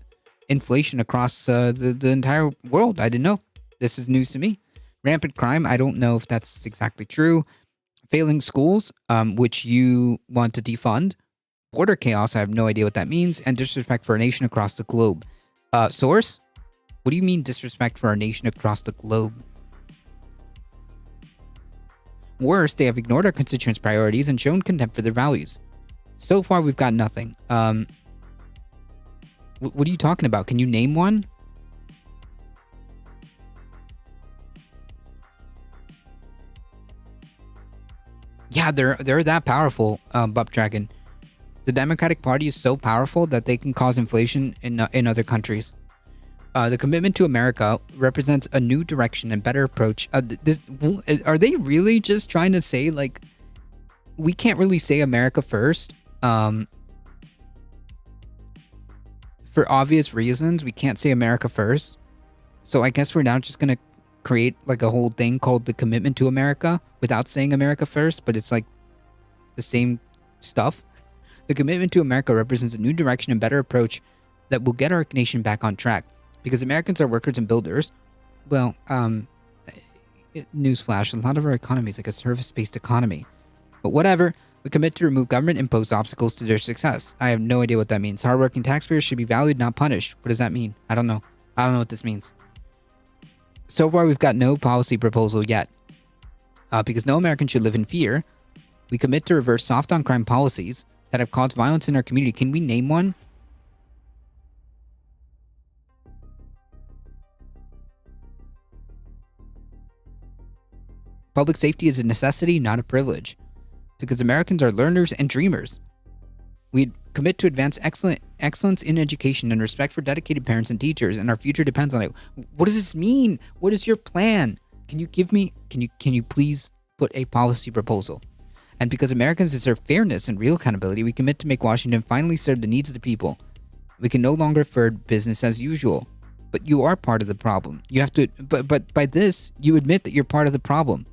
inflation across the entire world. I didn't know. This is news to me. Rampant crime. I don't know if that's exactly true. Failing schools, which you want to defund. Border chaos, I have no idea what that means. And disrespect for a nation across the globe. Source? What do you mean disrespect for our nation across the globe? Worse, they have ignored our constituents' priorities and shown contempt for their values. So far, we've got nothing. What are you talking about? Can you name one? Yeah, they're that powerful, Bup Dragon. The Democratic Party is so powerful that they can cause inflation in other countries. The commitment to America represents a new direction and better approach. Are they really just trying to say, like, we can't really say America first? For obvious reasons, we can't say America first. So I guess we're now just going to create like a whole thing called the commitment to America without saying America first, but it's like the same stuff. The commitment to America represents a new direction and better approach that will get our nation back on track. Because Americans are workers and builders. Well, newsflash, a lot of our economy is like a service-based economy. But whatever, we commit to remove government-imposed obstacles to their success. I have no idea what that means. Hardworking taxpayers should be valued, not punished. What does that mean? I don't know. I don't know what this means. So far, we've got no policy proposal yet. Because no American should live in fear, we commit to reverse soft-on-crime policies that have caused violence in our community. Can we name one? Public safety is a necessity, not a privilege. Because Americans are learners and dreamers. We commit to advance excellence in education and respect for dedicated parents and teachers, and our future depends on it. What does this mean? What is your plan? Can you please put a policy proposal? And because Americans deserve fairness and real accountability, we commit to make Washington finally serve the needs of the people. We can no longer afford business as usual. But you are part of the problem. You have to, but by this, you admit that you're part of the problem.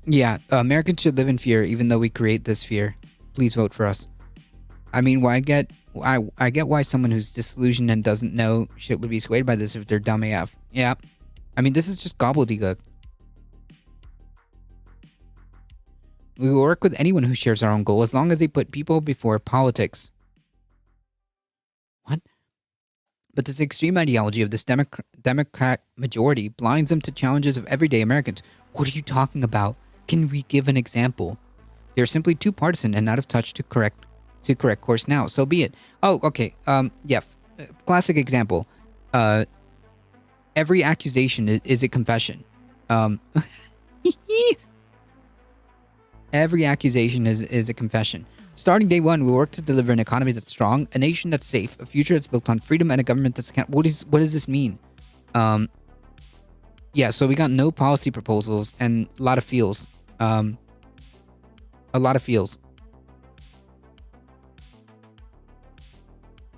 Yeah, Americans should live in fear, even though we create this fear. Please vote for us. I mean, I get why someone who's disillusioned and doesn't know shit would be swayed by this if they're dumb AF. Yeah. I mean, this is just gobbledygook. We will work with anyone who shares our own goal as long as they put people before politics. What? But this extreme ideology of this Democrat majority blinds them to challenges of everyday Americans. What are you talking about? Can we give an example? They're simply too partisan and out of touch to correct course now. So be it. Oh, okay. Yeah. Classic example. Every accusation is a confession. Every accusation is a confession. Starting day one, we work to deliver an economy that's strong, a nation that's safe, a future that's built on freedom, and a government that's what does this mean? Yeah, so we got no policy proposals and a lot of feels. A lot of feels.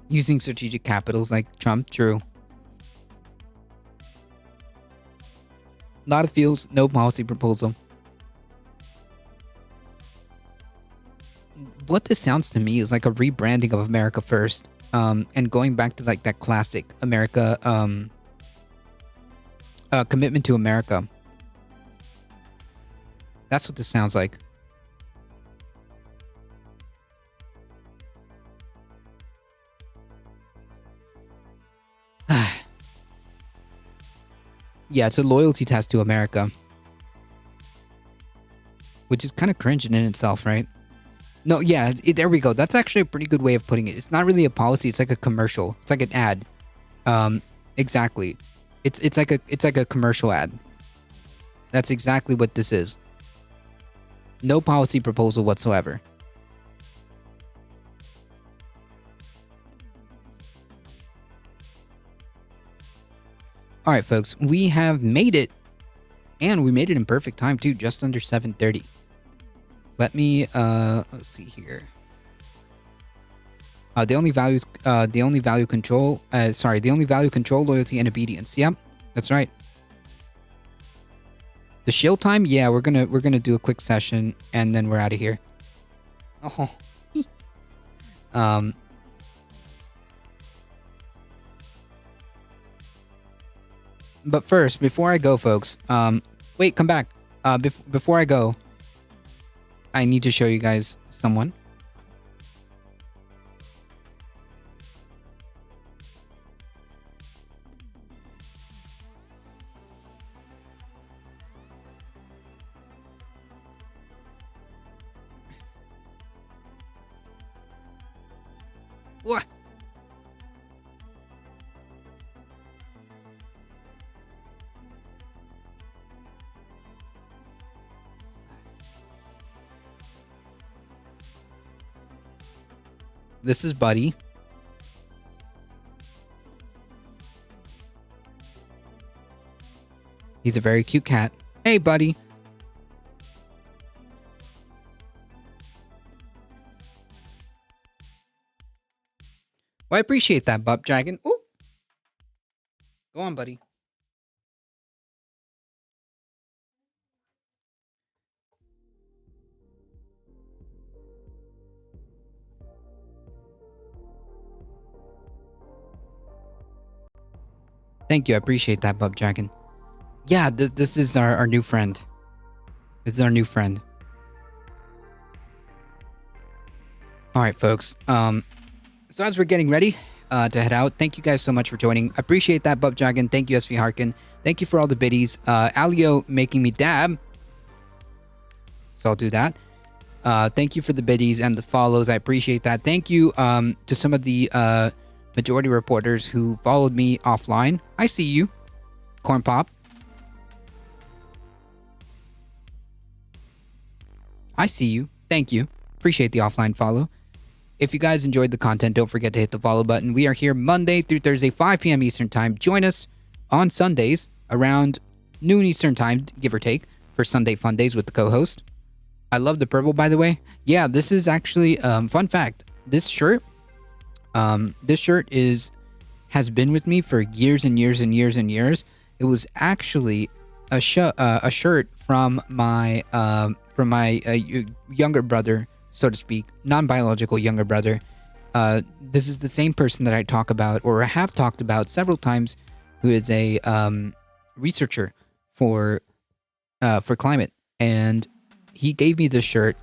Using strategic capitals like Trump, true. A lot of feels, no policy proposal. What this sounds to me is like a rebranding of America First, and going back to like that classic America, commitment to America. That's what this sounds like. Yeah, it's a loyalty test to America. Which is kind of cringe in itself, right? No, yeah, there we go. That's actually a pretty good way of putting it. It's not really a policy, it's like a commercial. It's like an ad. Exactly. It's like a commercial ad. That's exactly what this is. No policy proposal whatsoever. All right, folks, we have made it, and we made it in perfect time too, just under 7:30. Let me let's see here. The only value control, loyalty, and obedience. Yep, that's right. The shield time, yeah, we're gonna do a quick session, and then we're out of here. Oh, But first, before I go, folks, wait, come back. Before I go, I need to show you guys someone. What? This is Buddy. He's a very cute cat. Hey, Buddy. Well, I appreciate that, Bub Dragon. Ooh. Go on, buddy. Thank you. I appreciate that, Bub Dragon. Yeah, this is our new friend. This is our new friend. All right, folks. So as we're getting ready to head out, thank you guys so much for joining. I appreciate that, Bub Dragon. Thank you, SV Harkin. Thank you for all the biddies. Alio making me dab. So I'll do that. Thank you for the biddies and the follows. I appreciate that. Thank you to some of the majority reporters who followed me offline. I see you, Corn Pop. I see you. Thank you. Appreciate the offline follow. If you guys enjoyed the content, don't forget to hit the follow button. We are here Monday through Thursday, 5 p.m. Eastern Time. Join us on Sundays around noon Eastern Time, give or take, for Sunday Fun Days with the co-host. I love the purple, by the way. Yeah, this is actually fun fact. This shirt has been with me for years and years and years and years. It was actually a shirt from my younger brother, so to speak, non-biological younger brother. This is the same person that I talk about, or have talked about several times, who is a researcher for climate, and he gave me this shirt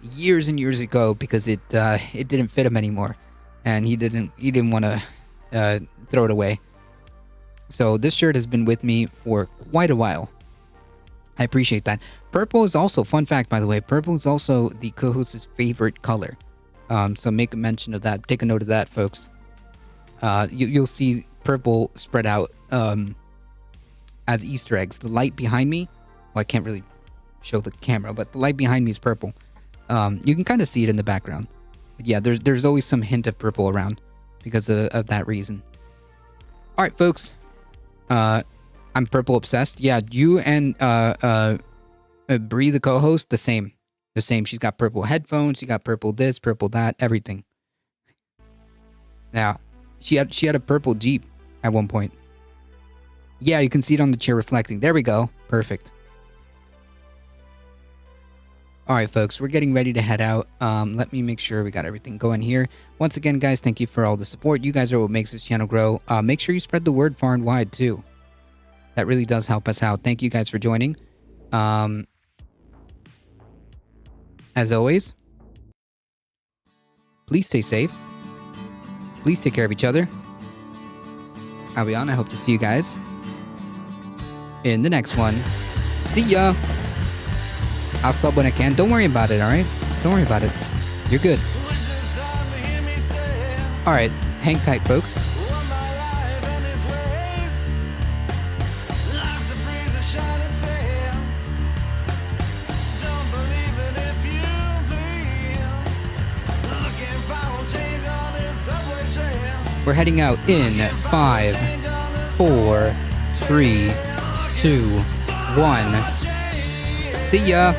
years and years ago because it didn't fit him anymore, and he didn't want to throw it away. So this shirt has been with me for quite a while. I appreciate that. Purple is also, fun fact by the way, purple is also the co-host's favorite color. So make a mention of that. Take a note of that, folks. You'll see purple spread out as Easter eggs. The light behind me, well, I can't really show the camera, but the light behind me is purple. You can kind of see it in the background. But yeah, there's always some hint of purple around because of that reason. All right, folks. I'm purple obsessed. Yeah, you and Bree, the co-host, the same. The same. She's got purple headphones. She got purple this, purple that, everything. Now, she had a purple Jeep at one point. Yeah, you can see it on the chair reflecting. There we go. Perfect. All right, folks, we're getting ready to head out. Let me make sure we got everything going here. Once again, guys, thank you for all the support. You guys are what makes this channel grow. Make sure you spread the word far and wide, too. That really does help us out. Thank you guys for joining. As always, please stay safe. Please take care of each other. I'll be on. I hope to see you guys in the next one. See ya. I'll sub when I can. Don't worry about it, alright? Don't worry about it. You're good. Alright, hang tight, folks. We're heading out in 5, 4, 3, 2, 1. See ya!